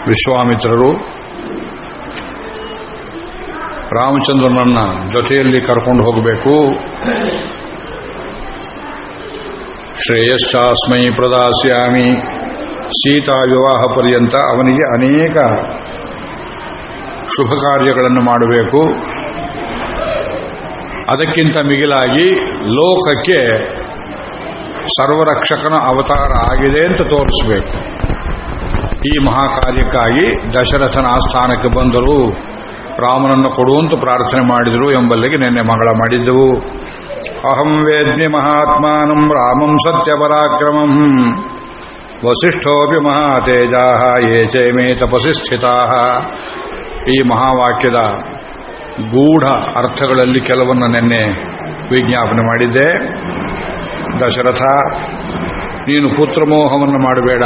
ವಿಶ್ವಾಮಿತ್ರರು ರಾಮಚಂದ್ರನನ್ನ ಜೊತೆಯಲ್ಲಿ ಕರ್ಕೊಂಡು ಹೋಗಬೇಕು. ಶ್ರೇಯಶ್ಚಾಸ್ಮೈ ಪ್ರದಾಸ್ಯಾಮಿ, ಸೀತಾ ವಿವಾಹ ಪರ್ಯಂತ ಅವನಿಗೆ ಅನೇಕ ಶುಭ ಕಾರ್ಯಗಳನ್ನು ಮಾಡಬೇಕು. ಅದಕ್ಕಿಂತ ಮಿಗಿಲಾಗಿ ಲೋಕಕ್ಕೆ ಸರ್ವರಕ್ಷಕನ ಅವತಾರ ಆಗಿದೆ ಅಂತ ತೋರಿಸಬೇಕು. ಈ ಮಹಾಕಾರ್ಯಕ್ಕಾಗಿ ದಶರಥನ ಆಸ್ಥಾನಕ್ಕೆ ಬಂದರು. ರಾಮನನ್ನು ಕೊಡುವಂತ ಪ್ರಾರ್ಥನೆ ಮಾಡಿದರು ಎಂಬಲ್ಲಿಗೆ ನಿನ್ನೆ ಮಂಗಳ ಮಾಡಿದ್ದೆವು. ಅಹಂ ವೇದ್ಮಿ ಮಹಾತ್ಮಾನಂ ರಾಮಂ ಸತ್ಯಪರಾಕ್ರಮಂ ವಸಿಷ್ಠೋಪಿ ಮಹಾತೇಜಾಃ ಯೇ ಚೈಮೇ ತಪಸಿ ಸ್ಥಿತಾಃ. ಈ ಮಹಾವಾಕ್ಯದ ಗೂಢ ಅರ್ಥಗಳಲ್ಲಿ ಕೆಲವನ್ನು ನಿನ್ನೆ ವಿಜ್ಞಾಪನೆ ಮಾಡಿದ್ದೆ. ದಶರಥ, ನೀನು ಪುತ್ರಮೋಹವನ್ನು ಮಾಡಬೇಡ.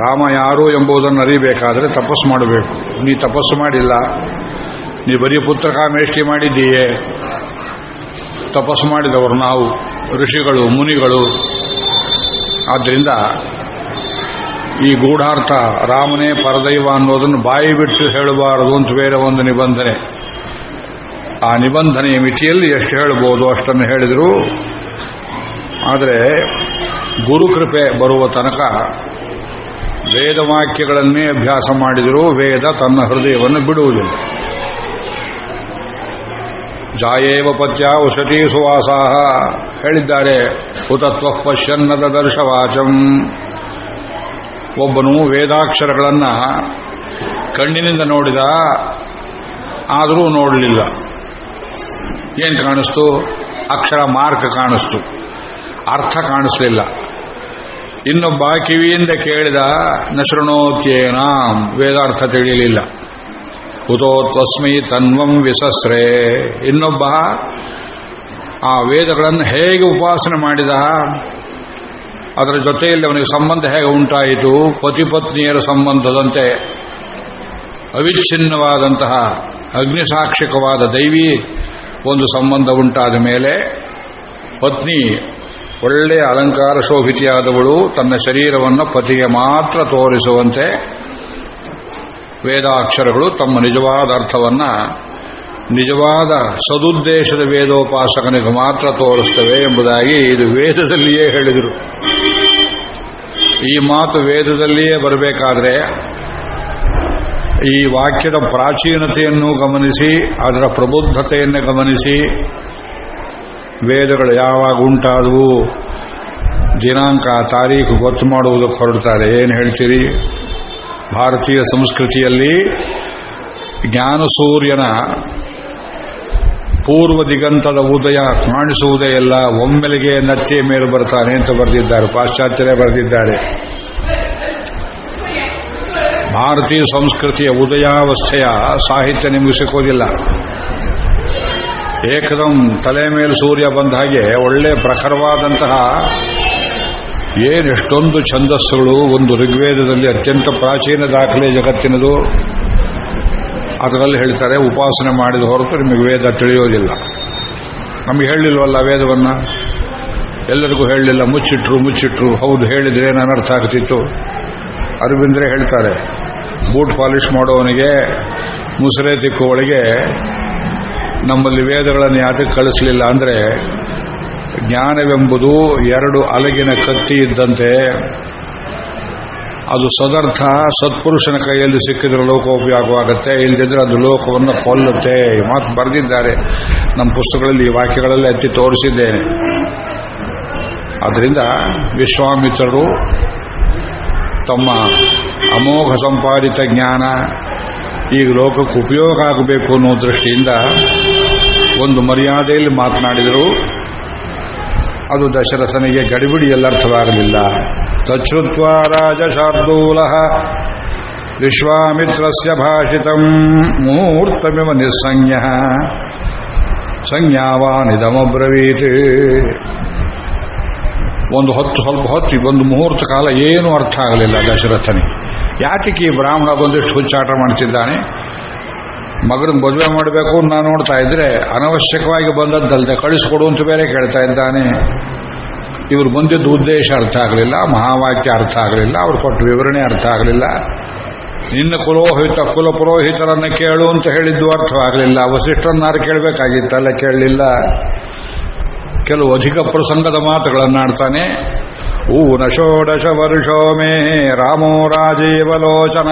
ರಾಮ ಯಾರು ಎಂಬುದನ್ನು ಅರಿಬೇಕಾದರೆ ತಪಸ್ಸು ಮಾಡಬೇಕು. ನೀ ತಪಸ್ಸು ಮಾಡಿಲ್ಲ, ನೀ ಬರೀ ಪುತ್ರಕಾಮೇಷ್ಟಿ ಮಾಡಿದ್ದೀಯೇ. ತಪಸ್ಸು ಮಾಡಿದವರು ನಾವು ಋಷಿಗಳು, ಮುನಿಗಳು. ಆದ್ದರಿಂದ ಈ ಗೂಢಾರ್ಥ ರಾಮನೇ ಪರದೈವ ಅನ್ನೋದನ್ನು ಬಾಯಿ ಬಿಟ್ಟು ಹೇಳಬಾರದು ಅಂತ ಬೇರೆ ಒಂದು ನಿಬಂಧನೆ. ಆ ನಿಬಂಧನೆಯ ಮಿತಿಯಲ್ಲಿ ಎಷ್ಟು ಹೇಳಬಹುದು ಅಷ್ಟನ್ನು ಹೇಳಿದರು. ಆದರೆ ಗುರುಕೃಪೆ ಬರುವ ತನಕ ವೇದವಾಕ್ಯಗಳನ್ನೇ ಅಭ್ಯಾಸ ಮಾಡಿದರೂ ವೇದ ತನ್ನ ಹೃದಯವನ್ನು ಬಿಡುವುದಿಲ್ಲ. ಜಾಯೇವ ಪತ್ಯ ಉಷತಿ ಸುವಾಸಾಹ ಹೇಳಿದ್ದಾರೆ. ಹುತತ್ವ ಪಶ್ಯನ್ನದ ದರ್ಶವಾಚಂ. ಒಬ್ಬನು ವೇದಾಕ್ಷರಗಳನ್ನು ಕಣ್ಣಿನಿಂದ ನೋಡಿದ, ಆದರೂ ನೋಡಲಿಲ್ಲ. ಏನು ಕಾಣಿಸ್ತು? ಅಕ್ಷರ ಮಾರ್ಕ್ ಕಾಣಿಸ್ತು, ಅರ್ಥ ಕಾಣಿಸ್ಲಿಲ್ಲ. ಇನ್ನೊಬ್ಬ ಕಿವಿಯಿಂದ ಕೇಳಿದ, ನಶೃಣೋತ್ಯೇನ, ವೇದಾರ್ಥ ತಿಳಿಯಲಿಲ್ಲ. ಹುತೋತ್ವಸ್ಮೈ ತನ್ವಂ ವಿಸಸ್ರೇ. ಇನ್ನೊಬ್ಬ ಆ ವೇದಗಳನ್ನು ಹೇಗೆ ಉಪಾಸನೆ ಮಾಡಿದ, ಅದರ ಜೊತೆಯಲ್ಲಿ ಅವನಿಗೆ ಸಂಬಂಧ ಹೇಗೆ ಉಂಟಾಯಿತು, ಪತಿಪತ್ನಿಯರ ಸಂಬಂಧದಂತೆ ಅವಿಚ್ಛಿನ್ನವಾದಂತಹ ಅಗ್ನಿಸಾಕ್ಷಿಕವಾದ ದೈವಿ ಒಂದು ಸಂಬಂಧ ಉಂಟಾದ ಮೇಲೆ ಪತ್ನಿ ಒಳ್ಳೆಯ ಅಲಂಕಾರ ಶೋಭಿತಿಯಾದವಳು ತನ್ನ ಶರೀರವನ್ನು ಪತಿಗೆ ಮಾತ್ರ ತೋರಿಸುವಂತೆ ವೇದಾಕ್ಷರಗಳು ತಮ್ಮ ನಿಜವಾದ ಅರ್ಥವನ್ನು ನಿಜವಾದ ಸದುದ್ದೇಶದ ವೇದೋಪಾಸಕನಿಗೆ ಮಾತ್ರ ತೋರಿಸ್ತವೆ ಎಂಬುದಾಗಿ ಇದು ವೇದದಲ್ಲಿಯೇ ಹೇಳಿದರು. ಈ ಮಾತು ವೇದದಲ್ಲಿಯೇ ಬರಬೇಕಾದ್ರೆ ಈ ವಾಕ್ಯದ ಪ್ರಾಚೀನತೆಯನ್ನು ಗಮನಿಸಿ, ಅದರ ಪ್ರಬುದ್ಧತೆಯನ್ನು ಗಮನಿಸಿ, ವೇದಗಳು ಯಾವಾಗ ಉಂಟಾದವು, ದಿನಾಂಕ ತಾರೀಖು ಗೊತ್ತು ಮಾಡುವುದಕ್ಕೆ ಹೊರಡ್ತಾರೆ. ಏನು ಹೇಳ್ತೀರಿ? ಭಾರತೀಯ ಸಂಸ್ಕೃತಿಯಲ್ಲಿ ಜ್ಞಾನಸೂರ್ಯನ ಪೂರ್ವ ದಿಗಂತದ ಉದಯ ಕಾಣಿಸುವುದೇ ಇಲ್ಲ, ಒಮ್ಮೆಲೆಗೆ ನತ್ತಿಯ ಮೇಲೆ ಬರ್ತಾನೆ ಅಂತ ಬರೆದಿದ್ದಾರೆ, ಪಾಶ್ಚಾತ್ಯರೇ ಬರೆದಿದ್ದಾರೆ. ಭಾರತೀಯ ಸಂಸ್ಕೃತಿಯ ಉದಯಾವಸ್ಥೆಯ ಸಾಹಿತ್ಯ ನಿಮಗೆ ಸಿಕ್ಕೋದಿಲ್ಲ. ಏಕದಂ ತಲೆ ಮೇಲೆ ಸೂರ್ಯ ಬಂದ ಹಾಗೆ ಒಳ್ಳೆ ಪ್ರಖರವಾದಂತಹ ಏನೆಷ್ಟೊಂದು ಛಂದಸ್ಸುಗಳು. ಒಂದು ಋಗ್ವೇದದಲ್ಲಿ ಅತ್ಯಂತ ಪ್ರಾಚೀನ ದಾಖಲೆ ಜಗತ್ತಿನದು. ಅದರಲ್ಲಿ ಹೇಳ್ತಾರೆ, ಉಪಾಸನೆ ಮಾಡಿದ ಹೊರತು ನಿಮಗೆ ವೇದ ತಿಳಿಯೋದಿಲ್ಲ. ನಮಗೆ ಹೇಳಿಲ್ವಲ್ಲ ವೇದವನ್ನು, ಎಲ್ಲರಿಗೂ ಹೇಳಲಿಲ್ಲ, ಮುಚ್ಚಿಟ್ರು. ಹೌದು, ಹೇಳಿದ್ರೆ ನಾನು ಅರ್ಥ ಆಗ್ತಿತ್ತು. ಅರವಿಂದ್ರೆ ಹೇಳ್ತಾರೆ, ಬೂಟ್ ಪಾಲಿಷ್ ಮಾಡೋವನಿಗೆ ಮುಸುರೆ ತಿಕ್ಕುವಳಿಗೆ ನಮ್ಮಲ್ಲಿ ವೇದಗಳನ್ನು ಯಾತಕ್ಕೆ ಕಳಿಸಲಿಲ್ಲ ಅಂದರೆ, ಜ್ಞಾನವೆಂಬುದು ಎರಡು ಅಲಗಿನ ಕತ್ತಿ ಇದ್ದಂತೆ. ಅದು ಸದರ್ಥ ಸತ್ಪುರುಷನ ಕೈಯಲ್ಲಿ ಸಿಕ್ಕಿದ್ರೆ ಲೋಕೋಪಯೋಗವಾಗುತ್ತೆ, ಇಲ್ಲದಿದ್ದರೆ ಅದು ಲೋಕವನ್ನು ಕೊಲ್ಲುತ್ತೆ. ಈ ಮಾತು ಬರೆದಿದ್ದಾರೆ ನಮ್ಮ ಪುಸ್ತಕಗಳಲ್ಲಿ, ಈ ವಾಕ್ಯಗಳಲ್ಲಿ ಎತ್ತಿ ತೋರಿಸಿದ್ದೇನೆ. ಆದ್ದರಿಂದ ವಿಶ್ವಾಮಿತ್ರರು ತಮ್ಮ ಅಮೋಘ ಸಂಪಾದಿತ ಜ್ಞಾನ ಈಗ ಲೋಕಕ್ಕೆ ಉಪಯೋಗ ಆಗಬೇಕು ಅನ್ನೋ ದೃಷ್ಟಿಯಿಂದ ಒಂದು ಮರ್ಯಾದೆಯಲ್ಲಿ ಮಾತನಾಡಿದರು. ಅದು ದಶರಥನಿಗೆ ಗಡಿಬಿಡಿಯಲ್ಲಿ ಅರ್ಥವಾಗಲಿಲ್ಲ. ತಚ್ಛ್ರುತ್ವಾ ರಾಜ ಶಾರ್ದೂಲ ವಿಶ್ವಾಮಿತ್ರಸ್ಯ ಭಾಷಿತಂ ಮುಹೂರ್ತಮಿವ ನಿಸ್ಸಂಜ್ಞ ಸಂಜ್ಞಾವಾನಿದಮಬ್ರವೀತ್. ಸ್ವಲ್ಪ ಹೊತ್ತು ಒಂದು ಮುಹೂರ್ತ ಕಾಲ ಏನೂ ಅರ್ಥ ಆಗಲಿಲ್ಲ ದಶರಥನಿಗೆ. ಯಾತಕ್ಕೆ ಈ ಬ್ರಾಹ್ಮಣ ಬಂದಿಷ್ಟು ಹುಚ್ಚಾಟ ಮಾಡ್ತಿದ್ದಾನೆ? ಮಗನ ಮದುವೆ ಮಾಡಬೇಕು ನಾನು ನೋಡ್ತಾ ಇದ್ರೆ ಅನವಶ್ಯಕವಾಗಿ ಬಂದದ್ದಲ್ಲದೆ ಕಳಿಸ್ಕೊಡು ಅಂತ ಬೇರೆ ಕೇಳ್ತಾ ಇದ್ದಾನೆ. ಇವರು ಬಂದಿದ್ದು ಉದ್ದೇಶ ಅರ್ಥ ಆಗಲಿಲ್ಲ, ಮಹಾವಾಕ್ಯ ಅರ್ಥ ಆಗಲಿಲ್ಲ, ಅವ್ರು ಕೊಟ್ಟ ವಿವರಣೆ ಅರ್ಥ ಆಗಲಿಲ್ಲ. ನಿನ್ನ ಕುಲಪುರೋಹಿತರನ್ನು ಕೇಳು ಅಂತ ಹೇಳಿದ್ದು ಅರ್ಥವಾಗಲಿಲ್ಲ. ವಸಿಷ್ಠರನ್ನಾರು ಕೇಳಬೇಕಾಗಿತ್ತಲ್ಲ, ಕೇಳಲಿಲ್ಲ. ಕೆಲವು ಅಧಿಕ ಪ್ರಸಂಗದ ಮಾತುಗಳನ್ನಾಡ್ತಾನೆ. ಊನ ಷೋಡಶ ವರ್ಷೋ ಮೇ ರಾಮೋ ರಾಜೀವಲೋಚನ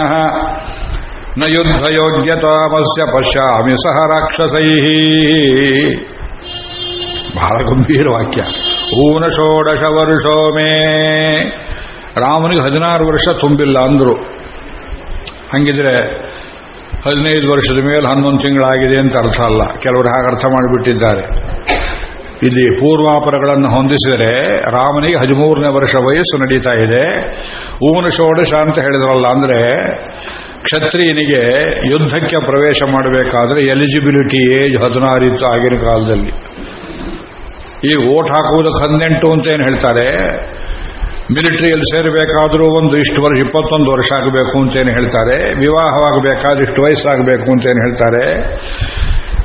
ನ ಯುದ್ಧ ಯೋಗ್ಯತಾಮಸ್ಯ ಪಶ್ಯಾಮಿ ಸಹ ರಾಕ್ಷಸೈ. ಬಹಳ ಗಂಭೀರ ವಾಕ್ಯ. ಊನ ಷೋಡಶ ವರ್ಷೋ ಮೇ. ರಾಮನಿಗೆ 16 ವರ್ಷ ತುಂಬಿಲ್ಲ ಅಂದರು. ಹಂಗಿದ್ರೆ 15 ವರ್ಷದ ಮೇಲೆ 11 ತಿಂಗಳಾಗಿದೆ ಅಂತ ಅರ್ಥ ಅಲ್ಲ. ಕೆಲವರು ಹಾಗೆ ಅರ್ಥ ಮಾಡಿಬಿಟ್ಟಿದ್ದಾರೆ. ಇಲ್ಲಿ ಪೂರ್ವಾಪರಗಳನ್ನು ಹೊಂದಿಸಿದರೆ ರಾಮನಿಗೆ 13ನೇ ವರ್ಷ ವಯಸ್ಸು ನಡೀತಾ ಇದೆ. ಊನ ಷೋಡಶ ಅಂತ ಹೇಳಿದ್ರಲ್ಲ, ಅಂದರೆ ಕ್ಷತ್ರಿಯನಿಗೆ ಯುದ್ಧಕ್ಕೆ ಪ್ರವೇಶ ಮಾಡಬೇಕಾದ್ರೆ ಎಲಿಜಿಬಿಲಿಟಿ ಏಜ್ 16 ಇತ್ತು ಆಗಿನ ಕಾಲದಲ್ಲಿ. ಈಗ ಓಟ್ ಹಾಕುವುದಕ್ಕೆ 18 ಅಂತ ಏನು ಹೇಳ್ತಾರೆ. ಮಿಲಿಟರಿಯಲ್ಲಿ ಸೇರಬೇಕಾದರೂ ಇಷ್ಟು ವರ್ಷ 21 ವರ್ಷ ಆಗಬೇಕು ಅಂತೇನು ಹೇಳ್ತಾರೆ. ವಿವಾಹವಾಗಬೇಕಾದ್ರೆ ಇಷ್ಟು ವಯಸ್ಸಾಗಬೇಕು ಅಂತೇನು ಹೇಳ್ತಾರೆ.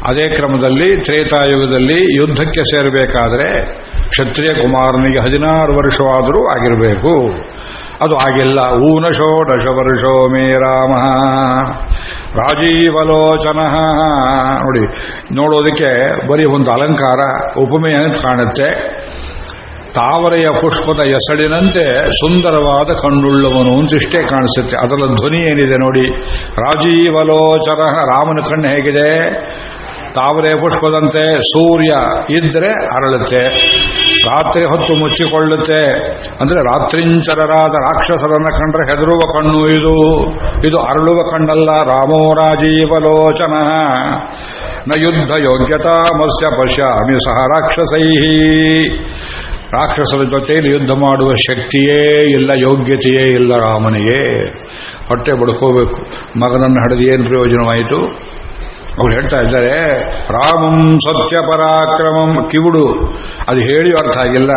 ಅದೇ ಕ್ರಮದಲ್ಲಿ ತ್ರೇತಾಯುಗದಲ್ಲಿ ಯುದ್ಧಕ್ಕೆ ಸೇರಬೇಕಾದ್ರೆ ಕ್ಷತ್ರಿಯ ಕುಮಾರನಿಗೆ 16 ವರ್ಷವಾದರೂ ಆಗಿರಬೇಕು. ಅದು ಆಗಿಲ್ಲ. ಊನ ಷೋಡಶ ವರ್ಷೋ ಮೇ ರಾಮ ರಾಜೀವಲೋಚನ. ನೋಡಿ, ನೋಡೋದಕ್ಕೆ ಬರೀ ಒಂದು ಅಲಂಕಾರ, ಉಪಮೆಯ ಕಾಣುತ್ತೆ. ತಾವರೆಯ ಪುಷ್ಪದ ಎಸಳಿನಂತೆ ಸುಂದರವಾದ ಕಣ್ಣುಳ್ಳವನು ಅಂತ ಇಷ್ಟೇ ಕಾಣಿಸುತ್ತೆ. ಅದರ ಧ್ವನಿ ಏನಿದೆ ನೋಡಿ. ರಾಜೀವಲೋಚನ. ರಾಮನ ಕಣ್ಣು ಹೇಗಿದೆ? ತಾವರೆ ಪುಷ್ಪದಂತೆ. ಸೂರ್ಯ ಇದ್ರೆ ಅರಳುತ್ತೆ, ರಾತ್ರಿ ಹೊತ್ತು ಮುಚ್ಚಿಕೊಳ್ಳುತ್ತೆ. ಅಂದರೆ ರಾತ್ರಿಂಚರರಾದ ರಾಕ್ಷಸರನ್ನು ಕಂಡ್ರೆ ಹೆದರುವ ಕಣ್ಣು ಇದು. ಇದು ಅರಳುವ ಕಣ್ಣಲ್ಲ. ರಾಮೋ ರಾಜೀವಲೋಚನ ನ ಯುದ್ಧ ಯೋಗ್ಯತಾಮಸ್ಯ ಪಶ್ಯಾಮಿ ಸಹ ರಾಕ್ಷಸೈ. ರಾಕ್ಷಸರ ಜೊತೆಯಲ್ಲಿ ಯುದ್ಧ ಮಾಡುವ ಶಕ್ತಿಯೇ ಇಲ್ಲ, ಯೋಗ್ಯತೆಯೇ ಇಲ್ಲ ರಾಮನಿಗೆ. ಹೊಟ್ಟೆ ಬಡ್ಕೋಬೇಕು. ಮಗನನ್ನು ಹಡೆದು ಏನು ಪ್ರಯೋಜನವಾಯಿತು? ಅವ್ರು ಹೇಳ್ತಾ ಇದ್ದಾರೆ, ರಾಮಂ ಸತ್ಯ ಪರಾಕ್ರಮಂ. ಕಿವುಡು, ಅದು ಹೇಳಿ ಅರ್ಥ ಆಗಿಲ್ಲ.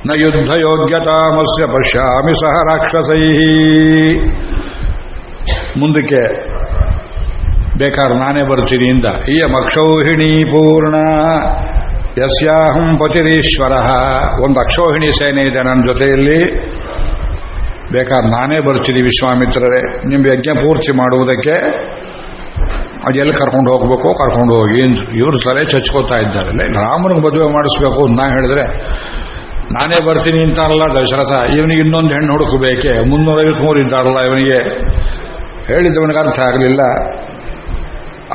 ನ ಯುದ್ಧ ಯೋಗ್ಯತಾಮಸ್ಯ ಪಶ್ಯಾಮಿ ಸಹ ರಾಕ್ಷಸೈ. ಮುಂದಕ್ಕೆ ಬೇಕಾದ್ರೆ ನಾನೇ ಬರ್ತೀನಿ ಇಂದ. ಇಯಮಕ್ಷೌಹಿಣೀ ಪೂರ್ಣ ಯಸ್ಯಾಹಂ ಪತಿರೀಶ್ವರ. ಒಂದು ಅಕ್ಷೋಹಿಣಿ ಸೇನೆ ಇದೆ ನನ್ನ ಜೊತೆಯಲ್ಲಿ. ಬೇಕಾದ್ರೆ ನಾನೇ ಬರ್ತೀನಿ ವಿಶ್ವಾಮಿತ್ರರೇ, ನಿಮ್ಮ ಯಜ್ಞ ಪೂರ್ತಿ ಮಾಡುವುದಕ್ಕೆ. ಅದೆಲ್ಲ ಕರ್ಕೊಂಡು ಹೋಗ್ಬೇಕು, ಕರ್ಕೊಂಡು ಹೋಗಿ. ಇವರು ತಲೆ ಚಚ್ಕೋತಾ ಇದ್ದಾರೆ. ರಾಮನಿಗೆ ಮದುವೆ ಮಾಡಿಸ್ಬೇಕು ಅಂತ ನಾ ಹೇಳಿದ್ರೆ ನಾನೇ ಬರ್ತೀನಿ ಅಂತಾರಲ್ಲ ದಶರಥ. ಇವನಿಗೆ ಇನ್ನೊಂದು ಹೆಣ್ಣು ಹುಡುಕಬೇಕೆ? 353 ಇದ್ದಾರಲ್ಲ ಇವನಿಗೆ. ಹೇಳಿದವನಿಗೆ ಅರ್ಥ ಆಗಲಿಲ್ಲ.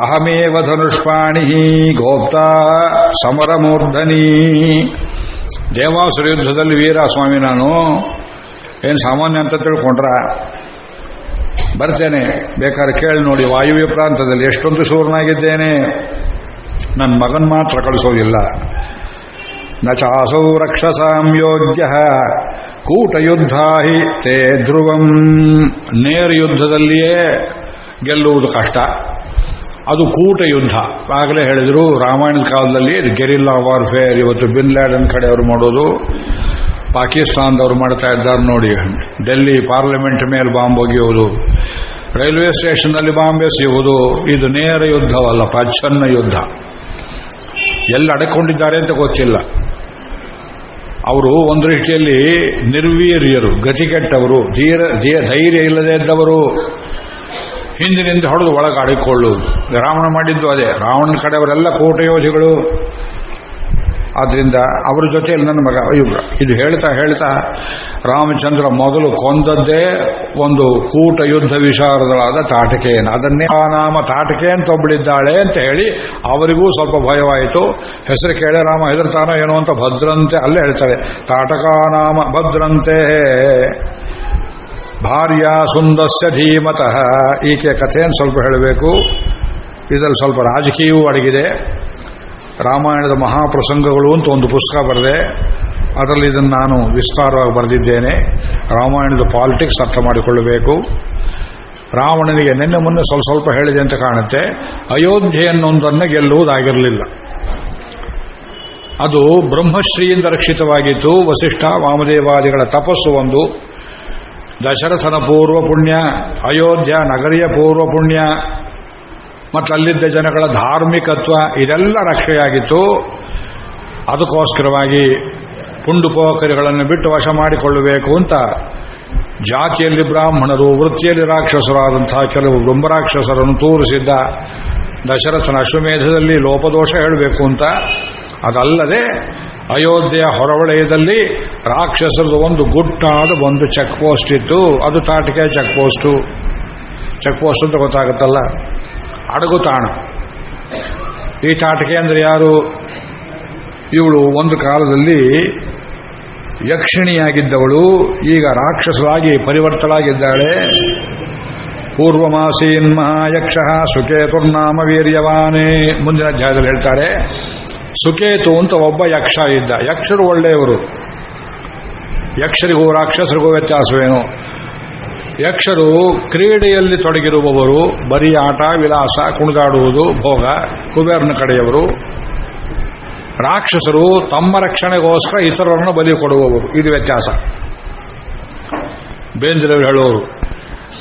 ಅಹಮೇವ ಧನುಷ್ಪಾಣಿ ಗೋಪ್ತಾ ಸಮರಮೂರ್ಧನಿ. ದೇವಾಸುರ ಯುದ್ಧದಲ್ಲಿ ವೀರ ಸ್ವಾಮಿ, ನಾನು ಏನು ಸಾಮಾನ್ಯ ಅಂತ ತಿಳ್ಕೊಂಡ್ರ? ಬರ್ತೇನೆ, ಬೇಕಾದ್ರೆ ಕೇಳಿ ನೋಡಿ. ವಾಯುವ್ಯ ಪ್ರಾಂತದಲ್ಲಿ ಎಷ್ಟೊಂದು ಶೂರನಾಗಿದ್ದೇನೆ. ನನ್ನ ಮಗನ್ ಮಾತ್ರ ಕಳಿಸೋದಿಲ್ಲ. ನ ಚಾಸೌ ರಕ್ಷಸಾಂ ಯೋಗ್ಯ ಕೂಟಯುದ್ಧ ಹಿ ತೇ ಧ್ರುವಂ. ನೇರ ಯುದ್ಧದಲ್ಲಿಯೇ ಗೆಲ್ಲುವುದು ಕಷ್ಟ, ಅದು ಕೂಟ ಯುದ್ಧ. ಆಗಲೇ ಹೇಳಿದರು ರಾಮಾಯಣದ ಕಾಲದಲ್ಲಿ ಗೆರಿಲ್ಲಾ ವಾರ್ಫೇರ್. ಇವತ್ತು ಬಿನ್ ಲ್ಯಾಡನ್ ಕಡೆಯವರು ಮಾಡೋದು, ಪಾಕಿಸ್ತಾನದವರು ಮಾಡ್ತಾ ಇದ್ದಾರೆ ನೋಡಿ. ಡೆಲ್ಲಿ ಪಾರ್ಲಿಮೆಂಟ್ ಮೇಲೆ ಬಾಂಬ್ ಒಗೆಯುವುದು, ರೈಲ್ವೆ ಸ್ಟೇಷನ್ನಲ್ಲಿ ಬಾಂಬ್ ಎಸೆಯುವುದು. ಇದು ನೇರ ಯುದ್ಧವಲ್ಲ, ಪ್ರಚ್ಛನ್ನ ಯುದ್ಧ. ಎಲ್ಲ ಅಡಕೊಂಡಿದ್ದಾರೆ ಅಂತ ಗೊತ್ತಿಲ್ಲ. ಅವರು ಒಂದು ರೀತಿಯಲ್ಲಿ ನಿರ್ವೀರ್ಯರು, ಗತಿಗೆಟ್ಟವರು, ಧೈರ್ಯ ಇಲ್ಲದೇ ಇದ್ದವರು. ಹಿಂದಿನಿಂದ ಹೊಡೆದು ಒಳಗೆ ಆಡಿಕೊಳ್ಳುವುದು. ರಾವಣ ಮಾಡಿದ್ದು ಅದೇ. ರಾವಣನ ಕಡೆಯವರೆಲ್ಲ ಕೋಟೆಯೋಧಿಗಳು. ಆದ್ದರಿಂದ ಅವರ ಜೊತೆಯಲ್ಲಿ ನನ್ನ ಮಗ ಇದು ಹೇಳ್ತಾ ರಾಮಚಂದ್ರ ಮೊದಲು ಕೊಂದದ್ದೇ ಒಂದು ಕೂಟ ಯುದ್ಧ ವಿಶಾರದಳಾದ ತಾಟಕೆಯನ್ನು. ಅದನ್ನೇ ಆ ನಾಮ ತಾಟಕೆ ಅಂತ ಒಬ್ಬಳಿದ್ದಾಳೆ ಅಂತ ಹೇಳಿ ಅವರಿಗೂ ಸ್ವಲ್ಪ ಭಯವಾಯಿತು. ಹೆಸರು ಕೇಳಿ ರಾಮ ಹೆದರ್ತಾನೋ ಏನೋ ಅಂತ ಭದ್ರಂತೆ ಅಲ್ಲೇ ಹೇಳ್ತಾರೆ. ತಾಟಕಾ ನಾಮ ಭದ್ರಂತೆ ಭಾರ್ಯ ಸುಂದಸ್ಯ ಧೀಮತಃ. ಈಕೆ ಕಥೆಯನ್ನು ಸ್ವಲ್ಪ ಹೇಳಬೇಕು. ಇದರಲ್ಲಿ ಸ್ವಲ್ಪ ರಾಜಕೀಯವೂ ಅಡಗಿದೆ. ರಾಮಾಯಣದ ಮಹಾಪ್ರಸಂಗಗಳು ಅಂತ ಒಂದು ಪುಸ್ತಕ ಬರೆದೆ. ಅದರಲ್ಲಿ ಇದನ್ನು ನಾನು ವಿಸ್ತಾರವಾಗಿ ಬರೆದಿದ್ದೇನೆ. ರಾಮಾಯಣದ ಪಾಲಿಟಿಕ್ಸ್ ಅರ್ಥ ಮಾಡಿಕೊಳ್ಳಬೇಕು. ರಾವಣನಿಗೆ ನಿನ್ನೆ ಮೊನ್ನೆ ಸ್ವಲ್ಪ ಹೇಳಿದೆ ಅಂತ ಕಾಣುತ್ತೆ. ಅಯೋಧ್ಯೆಯನ್ನೊಂದನ್ನು ಗೆಲ್ಲುವುದಾಗಿರಲಿಲ್ಲ. ಅದು ಬ್ರಹ್ಮಶ್ರೀಯಿಂದ ರಕ್ಷಿತವಾಗಿತ್ತು. ವಸಿಷ್ಠ ವಾಮದೇವಾದಿಗಳ ತಪಸ್ಸು ಒಂದು, ದಶರಥನ ಪೂರ್ವ ಪುಣ್ಯ, ಅಯೋಧ್ಯ ನಗರಿಯ ಪೂರ್ವ ಪುಣ್ಯ, ಮತ್ತು ಅಲ್ಲಿದ್ದ ಜನಗಳ ಧಾರ್ಮಿಕತ್ವ, ಇದೆಲ್ಲ ರಕ್ಷೆಯಾಗಿತ್ತು. ಅದಕ್ಕೋಸ್ಕರವಾಗಿ ಪುಂಡು ಪೋಖರಿಗಳನ್ನು ಬಿಟ್ಟು ವಶ ಮಾಡಿಕೊಳ್ಳಬೇಕು ಅಂತ ಜಾತಿಯಲ್ಲಿ ಬ್ರಾಹ್ಮಣರು, ವೃತ್ತಿಯಲ್ಲಿ ರಾಕ್ಷಸರಾದಂತಹ ಕೆಲವು ಬ್ರಹ್ಮರಾಕ್ಷಸರನ್ನು ತೋರಿಸಿದ್ದ ದಶರಥನ ಅಶ್ವಮೇಧದಲ್ಲಿ ಲೋಪದೋಷ ಹೇಳಬೇಕು ಅಂತ. ಅದಲ್ಲದೆ ಅಯೋಧ್ಯೆಯ ಹೊರವಲಯದಲ್ಲಿ ರಾಕ್ಷಸರದು ಒಂದು ಗುಟ್ಟಾದ ಒಂದು ಚೆಕ್ ಪೋಸ್ಟ್ ಇತ್ತು. ಅದು ತಾಟಿಕೆ ಚೆಕ್ ಪೋಸ್ಟ್ ಅಂತ ಗೊತ್ತಾಗುತ್ತಲ್ಲ, ಅಡಗುತಾಣ. ಈ ತಾಟಿಕೆ ಅಂದರೆ ಯಾರು? ಇವಳು ಒಂದು ಕಾಲದಲ್ಲಿ ಯಕ್ಷಿಣಿಯಾಗಿದ್ದವಳು, ಈಗ ರಾಕ್ಷಸರಾಗಿ ಪರಿವರ್ತಳಾಗಿದ್ದಾಳೆ. ಪೂರ್ವಮಾಸೀನ್ ಮಹಾಯಕ್ಷ ಸುಕೇತುರ್ನಾಮ ವೀರ್ಯವಾನೇ. ಮುಂದಿನ ಅಧ್ಯಾಯದಲ್ಲಿ ಹೇಳ್ತಾರೆ, ಸುಕೇತು ಅಂತ ಒಬ್ಬ ಯಕ್ಷ ಇದ್ದ. ಯಕ್ಷರು ಒಳ್ಳೆಯವರು. ಯಕ್ಷರಿಗೂ ರಾಕ್ಷಸರಿಗೂ ವ್ಯತ್ಯಾಸವೇನು? ಯಕ್ಷರು ಕ್ರೀಡೆಯಲ್ಲಿ ತೊಡಗಿರುವವರು, ಬರೀ ಆಟ ವಿಲಾಸ, ಕುಣಿದಾಡುವುದು, ಭೋಗ, ಕುಬೇರನ ಕಡೆಯವರು. ರಾಕ್ಷಸರು ತಮ್ಮ ರಕ್ಷಣೆಗೋಸ್ಕರ ಇತರರನ್ನು ಬಲಿ ಕೊಡುವವರು. ಇದು ವ್ಯತ್ಯಾಸ. ಬೇಂದ್ರವರು ಹೇಳೋರು,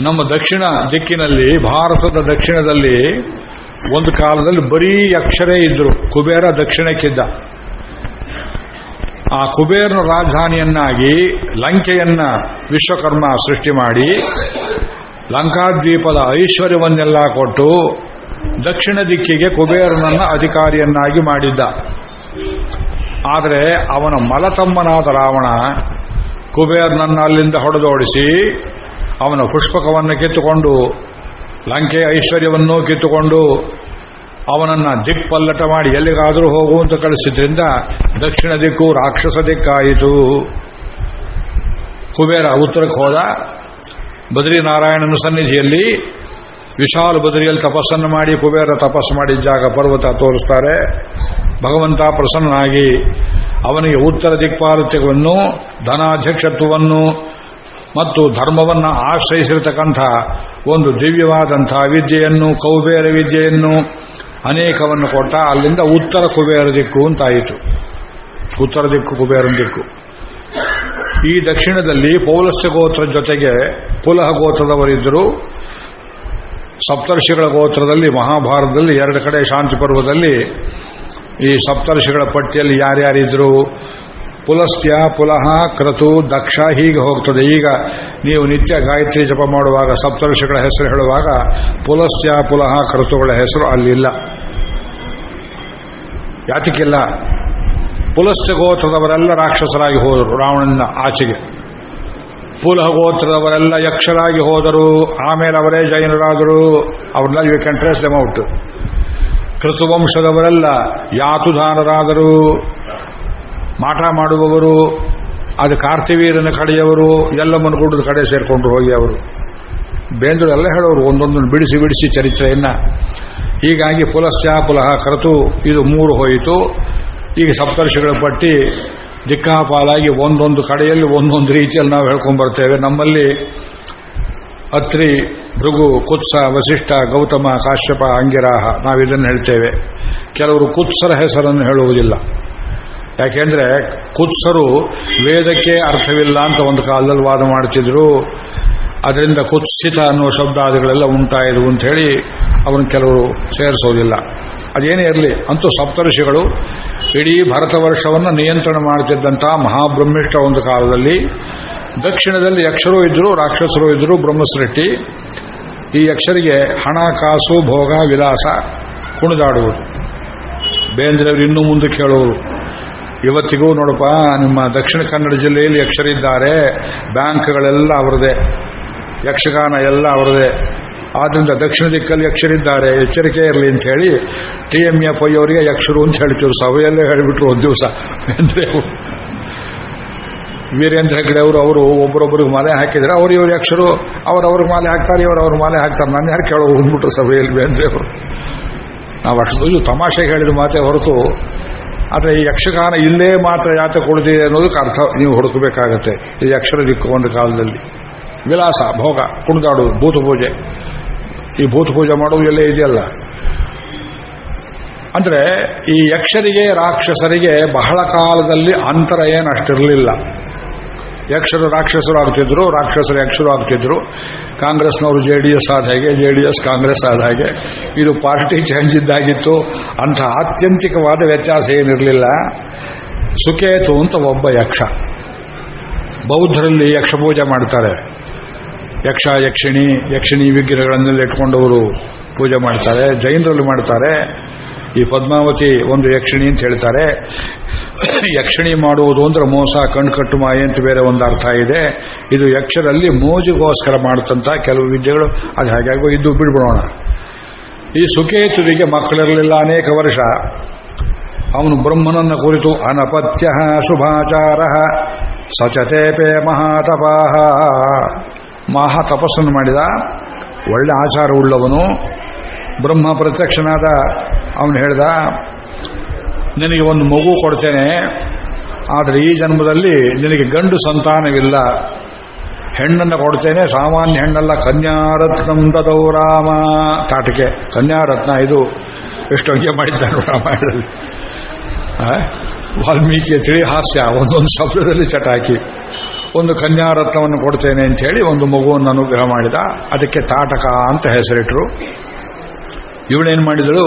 ನಮ್ಮ ದಕ್ಷಿಣ ದಿಕ್ಕಿನಲ್ಲಿ, ಭಾರತದ ದಕ್ಷಿಣದಲ್ಲಿ ಒಂದು ಕಾಲದಲ್ಲಿ ಬರೀ ಯಕ್ಷರೇ ಇದ್ರು. ಕುಬೇರ ದಕ್ಷಿಣಕ್ಕಿದ್ದ. ಆ ಕುಬೇರನ ರಾಜಧಾನಿಯನ್ನಾಗಿ ಲಂಕೆಯನ್ನ ವಿಶ್ವಕರ್ಮ ಸೃಷ್ಟಿ ಮಾಡಿ ಲಂಕಾದ್ವೀಪದ ಐಶ್ವರ್ಯವನ್ನೆಲ್ಲ ಕೊಟ್ಟು ದಕ್ಷಿಣ ದಿಕ್ಕಿಗೆ ಕುಬೇರನನ್ನ ಅಧಿಕಾರಿಯನ್ನಾಗಿ ಮಾಡಿದ್ದ. ಆದರೆ ಅವನ ಮಲತಮ್ಮನಾದ ರಾವಣ ಕುಬೇರನನ್ನು ಅಲ್ಲಿಂದ ಹೊಡೆದೋಡಿಸಿ ಅವನ ಪುಷ್ಪಕವನ್ನು ಕಿತ್ತುಕೊಂಡು, ಲಂಕೆಯ ಐಶ್ವರ್ಯವನ್ನೂ ಕಿತ್ತುಕೊಂಡು, ಅವನನ್ನು ದಿಕ್ಪಲ್ಲಟ ಮಾಡಿ ಎಲ್ಲಿಗಾದರೂ ಹೋಗುವಂತ ಕಳಿಸಿದ್ರಿಂದ ದಕ್ಷಿಣ ದಿಕ್ಕು ರಾಕ್ಷಸ ದಿಕ್ಕಾಯಿತು. ಕುಬೇರ ಉತ್ತರಕ್ಕೆ ಹೋದ. ಬದ್ರಿನಾರಾಯಣನ ಸನ್ನಿಧಿಯಲ್ಲಿ ವಿಶಾಲ ಬದ್ರಿಯಲ್ಲಿ ತಪಸ್ಸನ್ನು ಮಾಡಿ, ಕುಬೇರ ತಪಸ್ಸು ಮಾಡಿದ್ದಾಗ ಪರ್ವತ ತೋರಿಸ್ತಾರೆ. ಭಗವಂತ ಪ್ರಸನ್ನನಾಗಿ ಅವನಿಗೆ ಉತ್ತರ ದಿಕ್ಪಾಲತ್ಯವನ್ನು, ಧನಾಧ್ಯಕ್ಷತ್ವವನ್ನು ಮತ್ತು ಧರ್ಮವನ್ನು ಆಶ್ರಯಿಸಿರತಕ್ಕಂಥ ಒಂದು ದಿವ್ಯವಾದಂಥ ವಿದ್ಯೆಯನ್ನು, ಕೌಬೇರ ವಿದ್ಯೆಯನ್ನು ಅನೇಕವನ್ನು ಕೊಟ್ಟ. ಅಲ್ಲಿಂದ ಉತ್ತರ ಕುಬೇರ ದಿಕ್ಕು ಅಂತಾಯಿತು. ಉತ್ತರ ದಿಕ್ಕು ಕುಬೇರನ ದಿಕ್ಕು. ಈ ದಕ್ಷಿಣದಲ್ಲಿ ಪೌಲಸ್ತ್ಯ ಗೋತ್ರದ ಜೊತೆಗೆ ಪುಲಹ ಗೋತ್ರದವರಿದ್ದರು. ಸಪ್ತರ್ಷಿಗಳ ಗೋತ್ರದಲ್ಲಿ ಮಹಾಭಾರತದಲ್ಲಿ 2 ಕಡೆ ಶಾಂತಿ ಪರ್ವದಲ್ಲಿ ಈ ಸಪ್ತರ್ಷಿಗಳ ಪಟ್ಟಿಯಲ್ಲಿ ಯಾರ್ಯಾರಿದ್ರು, ಪುಲಸ್ತ್ಯ, ಪುಲಹ, ಕ್ರತು, ದಕ್ಷ ಹೀಗೆ ಹೋಗ್ತದೆ. ಈಗ ನೀವು ನಿತ್ಯ ಗಾಯತ್ರಿ ಜಪ ಮಾಡುವಾಗ ಸಪ್ತರ್ಷಿಗಳ ಹೆಸರು ಹೇಳುವಾಗ ಪುಲಸ್ತ್ಯ, ಪುಲಹ, ಕ್ರತುಗಳ ಹೆಸರು ಅಲ್ಲಿಲ್ಲ. ಯಾತಕ್ಕಿಲ್ಲ? ಪುಲಸ್ತ್ಯ ಗೋತ್ರದವರೆಲ್ಲ ರಾಕ್ಷಸರಾಗಿ ಹೋದರು ರಾವಣನ ಆಚೆಗೆ. ಪುಲಹ ಗೋತ್ರದವರೆಲ್ಲ ಯಕ್ಷರಾಗಿ ಹೋದರು. ಆಮೇಲೆ ಅವರೇ ಜೈನರಾದರು. ಅವ್ರನ್ನ you can trace them out. ಕೃತುವಂಶದವರೆಲ್ಲ ಯಾತುಧಾನರಾದರು, ಮಾಟ ಮಾಡುವವರು. ಅದು ಕಾರ್ತಿವೀರನ ಕಡೆಯವರು, ಎಲ್ಲಮ್ಮನ ಗುಡ್ಡದ ಕಡೆ ಸೇರಿಕೊಂಡು ಹೋಗಿ ಅವರು. ಬೇಂದ್ರು ಎಲ್ಲ ಹೇಳೋರು ಒಂದೊಂದನ್ನು ಬಿಡಿಸಿ ಬಿಡಿಸಿ ಚರಿತ್ರೆಯನ್ನ. ಹೀಗಾಗಿ ಪುಲಸ್ತ್ಯ, ಪುಲಹ, ಕ್ರತು ಇದು 3 ಹೋಯಿತು. ಈಗ ಸಪ್ತರ್ಷಿಗಳ ಪಟ್ಟಿ ದಿಕ್ಕಾಪಾಲಾಗಿ ಒಂದೊಂದು ಕಡೆಯಲ್ಲಿ ಒಂದೊಂದು ರೀತಿಯಲ್ಲಿ ನಾವು ಹೇಳ್ಕೊಂಡು ಬರ್ತೇವೆ. ನಮ್ಮಲ್ಲಿ ಅತ್ರಿ, ಭೃಗು, ಕುತ್ಸ, ವಸಿಷ್ಠ, ಗೌತಮ, ಕಾಶ್ಯಪ, ಅಂಗಿರಾಹ ನಾವಿದನ್ನು ಹೇಳ್ತೇವೆ. ಕೆಲವರು ಕುತ್ಸರ ಹೆಸರನ್ನು ಹೇಳುವುದಿಲ್ಲ. ಯಾಕೆಂದ್ರೆ ಕುತ್ಸರು ವೇದಕ್ಕೆ ಅರ್ಥವಿಲ್ಲ ಅಂತ ಒಂದು ಕಾಲದಲ್ಲಿ ವಾದ ಮಾಡ್ತಿದ್ರು. ಅದರಿಂದ ಕುತ್ಸಿತ ಅನ್ನುವ ಶಬ್ದಾದಿಗಳೆಲ್ಲ ಉಂಟಾಯಿದ್ವು ಅಂತ ಹೇಳಿ ಅವನು ಕೆಲವರು ಸೇರಿಸೋದಿಲ್ಲ. ಅದೇನೇ ಇರಲಿ, ಅಂತೂ ಸಪ್ತರ್ಷಿಗಳು ಇಡೀ ಭರತ ವರ್ಷವನ್ನು ನಿಯಂತ್ರಣ ಮಾಡ್ತಿದ್ದಂತಹ ಮಹಾಬ್ರಹ್ಮಿಷ್ಠ ಒಂದು ಕಾಲದಲ್ಲಿ. ದಕ್ಷಿಣದಲ್ಲಿ ಯಕ್ಷರೂ ಇದ್ದರು, ರಾಕ್ಷಸರು ಇದ್ದರು, ಬ್ರಹ್ಮಸೃಷ್ಟಿ. ಈ ಯಕ್ಷರಿಗೆ ಹಣ, ಕಾಸು, ಭೋಗ, ವಿಲಾಸ, ಕುಣಿದಾಡುವುದು. ಬೇಂದ್ರವರು ಇನ್ನೂ ಮುಂದಕ್ಕೆ ಹೇಳೋರು, ಇವತ್ತಿಗೂ ನೋಡಪ್ಪ ನಿಮ್ಮ ದಕ್ಷಿಣ ಕನ್ನಡ ಜಿಲ್ಲೆಯಲ್ಲಿ ಯಕ್ಷರಿದ್ದಾರೆ, ಬ್ಯಾಂಕ್ಗಳೆಲ್ಲ ಅವರದೇ, ಯಕ್ಷಗಾನ ಎಲ್ಲ ಅವರದೇ. ಆದ್ದರಿಂದ ದಕ್ಷಿಣ ದಿಕ್ಕಲ್ಲಿ ಯಕ್ಷರಿದ್ದಾರೆ, ಎಚ್ಚರಿಕೆ ಇರಲಿ ಅಂತ ಹೇಳಿ TMF ಅವರಿಗೆ ಯಕ್ಷರು ಅಂತ ಹೇಳ್ತೀವಿ. ಸಭೆಯಲ್ಲೇ ಹೇಳಿಬಿಟ್ರು ಒಂದು ದಿವಸ. ವೀರೇಂದ್ರ ಹೆಗ್ಡೆ ಅವರು ಒಬ್ಬರೊಬ್ಬರಿಗೆ ಮಾಲೆ ಹಾಕಿದರೆ ಅವರು ಇವರು ಯಕ್ಷರು, ಅವರವ್ರಿಗೆ ಮಾಲೆ ಹಾಕ್ತಾರೆ, ಇವರವ್ರ ಮಾಲೆ ಹಾಕ್ತಾರೆ. ನಾನು ಯಾರು ಕೇಳೋ ಹೋಗ್ಬಿಟ್ರು ಸಭೆಯಲ್ಲಿ ಬೇಂದ್ರೆ ಅವರು. ನಾವು ಅಷ್ಟು ತಮಾಷೆಗೆ ಹೇಳಿದ ಮಾತೇ ಹೊರತು, ಆದರೆ ಈ ಯಕ್ಷಗಾನ ಇಲ್ಲೇ ಮಾತ್ರ ಯಾತ ಕೊಡ್ತಿದೆ ಅನ್ನೋದಕ್ಕೆ ಅರ್ಥ ನೀವು ಹುಡುಕಬೇಕಾಗತ್ತೆ. ಈ ಯಕ್ಷರ ದಿಕ್ಕು ಒಂದು ಕಾಲದಲ್ಲಿ ವಿಲಾಸ, ಭೋಗ, ಕುಣಿದಾಡುವುದು, ಭೂತಪೂಜೆ. ಈ ಭೂತಪೂಜೆ ಮಾಡುವುದು ಎಲ್ಲೇ ಇದೆಯಲ್ಲ. ಅಂದರೆ ಈ ಯಕ್ಷರಿಗೆ ರಾಕ್ಷಸರಿಗೆ ಬಹಳ ಕಾಲದಲ್ಲಿ ಅಂತರ ಏನು ಅಷ್ಟಿರಲಿಲ್ಲ. ಯಕ್ಷರು ರಾಕ್ಷಸರು ಆಗ್ತಿದ್ರು, ರಾಕ್ಷಸರು ಯಕ್ಷರು ಆಗ್ತಿದ್ರು. ಕಾಂಗ್ರೆಸ್ನವರು JDS ಆದ ಹಾಗೆ, JDS ಕಾಂಗ್ರೆಸ್ ಆದ ಹಾಗೆ. ಇದು ಪಾರ್ಟಿ ಚೇಂಜ್ ಇದ್ದಾಗಿತ್ತು. ಅಂಥ ಆತ್ಯಂತಿಕವಾದ ವ್ಯತ್ಯಾಸ ಏನಿರಲಿಲ್ಲ. ಸುಕೇತು ಅಂತ ಒಬ್ಬ ಯಕ್ಷ. ಬೌದ್ಧರಲ್ಲಿ ಯಕ್ಷ ಪೂಜೆ ಮಾಡ್ತಾರೆ. ಯಕ್ಷ ಯಕ್ಷಿಣಿ ವಿಗ್ರಹಗಳನ್ನೆಲ್ಲ ಇಟ್ಕೊಂಡವರು ಪೂಜೆ ಮಾಡ್ತಾರೆ. ಜೈನರಲ್ಲಿ ಮಾಡ್ತಾರೆ. ಈ ಪದ್ಮಾವತಿ ಒಂದು ಯಕ್ಷಿಣಿ ಅಂತ ಹೇಳ್ತಾರೆ. ಯಕ್ಷಿಣಿ ಮಾಡುವುದು ಅಂದ್ರೆ ಮೋಸ, ಕಣ್ಕಟ್ಟು ಮಾಯೆ ಅಂತ ಬೇರೆ ಒಂದು ಅರ್ಥ ಇದೆ. ಇದು ಯಕ್ಷರಲ್ಲಿ ಮೋಜಿಗೋಸ್ಕರ ಮಾಡತಂತ ಕೆಲವು ವಿದ್ಯೆಗಳು. ಅದು ಹಾಗಾಗೋ ಇದ್ದು ಬಿಡ್ಬಿಡೋಣ. ಈ ಸುಕೇತುವಿಗೆ ಮಕ್ಕಳಿರಲಿಲ್ಲ ಅನೇಕ ವರ್ಷ. ಅವನು ಬ್ರಹ್ಮನನ್ನ ಕುರಿತು ಅನಪತ್ಯ ಶುಭಾಚಾರ ಸಚತೇಪೆ ಮಹಾತಪಾಹ, ಮಹಾ ತಪಸ್ಸನ್ನು ಮಾಡಿದ. ಒಳ್ಳೆ ಆಚಾರವುಳ್ಳವನು. ಬ್ರಹ್ಮ ಪ್ರತ್ಯಕ್ಷನಾದ. ಅವನು ಹೇಳ್ದ, ನಿನಗೆ ಒಂದು ಮಗು ಕೊಡ್ತೇನೆ, ಆದರೆ ಈ ಜನ್ಮದಲ್ಲಿ ನಿನಗೆ ಗಂಡು ಸಂತಾನವಿಲ್ಲ. ಹೆಣ್ಣನ್ನು ಕೊಡ್ತೇನೆ, ಸಾಮಾನ್ಯ ಹೆಣ್ಣಲ್ಲ, ಕನ್ಯಾರತ್ನಂ ದದೌ ರಾಮ. ತಾಟಕೆ ಕನ್ಯಾರತ್ನ. ಇದು ಎಷ್ಟು ಅಂಗೆ ಮಾಡಿದ್ದಾನೆ ರಾಮಾಯಣದಲ್ಲಿ. ವಾಲ್ಮೀಕಿಯ ತಿಳಿ ಹಾಸ್ಯ, ಒಂದೊಂದು ಶಬ್ದದಲ್ಲಿ ಚಟಾಕಿ. ಒಂದು ಕನ್ಯಾರತ್ನವನ್ನು ಕೊಡ್ತೇನೆ ಅಂತ ಹೇಳಿ ಒಂದು ಮಗುವನ್ನು ಅನುಗ್ರಹ ಮಾಡಿದ. ಅದಕ್ಕೆ ತಾಟಕ ಅಂತ ಹೆಸರಿಟ್ಟರು. ಇವಳೇನು ಮಾಡಿದಳು,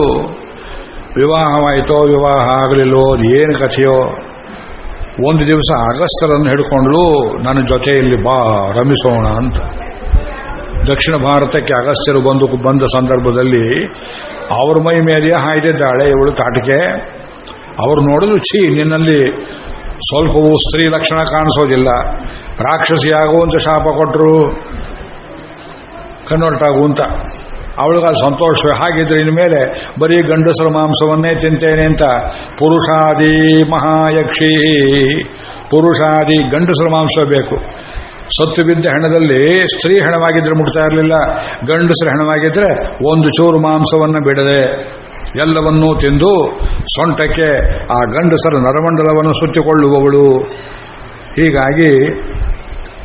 ವಿವಾಹವಾಯಿತೋ ವಿವಾಹ ಆಗಲಿಲ್ಲೋ ಅದು ಏನು ಕಥೆಯೋ, ಒಂದು ದಿವಸ ಅಗಸ್ತ್ಯರನ್ನು ಹಿಡ್ಕೊಂಡ್ಲು, ನನ್ನ ಜೊತೆಯಲ್ಲಿ ಬಾ ರಮಿಸೋಣ ಅಂತ. ದಕ್ಷಿಣ ಭಾರತಕ್ಕೆ ಅಗಸ್ತ್ಯರು ಬಂದ ಸಂದರ್ಭದಲ್ಲಿ ಅವ್ರ ಮೈ ಮೇಲೆ ಹಾಯ್ದಿದ್ದಾಳೆ ಇವಳು ತಾಟಕೆ. ಅವರು ನೋಡಿದ್ರು, ನಿನ್ನಲ್ಲಿ ಸ್ವಲ್ಪವೂ ಸ್ತ್ರೀ ಲಕ್ಷಣ ಕಾಣಿಸೋದಿಲ್ಲ, ರಾಕ್ಷಸಿಯಾಗುವಂತ ಶಾಪ ಕೊಟ್ಟರು, ಕನ್ವರ್ಟ್ ಆಗುವಂತ. ಅವಳಿಗೆ ಸಂತೋಷವೇ. ಹಾಗಿದ್ರೆ ಇನ್ಮೇಲೆ ಬರೀ ಗಂಡಸರ ಮಾಂಸವನ್ನೇ ತಿಂತೇನೆ ಅಂತ. ಪುರುಷಾದಿ ಮಹಾಯಕ್ಷಿ, ಪುರುಷಾದಿ ಗಂಡಸರ ಮಾಂಸ ಬೇಕು. ಸತ್ತು ಬಿದ್ದ ಹೆಣದಲ್ಲಿ ಸ್ತ್ರೀ ಹೆಣವಾಗಿದ್ರೆ ಮುಟ್ತಾ ಇರಲಿಲ್ಲ, ಗಂಡಸರ ಹೆಣವಾಗಿದ್ರೆ ಒಂದು ಚೂರು ಮಾಂಸವನ್ನು ಬಿಡದೆ ಎಲ್ಲವನ್ನೂ ತಿಂದು ಸೊಂಟಕ್ಕೆ ಆ ಗಂಡಸರ ನರಮಂಡಲವನ್ನು ಸುತ್ತಿಕೊಳ್ಳುವವಳು. ಹೀಗಾಗಿ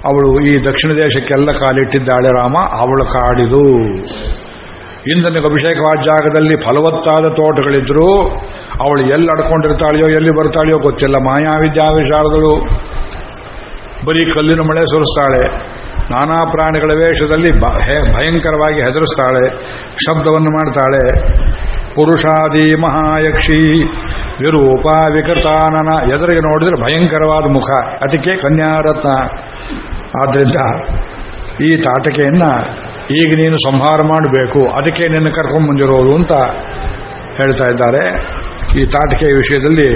ಅವಳು ಈ ದಕ್ಷಿಣ ದೇಶಕ್ಕೆಲ್ಲ ಕಾಲಿಟ್ಟಿದ್ದಾಳೆ ರಾಮ. ಅವಳು ಕಾಡಿದು. ಇಂದ್ರನಿಗೆ ಅಭಿಷೇಕವಾದ ಜಾಗದಲ್ಲಿ ಫಲವತ್ತಾದ ತೋಟಗಳಿದ್ರು. ಅವಳು ಎಲ್ಲಿ ಅಡ್ಕೊಂಡಿರ್ತಾಳೆಯೋ ಎಲ್ಲಿ ಬರ್ತಾಳೆಯೋ ಗೊತ್ತಿಲ್ಲ. ಮಾಯಾವಿದ್ಯಾವಿಶಾರದಳು. ಬರೀ ಕಲ್ಲಿನ ಮಳೆ ಸುರಿಸ್ತಾಳೆ. ನಾನಾ ಪ್ರಾಣಿಗಳ ವೇಷದಲ್ಲಿ ಭಯಂಕರವಾಗಿ ಹೆದರಿಸ್ತಾಳೆ, ಶಬ್ದವನ್ನು ಮಾಡ್ತಾಳೆ. ಪುರುಷಾದಿ ಮಹಾಯಕ್ಷಿ ವಿರೂಪ ವಿಕೃತಾನನ. ಎದುರಿಗೆ ನೋಡಿದ್ರೆ ಭಯಂಕರವಾದ ಮುಖ, ಅದಕ್ಕೆ ಕನ್ಯಾರತ್ನ. ಆದ್ದರಿಂದ ಈ ತಾಟಕೆಯನ್ನ ಈಗ ನೀನು ಸಂಹಾರ ಮಾಡಬೇಕು, ಅದಕ್ಕೆ ನಿನ್ನ ಕರ್ಕೊಂಡ್ಬಂದಿರೋದು ಅಂತ ಹೇಳ್ತಾ ಇದ್ದಾರೆ. ಈ ತಾಟಕೆಯ ವಿಷಯದಲ್ಲಿ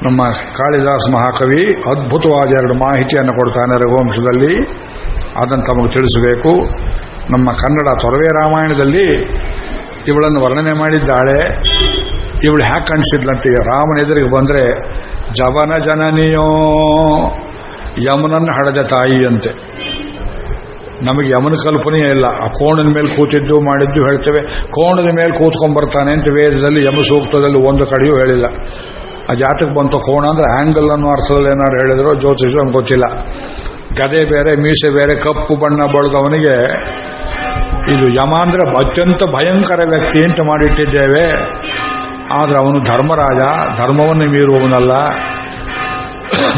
ನಮ್ಮ ಕಾಳಿದಾಸ ಮಹಾಕವಿ ಅದ್ಭುತವಾದ 2 ಮಾಹಿತಿಯನ್ನು ಕೊಡ್ತಾನೆ ರಘುವಂಶದಲ್ಲಿ. ಅದನ್ನು ತಮಗೆ ತಿಳಿಸಬೇಕು. ನಮ್ಮ ಕನ್ನಡ ತೊರವೆ ರಾಮಾಯಣದಲ್ಲಿ ಇವಳನ್ನು ವರ್ಣನೆ ಮಾಡಿದ್ದಾಳೆ. ಇವಳು ಹ್ಯಾಕ್ ಕಾಣಿಸಿದ್ಲಂತೆ, ರಾಮನ ಎದುರಿಗೆ ಬಂದರೆ ಜವನ ಜನನಿಯೋ, ಯಮನನ್ನು ಹಡೆದ ತಾಯಿಯಂತೆ. ನಮಗೆ ಯಮನ ಕಲ್ಪನೆಯೇ ಇಲ್ಲ. ಆ ಕೋಣದ ಮೇಲೆ ಕೂತಿದ್ದು ಮಾಡಿದ್ದು ಹೇಳ್ತೇವೆ. ಕೋಣದ ಮೇಲೆ ಕೂತ್ಕೊಂಡ್ಬರ್ತಾನೆ ಅಂತ ವೇದದಲ್ಲಿ ಯಮ ಸೂಕ್ತದಲ್ಲಿ ಒಂದು ಕಡೆಯೂ ಹೇಳಿಲ್ಲ. ಆ ಜಾತಕ್ಕೆ ಬಂತು ಕೋಣ ಅಂದ್ರೆ ಆಂಗಲ್ ಅನ್ನೋ ಅರ್ಥದಲ್ಲಿ ಏನಾದ್ರು ಹೇಳಿದ್ರು ಜ್ಯೋತಿಷ ನಮ್ಗೆ ಗೊತ್ತಿಲ್ಲ. ಗದೆ ಬೇರೆ, ಮೀಸೆ ಬೇರೆ, ಕಪ್ಪು ಬಣ್ಣ ಬಳದವನಿಗೆ ಇದು ಯಮ ಅಂದ್ರೆ ಅತ್ಯಂತ ಭಯಂಕರ ವ್ಯಕ್ತಿ ಅಂತ ಮಾಡಿಟ್ಟಿದ್ದೇವೆ. ಆದರೆ ಅವನು ಧರ್ಮರಾಜ, ಧರ್ಮವನ್ನು ಮೀರುವವನಲ್ಲ,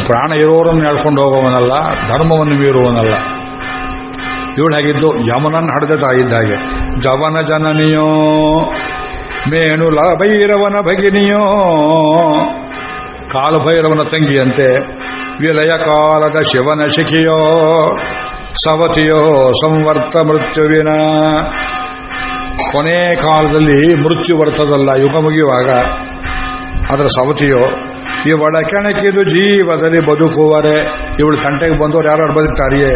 ಪ್ರಾಣ ಇರೋರನ್ನು ಎಳ್ಕೊಂಡು ಹೋಗುವವನಲ್ಲ, ಧರ್ಮವನ್ನು ಮೀರುವವನಲ್ಲ. ಇವಳು ಹೇಗಿದ್ದು ಯಮನನ್ನು ಹಡೆದ ತಾಯಿದ್ದ ಹಾಗೆ. ಜವನ ಜನನಿಯೋ ಮೇಣುಲ ಭೈರವನ ಭಗಿನಿಯೋ, ಕಾಲಭೈರವನ ತಂಗಿಯಂತೆ. ವಿಲಯ ಕಾಲದ ಶಿವನ ಶಿಖಿಯೋ ಸವತಿಯೋ ಸಂವರ್ತ ಮೃತ್ಯುವಿನ. ಕೊನೆ ಕಾಲದಲ್ಲಿ ಮೃತ್ಯು ಬರ್ತದಲ್ಲ ಯುಗ ಮುಗಿಯುವಾಗ, ಅದರ ಸವತಿಯೋ. ಇವಳ ಕೆಣಕಿದು ಜೀವದಲ್ಲಿ ಬದುಕುವರೆ. ಇವಳು ತಂಟೆಗೆ ಬಂದವರು ಯಾರು ಬದುಕ್ತಾರಿಯೇ.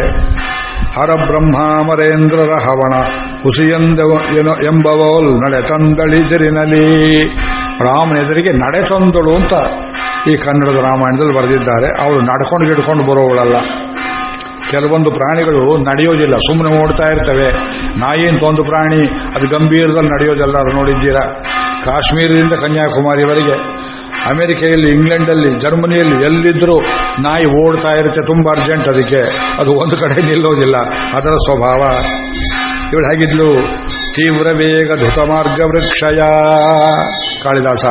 ಹರಬ್ರಹ್ಮಾಮರೇಂದ್ರರ ಹವಣ ಹುಸಿಯಂದ ಎಂಬವೋಲ್ ನಡೆ ತಂದಳಿದಿರಿನಲಿ. ರಾಮನೆದುರಿಗೆ ನಡೆ ತಂದಳು ಅಂತ ಈ ಕನ್ನಡದ ರಾಮಾಯಣದಲ್ಲಿ ಬರೆದಿದ್ದಾರೆ. ಅವಳು ನಡ್ಕೊಂಡು ಗಿಡ್ಕೊಂಡು ಬರೋವಳಲ್ಲ. ಕೆಲವೊಂದು ಪ್ರಾಣಿಗಳು ನಡೆಯೋದಿಲ್ಲ, ಸುಮ್ಮನೆ ಓಡ್ತಾ ಇರ್ತವೆ. ನಾಯಿ ಅಂತ ಒಂದು ಪ್ರಾಣಿ, ಅದು ಗಂಭೀರದಲ್ಲಿ ನಡೆಯೋದೆಲ್ಲರೂ ನೋಡಿದ್ದೀರಾ. ಕಾಶ್ಮೀರದಿಂದ ಕನ್ಯಾಕುಮಾರಿವರೆಗೆ, ಅಮೆರಿಕೆಯಲ್ಲಿ, ಇಂಗ್ಲೆಂಡಲ್ಲಿ, ಜರ್ಮನಿಯಲ್ಲಿ ಎಲ್ಲಿದ್ದರೂ ನಾಯಿ ಓಡ್ತಾ ಇರುತ್ತೆ, ತುಂಬ ಅರ್ಜೆಂಟ್. ಅದಕ್ಕೆ ಅದು ಒಂದು ಕಡೆ ನಿಲ್ಲೋದಿಲ್ಲ, ಅದರ ಸ್ವಭಾವ. ಇವಳು ಹೇಗಿದ್ಲು, ತೀವ್ರ ವೇಗ ಧುತ ಮಾರ್ಗ ವೃಕ್ಷಯ. ಕಾಳಿದಾಸ,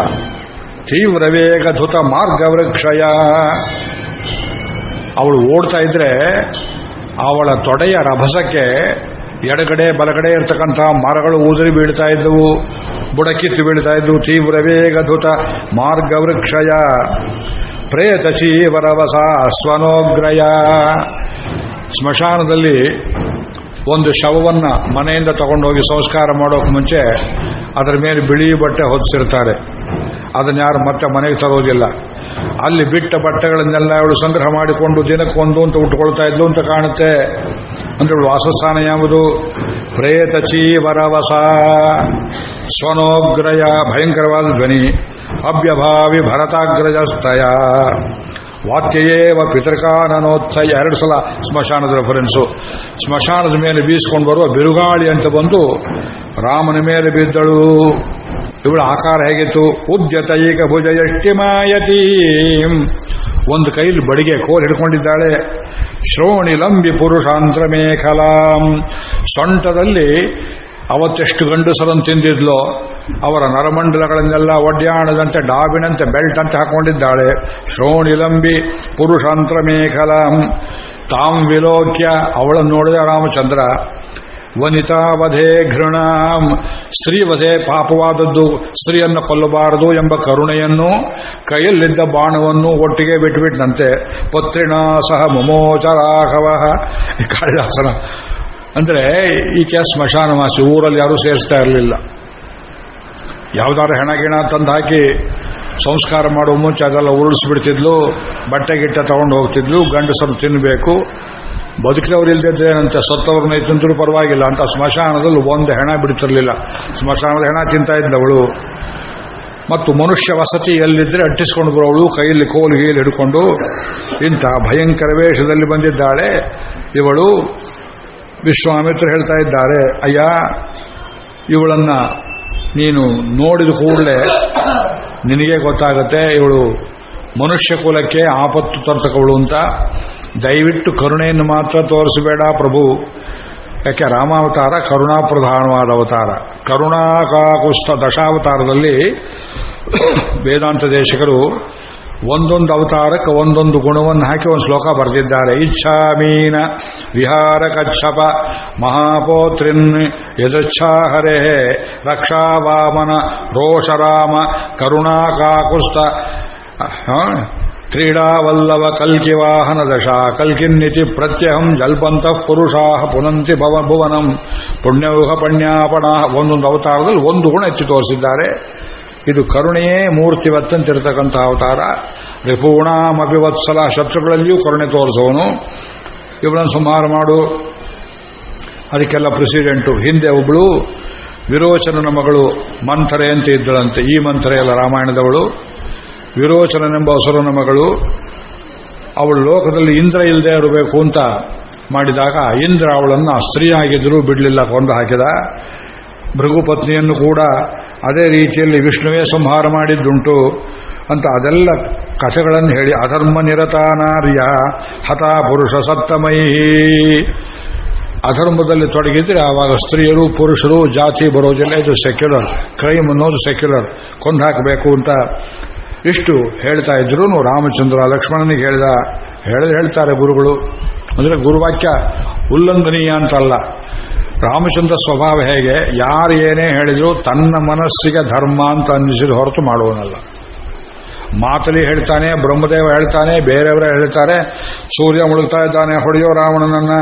ತೀವ್ರ ವೇಗ ಧುತ ಮಾರ್ಗ ವೃಕ್ಷಯ. ಅವಳು ಓಡ್ತಾ ಇದ್ರೆ ಅವಳ ತೊಡೆಯ ರಭಸಕ್ಕೆ ಎಡಗಡೆ ಬಲಗಡೆ ಇರ್ತಕ್ಕಂಥ ಮರಗಳು ಉದುರಿ ಬೀಳ್ತಾ ಇದ್ದವು. ಬುಡಕಿತ್ತು ಬೀಳ್ತಾ ಇದ್ದು ತೀವ್ರ ವೇಗಧುತ ಮಾರ್ಗವೃಕ್ಷಯ ಪ್ರೇತ ಚೀವರವಸ ಸ್ವನೋಗ್ರಯ. ಸ್ಮಶಾನದಲ್ಲಿ ಒಂದು ಶವವನ್ನು ಮನೆಯಿಂದ ತಗೊಂಡೋಗಿ ಸಂಸ್ಕಾರ ಮಾಡೋಕೆ ಮುಂಚೆ ಅದರ ಮೇಲೆ ಬಿಳಿ ಬಟ್ಟೆ ಹೊದಿಸಿರ್ತಾರೆ. ಅದನ್ನು ಯಾರು ಮತ್ತೆ ಮನೆಗೆ ತರೋದಿಲ್ಲ. ಅಲ್ಲಿ ಬಿಟ್ಟ ಬಟ್ಟೆಗಳನ್ನೆಲ್ಲ ಅವಳು ಸಂಗ್ರಹ ಮಾಡಿಕೊಂಡು ದಿನಕ್ಕೊಂದು ಅಂತ ಉಟ್ಕೊಳ್ತಾ ಇದ್ಲು ಅಂತ ಕಾಣುತ್ತೆ. ಅಂದ್ರೆ ಅವಳು ವಾಸಸ್ಥಾನ ಯಾವುದು? ಪ್ರೇತ ಚೀವರವಸ ಸ್ವನೋಗ್ರಯ, ಭಯಂಕರವಾದ ಧ್ವನಿ. ಅಭ್ಯಭಾವಿ ಭರತಾಗ್ರಜಸ್ತಯ ವಾತ್ಯೇವ ಪಿತೃಕಾನನೋತ್ಥಯ. 2 ಸಲ ಸ್ಮಶಾನದ ರೆಫರೆನ್ಸು. ಸ್ಮಶಾನದ ಮೇಲೆ ಬೀಸ್ಕೊಂಡು ಬರುವ ಬಿರುಗಾಳಿ ಅಂತ ಬಂದು ರಾಮನ ಮೇಲೆ ಬಿದ್ದಳು. ಇವಳ ಆಕಾರ ಹೇಗಿತ್ತು? ಉದ್ಯತೈಕ ಭುಜ ಎಷ್ಟಿಮಾಯತಿ, ಒಂದು ಕೈಲಿ ಬಡಿಗೆ ಕೋಲ್ ಹಿಡ್ಕೊಂಡಿದ್ದಾಳೆ. ಶ್ರೋಣಿ ಲಂಬಿ ಪುರುಷಾಂತ್ರ ಮೇಖಲಾಂ, ಸೊಂಟದಲ್ಲಿ ಅವತ್ತೆಷ್ಟು ಗಂಡಸರನ್ನು ತಿಂದಿದ್ಲೋ ಅವರ ನರಮಂಡಲಗಳನ್ನೆಲ್ಲ ಒಡ್ಯಾಣದಂತೆ ಡಾಬಿನಂತೆ ಬೆಲ್ಟ್ ಅಂತ ಹಾಕೊಂಡಿದ್ದಾಳೆ. ಶ್ರೋಣಿಲಂಬಿ ಪುರುಷಾಂತ್ರ ಮೇಖಲಾಂ ತಾಂ ವಿಲೋಕ್ಯ, ಅವಳನ್ನು ನೋಡಿದ ರಾಮಚಂದ್ರ. ವನಿತಾವಧೆ ಘೃಣಾಂ, ಸ್ತ್ರೀವಧೆ ಪಾಪವಾದದ್ದು, ಸ್ತ್ರೀಯನ್ನು ಕೊಲ್ಲಬಾರದು ಎಂಬ ಕರುಣೆಯನ್ನು, ಕೈಯಲ್ಲಿದ್ದ ಬಾಣವನ್ನು ಒಟ್ಟಿಗೆ ಬಿಟ್ಟುಬಿಟ್ಟಂತೆ. ಪತ್ರಿಣಾ ಸಹ ಮಮೋಚರಾಘವ, ಕಾಳಿದಾಸನ. ಅಂದರೆ ಈಕೆ ಸ್ಮಶಾನವಾಸಿ, ಊರಲ್ಲಿ ಯಾರೂ ಸೇರಿಸ್ತಾ ಇರಲಿಲ್ಲ. ಯಾವುದಾದ್ರು ಹೆಣ ಗಿಣ ತಂದು ಹಾಕಿ ಸಂಸ್ಕಾರ ಮಾಡುವ ಮುಂಚೆ ಅದೆಲ್ಲ ಉರುಳಿಸ್ಬಿಡ್ತಿದ್ಲು. ಬಟ್ಟೆ ಗಿಟ್ಟ ತಗೊಂಡು ಹೋಗ್ತಿದ್ಲು. ಗಂಡಸರು ತಿನ್ನಬೇಕು, ಬದುಕಿದವ್ರು ಇಲ್ದಿದ್ದೇನಂತೆ, ಸತ್ತವ್ರನ್ನ ತಿಂತರೂ ಪರವಾಗಿಲ್ಲ ಅಂತ ಸ್ಮಶಾನದಲ್ಲಿ ಒಂದು ಹೆಣ ಬಿಡ್ತಿರ್ಲಿಲ್ಲ. ಸ್ಮಶಾನದ ಹೆಣ ತಿಂತಾ ಇದ್ದವಳು. ಮತ್ತು ಮನುಷ್ಯ ವಸತಿ ಎಲ್ಲಿದ್ದರೆ ಅಟ್ಟಿಸ್ಕೊಂಡು ಬರೋವಳು, ಕೈಯಲ್ಲಿ ಕೋಲು ಗೀಲು ಹಿಡ್ಕೊಂಡು. ಇಂಥ ಭಯಂಕರ ವೇಷದಲ್ಲಿ ಬಂದಿದ್ದಾಳೆ ಇವಳು. ವಿಶ್ವಾಮಿತ್ರ ಹೇಳ್ತಾ ಇದ್ದಾರೆ, ಅಯ್ಯ ಇವಳನ್ನ ನೀನು ನೋಡಿದ ಕೂಡಲೇ ನಿನಗೆ ಗೊತ್ತಾಗುತ್ತೆ ಇವಳು ಮನುಷ್ಯ ಕುಲಕ್ಕೆ ಆಪತ್ತು ತರ್ತಕವಳು ಅಂತ. ದಯವಿಟ್ಟು ಕರುಣೆಯನ್ನು ಮಾತ್ರ ತೋರಿಸಬೇಡ ಪ್ರಭು. ಯಾಕೆ ರಾಮಾವತಾರ ಕರುಣಾಪ್ರಧಾನವಾದ ಅವತಾರ. ಕರುಣಾಕಾಕುಸ್ಥ ದಶಾವತಾರದಲ್ಲಿ ವೇದಾಂತ ದೇಶಕರು ಒಂದೊಂದು ಅವತಾರಕ್ಕೆ ಒಂದೊಂದು ಗುಣವನ್ನು ಹಾಕಿ ಒಂದು ಶ್ಲೋಕ ಬರೆದಿದ್ದಾರೆ. ಇಚ್ಛಾಮೀನ ವಿಹಾರ ಕಚ್ಚಪ ಮಹಾಪೋತ್ರಿನ್ ಯದಚ್ಛಾಹರೇ ರಕ್ಷಾ ವಾಮನ ರೋಷರಾಮ ಕರುಣಾಕಾಕುಸ್ಥ ಕ್ರೀಡಾವಲ್ಲವ ಕಲ್ಕಿವಾಹನ ದಶಾ ಕಲ್ಕಿನ್ನಿತಿ ಪ್ರತ್ಯಹಂ ಜಲ್ಪಂತಃ ಪುರುಷಾ ಪುನಂತಿ ಭುವನಂ ಪುಣ್ಯೌಹ ಪಣ್ಯಾಪಣ. ಒಂದೊಂದು ಅವತಾರದಲ್ಲಿ ಒಂದು ಗುಣ ಎತ್ತಿ ತೋರಿಸಿದ್ದಾರೆ. ಇದು ಕರುಣೆಯೇ ಮೂರ್ತಿವತ್ತಂತಿರತಕ್ಕಂಥ ಅವತಾರ. ರಿಪೂಣಾಮಪಿವತ್ಸಲ, ಶತ್ರುಗಳಲ್ಲಿಯೂ ಕರುಣೆ ತೋರಿಸೋನು. ಇವಳನ್ನು ಸಂಹಾರ ಮಾಡು. ಅದಕ್ಕೆಲ್ಲ ಪ್ರೆಸಿಡೆಂಟು. ಹಿಂದೆ ಒಬ್ಬಳು ವಿರೋಚನನ ಮಗಳು ಮಂಥರೆ ಅಂತ ಇದ್ದಳಂತೆ. ಈ ಮಂಥರೆ ಅಲ್ಲ, ರಾಮಾಯಣದವಳು. ವಿರೋಚನನೆಂಬ ಅಸುರನ ಮಗಳು. ಅವಳು ಲೋಕದಲ್ಲಿ ಇಂದ್ರ ಇಲ್ಲದೆ ಇರಬೇಕು ಅಂತ ಮಾಡಿದಾಗ ಇಂದ್ರ ಅವಳನ್ನು ಸ್ತ್ರೀಯಾಗಿದ್ದರೂ ಬಿಡಲಿಲ್ಲ, ಕೊಂದು ಹಾಕಿದ. ಭೃಗುಪತ್ನಿಯನ್ನು ಕೂಡ ಅದೇ ರೀತಿಯಲ್ಲಿ ವಿಷ್ಣುವೇ ಸಂಹಾರ ಮಾಡಿದ್ದುಂಟು ಅಂತ ಅದೆಲ್ಲ ಕಥೆಗಳನ್ನು ಹೇಳಿ. ಅಧರ್ಮ ನಿರತಾನಾರ್ಯ ಹತ ಪುರುಷ ಸತ್ತಮೈ. ಅಧರ್ಮದಲ್ಲಿ ತೊಡಗಿದ್ರೆ ಆವಾಗ ಸ್ತ್ರೀಯರು ಪುರುಷರು ಜಾತಿ ಬರೋದಿಲ್ಲ. ಇದು ಸೆಕ್ಯುಲರ್ ಕ್ರೈಮ್ ಅನ್ನೋದು, ಸೆಕ್ಯುಲರ್, ಕೊಂದು ಹಾಕಬೇಕು ಅಂತ ಇಷ್ಟು ಹೇಳ್ತಾ ಇದ್ರು. ರಾಮಚಂದ್ರ ಲಕ್ಷ್ಮಣನಿಗೆ ಹೇಳ್ತಾರೆ ಗುರುಗಳು. ಅಂದರೆ ಗುರುವಾಕ್ಯ ಉಲ್ಲಂಘನೀಯ ಅಂತಲ್ಲ. ರಾಮಚಂದ್ರ ಸ್ವಭಾವ ಹೇಗೆ, ಯಾರು ಏನೇ ಹೇಳಿದ್ರು ತನ್ನ ಮನಸ್ಸಿಗೆ ಧರ್ಮ ಅಂತ ಅನ್ನಿಸಿದ ಹೊರತು ಮಾಡುವನಲ್ಲ. ಮಾತಲಿ ಹೇಳ್ತಾನೆ, ಬ್ರಹ್ಮದೇವ ಹೇಳ್ತಾನೆ, ಬೇರೆಯವರೇ ಹೇಳ್ತಾರೆ. ಸೂರ್ಯ ಮುಳುಗ್ತಾ ಇದ್ದಾನೆ, ಹೊಡೆಯೋ ರಾವಣನನ್ನ.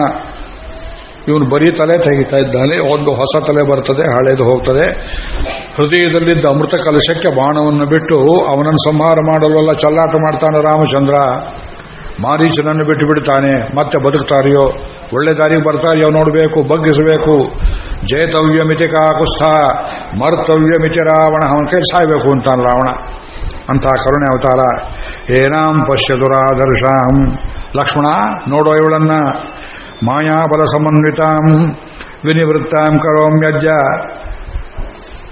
ಇವನು ಬರೀ ತಲೆ ತೆಗಿತಾ ಇದ್ದಾನೆ. ಒಂದು ಹೊಸ ತಲೆ ಬರ್ತದೆ, ಹಳೇದು ಹೋಗ್ತದೆ. ಹೃದಯದಲ್ಲಿದ್ದ ಅಮೃತ ಕಲಶಕ್ಕೆ ಬಾಣವನ್ನು ಬಿಟ್ಟು ಅವನನ್ನು ಸಂಹಾರ ಮಾಡಲೆಲ್ಲ ಚಲ್ಲಾಟ ಮಾಡ್ತಾನೆ ರಾಮಚಂದ್ರ. ಮಾರೀಚನನ್ನು ಬಿಟ್ಟು ಬಿಡ್ತಾನೆ. ಮತ್ತೆ ಬದುಕ್ತಾರೆಯೋ, ಒಳ್ಳೆ ದಾರಿಗೆ ಬರ್ತಾರೆಯೋ ನೋಡಬೇಕು, ಬಗ್ಗಿಸಬೇಕು. ಜೇತವ್ಯಮಿತಿ ಕಾಕುಸ್ಥ ಮರ್ತವ್ಯಮಿತಿ ರಾವಣ. ಅವನ ಕೈ ಸಾಯಬೇಕು ಅಂತಾನೆ ರಾವಣ. ಅಂಥ ಕರುಣೆ ಅವತಾರ. ಏನಾಂ ಪಶ್ಯದುರಾದರ್ಶಾಂ. ಲಕ್ಷ್ಮಣ ನೋಡೋ ಇವಳನ್ನ. ಮಾಯಾಬಲ ಸಮನ್ವಿತಾಂ ವಿನಿವೃತ್ತಾಂ ಕರೋಮ್ಯಜ್ಯ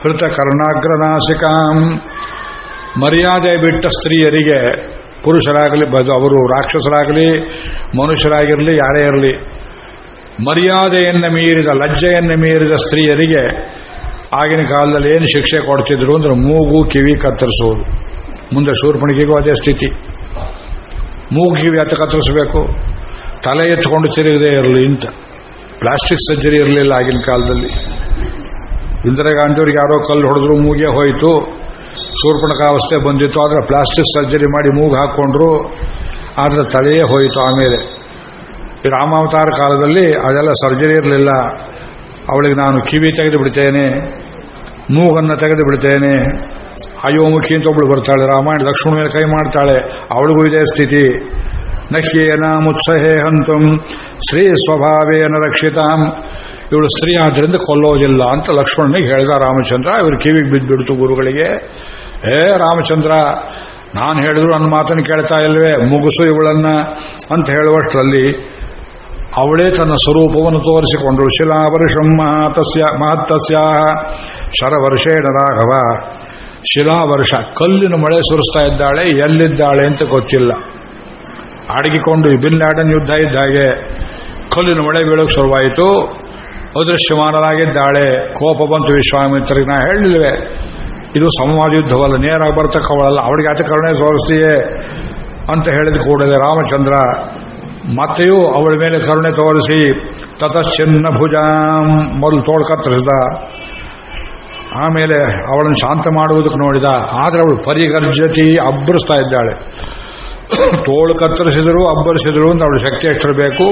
ಹೃತ ಕರ್ಣಾಗ್ರನಾಸಿಕಾಂ. ಮರ್ಯಾದೆ ಬಿಟ್ಟ ಸ್ತ್ರೀಯರಿಗೆ, ಪುರುಷರಾಗಲಿ ಅವರು ರಾಕ್ಷಸರಾಗಲಿ ಮನುಷ್ಯರಾಗಿರಲಿ ಯಾರೇ ಇರಲಿ, ಮರ್ಯಾದೆಯನ್ನು ಮೀರಿದ, ಲಜ್ಜೆಯನ್ನು ಮೀರಿದ ಸ್ತ್ರೀಯರಿಗೆ ಆಗಿನ ಕಾಲದಲ್ಲಿ ಏನು ಶಿಕ್ಷೆ ಕೊಡ್ತಿದ್ರು ಅಂದ್ರೆ ಮೂಗು ಕಿವಿ ಕತ್ತರಿಸೋದು. ಮುಂದೆ ಶೂರ್ಪಣಿಗೆಗೂ ಅದೇ ಸ್ಥಿತಿ. ಮೂಗು ಕಿವಿ ಹತ್ತ ಕತ್ತರಿಸಬೇಕು, ತಲೆ ಎತ್ಕೊಂಡು ತಿರುಗದೇ ಇರಲಿ ಅಂತ. ಪ್ಲಾಸ್ಟಿಕ್ ಸರ್ಜರಿ ಇರಲಿಲ್ಲ ಆಗಿನ ಕಾಲದಲ್ಲಿ. ಇಂದಿರಾ ಗಾಂಧಿಯವ್ರಿಗೆ ಯಾರೋ ಕಲ್ಲು ಹೊಡೆದ್ರು, ಮೂಗೇ ಹೋಯಿತು. ಶೂರ್ಪಣಖಾವಸ್ಥೆ ಬಂದಿತ್ತು, ಆದರೆ ಪ್ಲಾಸ್ಟಿಕ್ ಸರ್ಜರಿ ಮಾಡಿ ಮೂಗು ಹಾಕ್ಕೊಂಡ್ರು, ಆದರೆ ತಲೆಯೇ ಹೋಯಿತು. ಆಮೇಲೆ ಈ ರಾಮಾವತಾರ ಕಾಲದಲ್ಲಿ ಅದೆಲ್ಲ ಸರ್ಜರಿ ಇರಲಿಲ್ಲ. ಅವಳಿಗೆ ನಾನು ಕಿವಿ ತೆಗೆದು ಬಿಡ್ತೇನೆ, ಮೂಗನ್ನು ತೆಗೆದು ಬಿಡ್ತೇನೆ, ಅಯೋಮುಖಿ ಅಂತ ಒಬ್ಳು ಬರ್ತಾಳೆ, ರಾಮಾಯಣ ಲಕ್ಷ್ಮಣ ಮೇಲೆ ಕೈ ಮಾಡ್ತಾಳೆ, ಅವಳಿಗೂ ಇದೇ ಸ್ಥಿತಿ. ನಖ್ಯೇನ ಮುತ್ಸಹೇ ಹಂತಂ ಶ್ರೀ ಸ್ವಭಾವೇನ ರಕ್ಷಿತಾಂ. ಇವಳು ಸ್ತ್ರೀ ಆದ್ದರಿಂದ ಕೊಲ್ಲೋದಿಲ್ಲ ಅಂತ ಲಕ್ಷ್ಮಣನಿಗೆ ಹೇಳಿದ ರಾಮಚಂದ್ರ. ಇವರು ಕಿವಿಗೆ ಬಿದ್ದುಬಿಡ್ತು ಗುರುಗಳಿಗೆ. ರಾಮಚಂದ್ರ, ನಾನು ಹೇಳಿದ್ರು ನನ್ನ ಮಾತನ್ನು ಕೇಳ್ತಾ ಇಲ್ವೇ, ಮುಗಿಸು ಇವಳನ್ನ ಅಂತ ಹೇಳುವಷ್ಟರಲ್ಲಿ ಅವಳೇ ತನ್ನ ಸ್ವರೂಪವನ್ನು ತೋರಿಸಿಕೊಂಡಳು. ಶಿಲಾವರ್ಷಂ ಮಹತ್ತಸ್ಯ ಶರವರ್ಷೇಣ ರಾಘವ. ಶಿಲಾವರ್ಷ, ಕಲ್ಲಿನ ಮಳೆ ಸುರಿಸ್ತಾ ಇದ್ದಾಳೆ, ಎಲ್ಲಿದ್ದಾಳೆ ಅಂತ ಗೊತ್ತಿಲ್ಲ. ಅಡಗಿಕೊಂಡು ಬಿನ್ ಲ್ಯಾಡನ್ ಯುದ್ಧ ಇದ್ದ ಹಾಗೆ ಕಲ್ಲಿನ ಮಳೆ ಬೀಳೋಕೆ ಶುರುವಾಯಿತು. ಅದೃಶ್ಯಮಾನರಾಗಿದ್ದಾಳೆ. ಕೋಪ ಬಂತು ವಿಶ್ವಾಮಿತ್ರರಿಗೆ. ನಾ ಹೇಳಿಲ್ವೇ ಇದು ಸಂವಾದ ಯುದ್ಧವಲ್ಲ, ನೇರಾಗಿ ಬರ್ತಕ್ಕವಳಲ್ಲ, ಅವಳಿಗೆ ಅತಿ ಕರುಣೆ ತೋರಿಸ್ತೀಯೇ ಅಂತ ಹೇಳಿದ ಕೂಡಲೇ ರಾಮಚಂದ್ರ ಮತ್ತೆಯೂ ಅವಳ ಮೇಲೆ ಕರುಣೆ ತೋರಿಸಿ ತತಶ್ಚಿನ್ನ ಭುಜಾಂ ಮೊದಲು ತೋಳು ಕತ್ತರಿಸಿದ. ಆಮೇಲೆ ಅವಳನ್ನು ಶಾಂತ ಮಾಡುವುದಕ್ಕೆ ನೋಡಿದ. ಆದರೆ ಅವಳು ಪರಿಗರ್ಜತಿ, ಅಬ್ಬರಿಸ್ತಾ ಇದ್ದಾಳೆ. ತೋಳು ಕತ್ತರಿಸಿದ್ರು ಅಬ್ಬರಿಸಿದ್ರು ಅಂತ ಅವಳು ಶಕ್ತಿ ಎಷ್ಟಿರಬೇಕು.